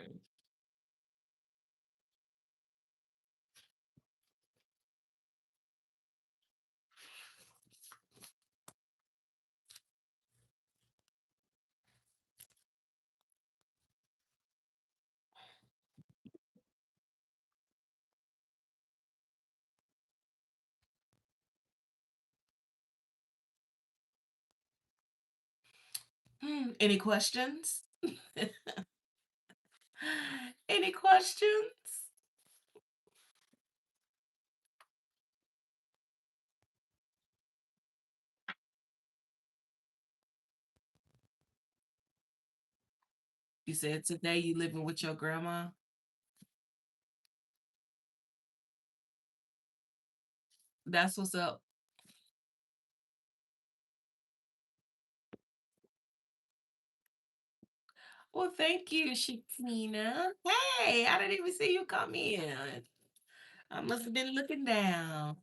Any questions? Any questions? You said today you living with your grandma. That's what's up. Well, thank you, Shakina. Hey, I didn't even see you come in. I must have been looking down.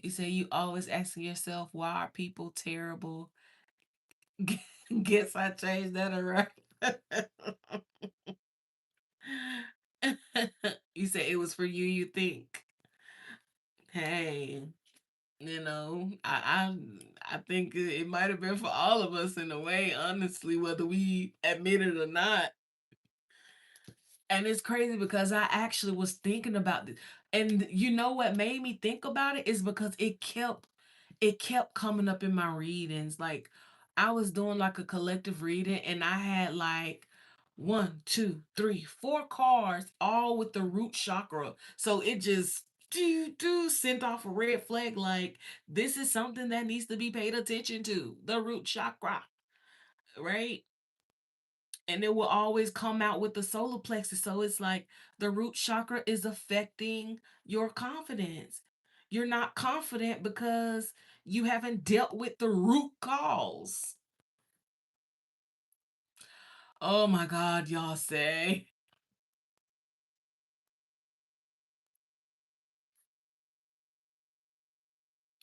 You say you always asking yourself, why are people terrible? Guess I changed that around. You said it was for you, you think. Hey, I think it might have been for all of us in a way, honestly, whether we admit it or not. And it's crazy because I actually was thinking about this. And you know what made me think about it is because it kept coming up in my readings. Like I was doing like a collective reading and I had like one, two, three, four cards all with the root chakra. So it just sent off a red flag like this is something that needs to be paid attention to. The root chakra, right? And it will always come out with the solar plexus. So it's like the root chakra is affecting your confidence. You're not confident because you haven't dealt with the root cause. Oh my God, y'all say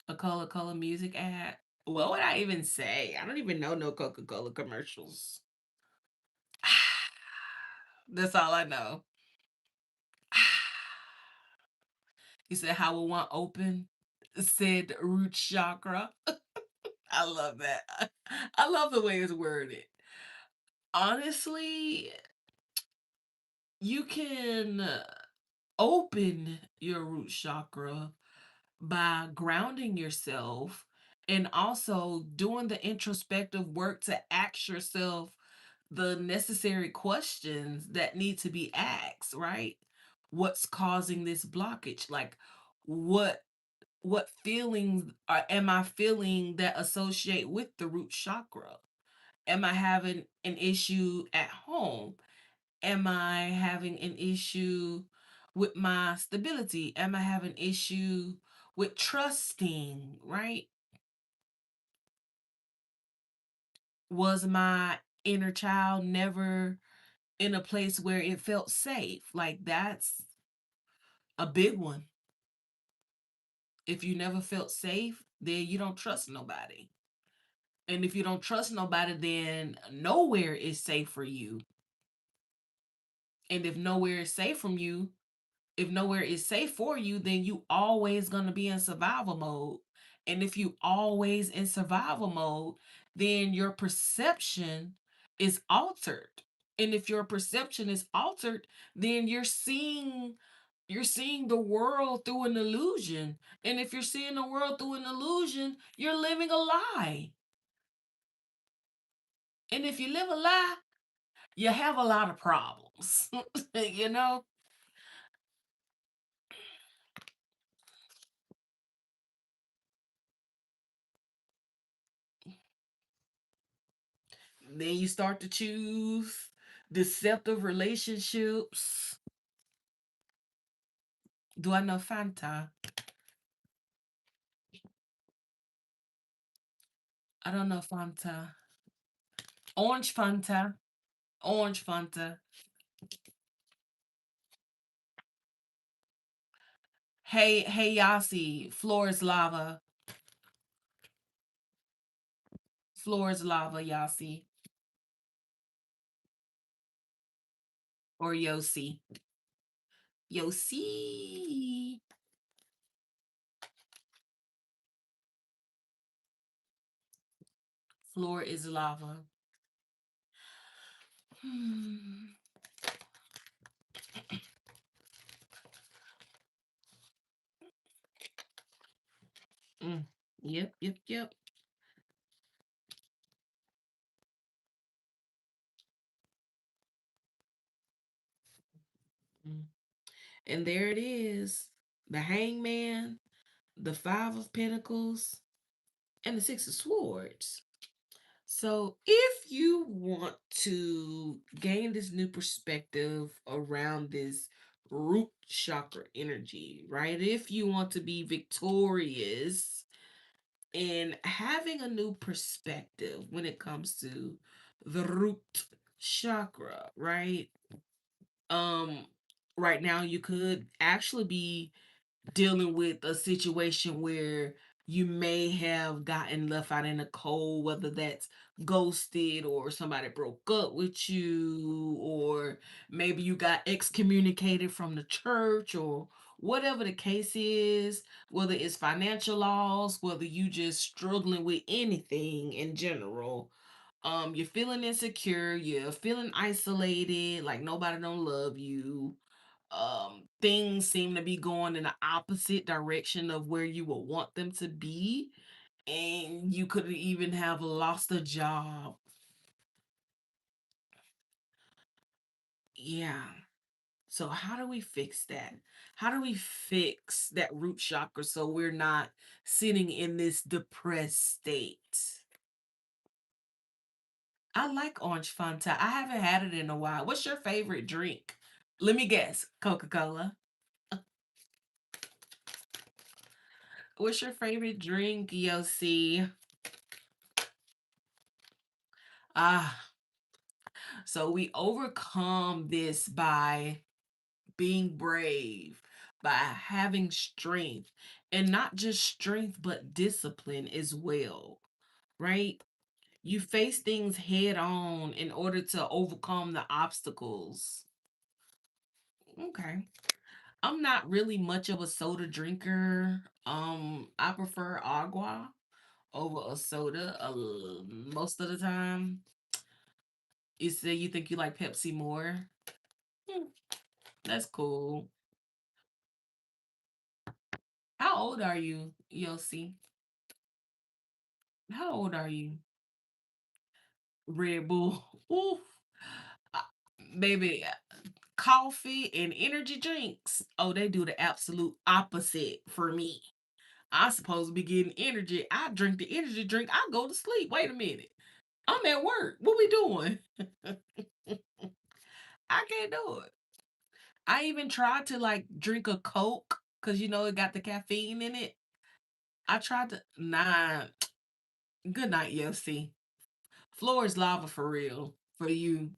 a Coca Cola music ad. What would I even say? I don't even know no Coca Cola commercials. That's all I know. You said, how will one open? Said root chakra. I love that. I love the way it's worded. Honestly, you can open your root chakra by grounding yourself and also doing the introspective work to ask yourself the necessary questions that need to be asked, right? What's causing this blockage? Like what what feelings am I feeling that associate with the root chakra? Am I having an issue at home? Am I having an issue with my stability? Am I having issue with trusting, right? Was my inner child never in a place where it felt safe? Like that's a big one. If you never felt safe, then you don't trust nobody. And if you don't trust nobody, then nowhere is safe for you. And if nowhere is safe from you, if nowhere is safe for you, then you always going to be in survival mode. And if you always in survival mode, then your perception is altered. And if your perception is altered, then you're seeing the world through an illusion. And if you're seeing the world through an illusion, you're living a lie. And if you live a lie, you have a lot of problems. you know? Then you start to choose deceptive relationships. Do I know Fanta? I don't know Fanta. Orange Fanta. Orange Fanta. Hey Yasi. Floor is lava. Floor is lava, Yasi. Or Yosi. Yosi. Floor is lava. Hmm. Mm. Yep, yep, yep. Mm. And there it is. The hangman, the five of pentacles, and the six of swords. So, if you want to gain this new perspective around this root chakra energy, right? If you want to be victorious in having a new perspective when it comes to the root chakra, right? Um right now you could actually be dealing with a situation where you may have gotten left out in the cold, whether that's ghosted or somebody broke up with you, or maybe you got excommunicated from the church, or whatever the case is, whether it's financial loss, whether you just struggling with anything in general. You're feeling insecure, you're feeling isolated, like nobody don't love you. Things seem to be going in the opposite direction of where you would want them to be, and you could even have lost a job. Yeah. So how do we fix that? How do we fix that root chakra so we're not sitting in this depressed state? I like orange Fanta. I haven't had it in a while. What's your favorite drink? Let me guess. Coca-Cola. What's your favorite drink, Yossi? Ah, so we overcome this by being brave, by having strength, and not just strength, but discipline as well, right? You face things head on in order to overcome the obstacles. Okay. I'm not really much of a soda drinker. I prefer agua over a soda most of the time. You say you think you like Pepsi more? Hmm, that's cool. How old are you, Yossi? How old are you? Red Bull. Ooh, uh, baby, coffee and energy drinks. Oh, they do the absolute opposite for me. I'm supposed to be getting energy. I drink the energy drink. I go to sleep. Wait a minute. I'm at work. What we doing? I can't do it. I even tried to like drink a Coke because you know it got the caffeine in it. I tried to. Nah. Good night, Yossi. Floor is lava for real for you.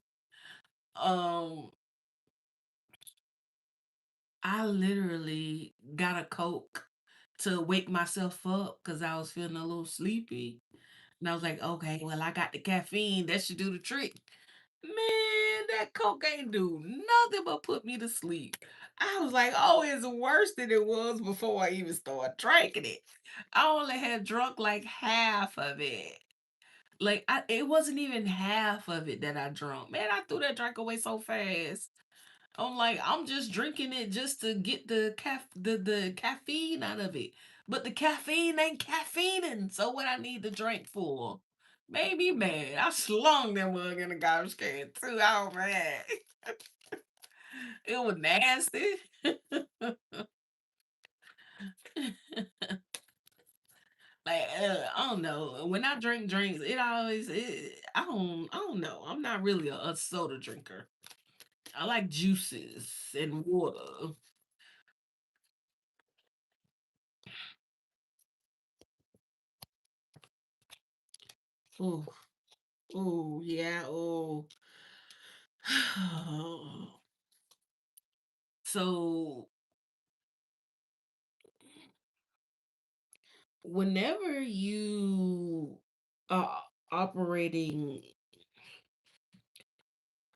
Um, I literally got a Coke to wake myself up because I was feeling a little sleepy. And I was like, okay, well, I got the caffeine. That should do the trick. Man, that Coke ain't do nothing but put me to sleep. I was like, oh, it's worse than it was before I even started drinking it. I only had drunk like half of it. Like it wasn't even half of it that I drunk. Man, I threw that drink away so fast. I'm like, I'm just drinking it just to get the caffeine out of it. But the caffeine ain't caffeine. So what I need the drink for? Made me mad. I slung that mug in the garbage can too. I was mad. It was nasty. Like I don't know. When I drink drinks, I don't know. I'm not really a soda drinker. I like juices and water. Oh, oh yeah. Oh. So whenever you are operating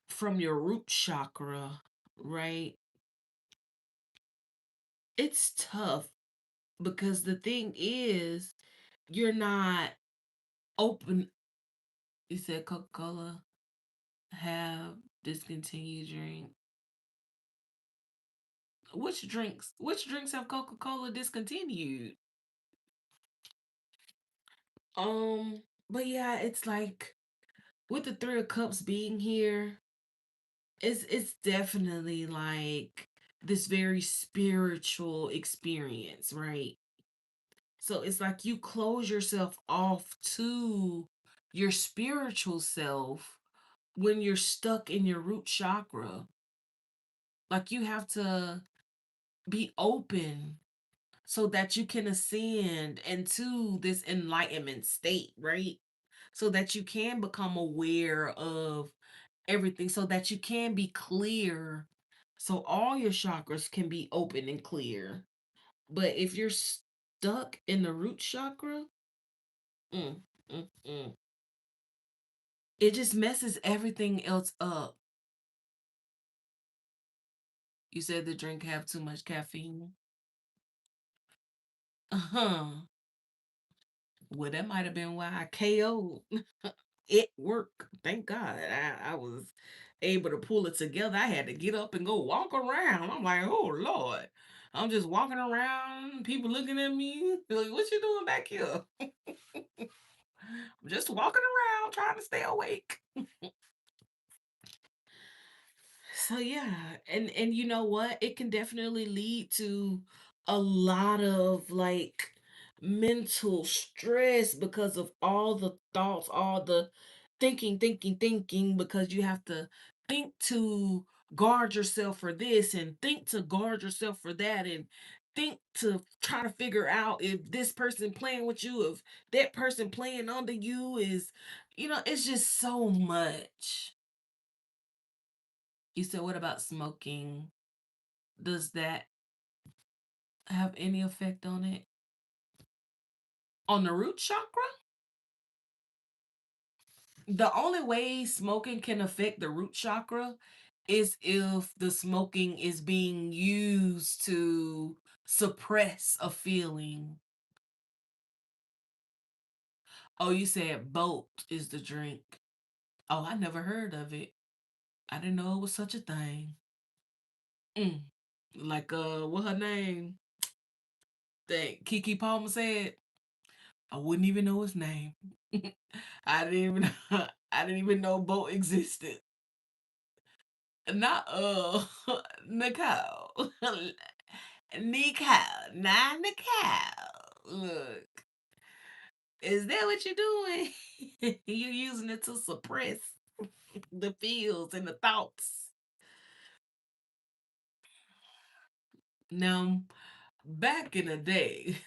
from your root chakra, right? It's tough because the thing is, you're not open. You said Coca Cola have discontinued drink. Which drinks have Coca Cola discontinued? But yeah, it's like with the Three of Cups being here, it's definitely like this very spiritual experience, right? So it's like you close yourself off to your spiritual self when you're stuck in your root chakra. Like you have to be open so that you can ascend into this enlightenment state, right? So that you can become aware of everything, so that you can be clear, so all your chakras can be open and clear. But if you're stuck in the root chakra, mm, mm, mm, it just messes everything else up. You said the drink have too much caffeine. Uh-huh. Well, that might have been why I KO'd. It worked. Thank God. I was able to pull it together. I had to get up and go walk around. I'm like, oh Lord. I'm just walking around, people looking at me. Like, what you doing back here? I'm just walking around trying to stay awake. So yeah, and you know what? It can definitely lead to a lot of like mental stress because of all the thoughts, all the thinking because you have to think to guard yourself for this and think to guard yourself for that and think to try to figure out if this person playing with you, if that person playing under you is, it's just so much. You said, what about smoking? Does that have any effect on it? On the root chakra? The only way smoking can affect the root chakra is if the smoking is being used to suppress a feeling. Oh, you said Bolt is the drink. Oh, I never heard of it. I didn't know it was such a thing. Mm. Like what her name? that Kiki Palmer said, I wouldn't even know his name. I didn't even I didn't even know Bo existed. Not Nicole. Nicole, not Nicole. Look, is that what you're doing? You're using it to suppress the feels and the thoughts. Now, back in the day,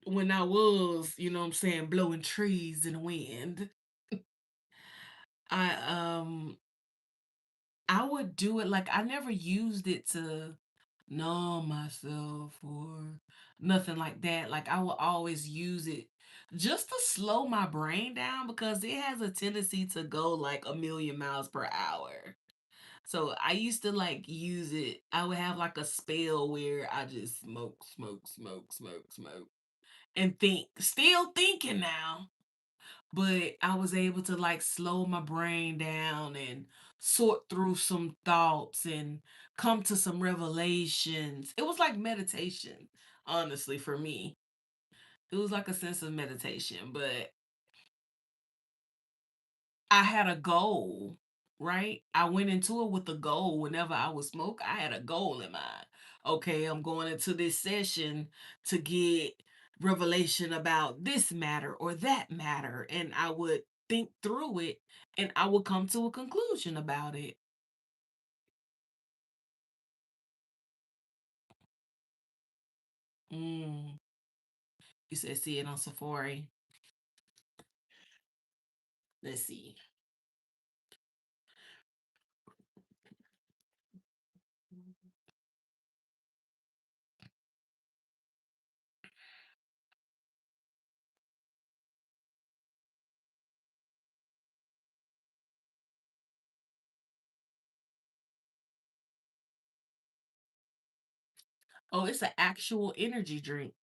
when I was, you know what I'm saying, blowing trees in the wind, I I would do it like I never used it to numb myself or nothing like that. Like I will always use it just to slow my brain down because it has a tendency to go like a million miles per hour. So I used to like use it. I would have like a spell where I just smoke, smoke, smoke, smoke, smoke, and think. Still thinking now, but I was able to like slow my brain down and sort through some thoughts and come to some revelations. It was like meditation, honestly, for me. It was like a sense of meditation, but I had a goal, right? I went into it with a goal. Whenever I would smoke, I had a goal in mind. Okay, I'm going into this session to get revelation about this matter or that matter. And I would think through it and I would come to a conclusion about it. Mm. You said see it on Safari. Let's see. Oh, it's an actual energy drink.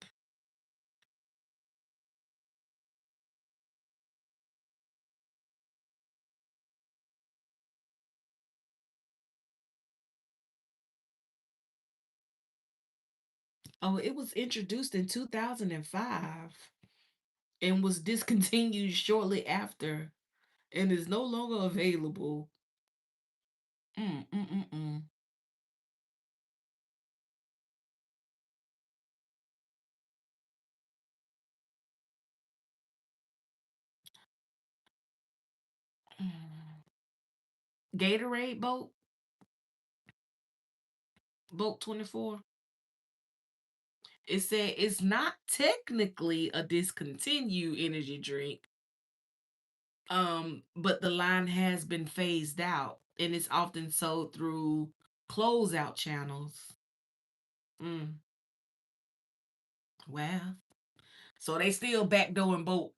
Oh, it was introduced in 2005 and was discontinued shortly after and is no longer available. Mm, mm, mm, mm. Mm. Gatorade boat 24. It said it's not technically a discontinued energy drink, but the line has been phased out and it's often sold through closeout channels. Mm, well, so they still backdooring boat.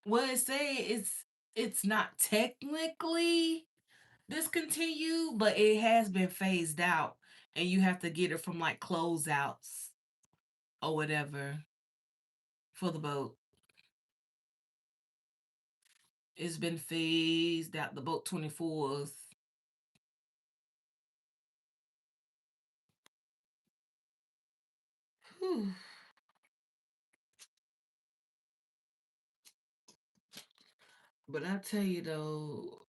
Well, it say it's not technically discontinued, but it has been phased out, and you have to get it from like closeouts or whatever for the boat. It's been phased out. The boat 24s. Whew. But I tell you though,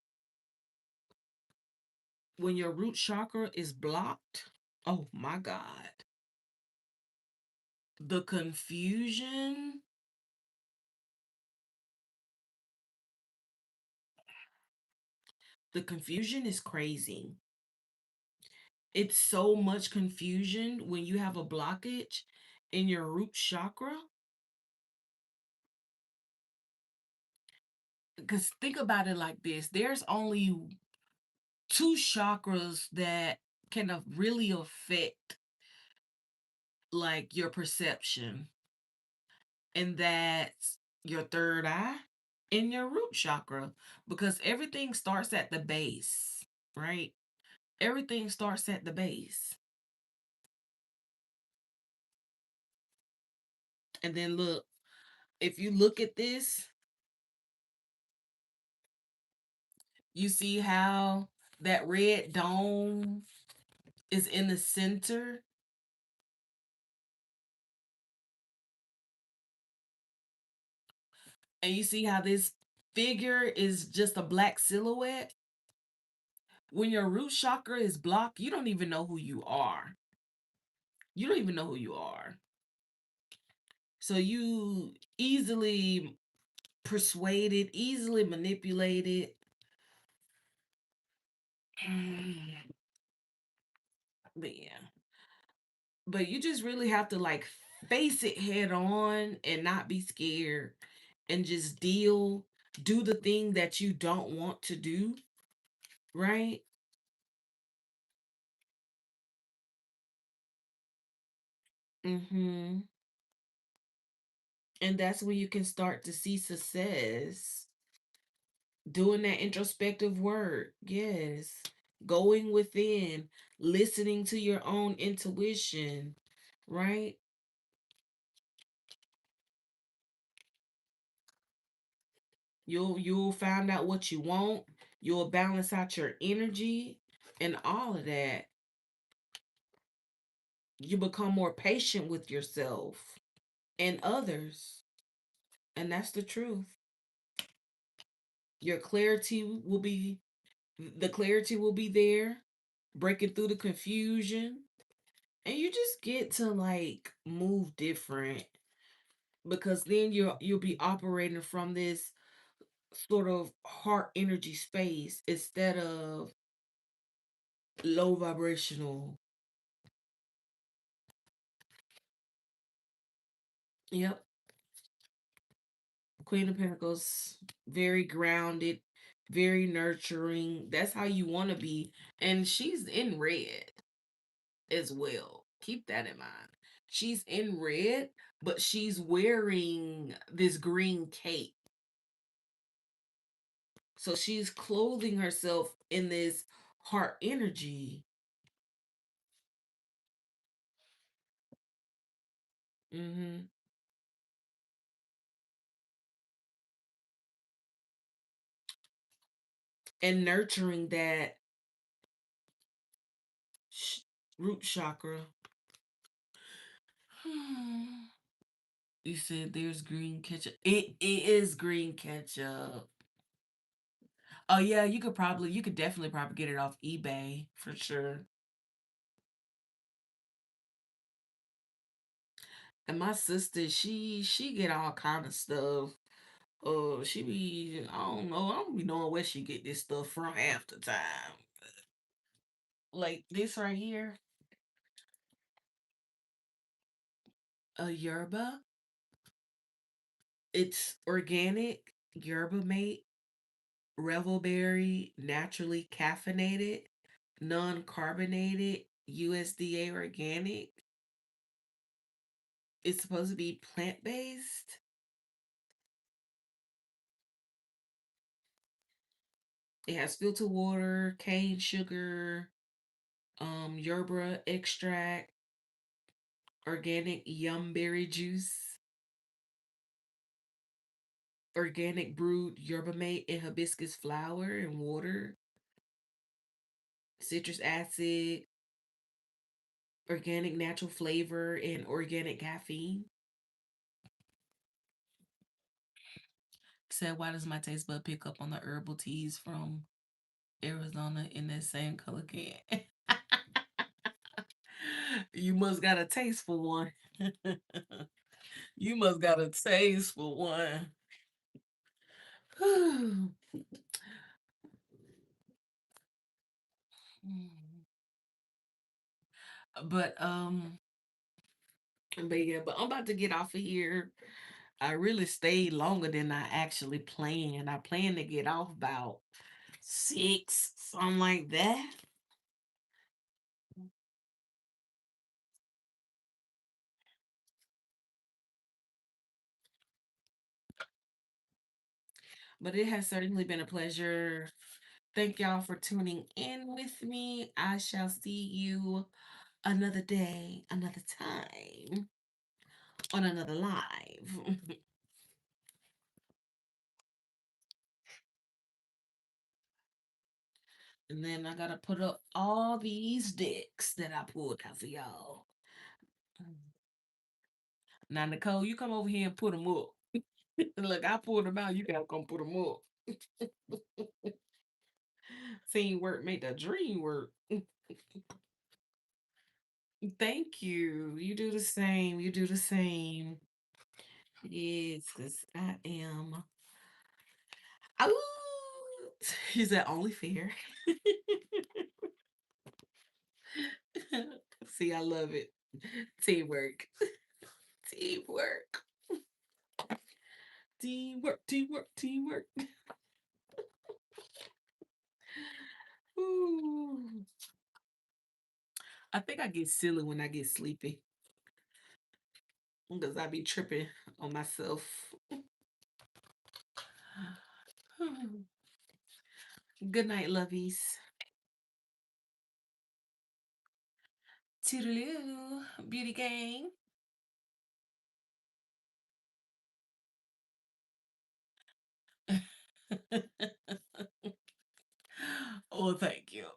when your root chakra is blocked, oh my God, the confusion, the confusion is crazy. It's so much confusion when you have a blockage in your root chakra. Because think about it like this, there's only two chakras that can really affect like your perception, and that's your third eye and your root chakra, because everything starts at the base, right? Everything starts at the base. And then look, if you look at this, you see how that red dome is in the center, and you see how this figure is just a black silhouette. When your root chakra is blocked, you don't even know who you are. You don't even know who you are. So you easily persuaded, easily manipulated. But yeah. But you just really have to like face it head on and not be scared and just do the thing that you don't want to do, right? Mm-hmm. And that's when you can start to see success. Doing that introspective work. Yes. Going within, listening to your own intuition, right? You'll find out what you want. You'll balance out your energy and all of that. You become more patient with yourself and others. And that's the truth. Your clarity will be the clarity will be there, breaking through the confusion. And you just get to like move different because then you'll be operating from this sort of heart energy space instead of low vibrational. Yep. Queen of Pentacles, very grounded, very nurturing. That's how you want to be. And she's in red as well. Keep that in mind. She's in red, but she's wearing this green cape. So she's clothing herself in this heart energy. Hmm. And nurturing that sh- root chakra. You said there's green ketchup. It is green ketchup. Oh yeah, you could definitely probably get it off eBay for sure. And my sister, she get all kind of stuff. She be I don't be knowing where she get this stuff from half the time. Like this right here, a yerba. It's organic, yerba mate, revelberry, naturally caffeinated, non-carbonated, USDA organic. It's supposed to be plant-based. It has filtered water, cane sugar, yerba extract, organic yumberry juice, organic brewed yerba mate and hibiscus flower and water, citrus acid, organic natural flavor, and organic caffeine. Said, why does my taste bud pick up on the herbal teas from Arizona in that same color can? You must got a taste for one. You must got a taste for one. but um but yeah, but I'm about to get off of here. I really stayed longer than I actually planned. I planned to get off about 6, something like that. But it has certainly been a pleasure. Thank y'all for tuning in with me. I shall see you another day, another time. on another live. And then I gotta put up all these decks that I pulled out for y'all. Now, Nicole, you come over here and put them up. Look, I pulled them out. You gotta come put them up. Teamwork make the dream work. Thank you. You do the same. You do the same. Yes, because I am. Oh, is that only fair? See, I love it. Teamwork. Teamwork. Teamwork. Teamwork. Teamwork. Ooh. I think I get silly when I get sleepy because I be tripping on myself. Good night, lovies. Toodaloo, beauty gang. Oh, thank you.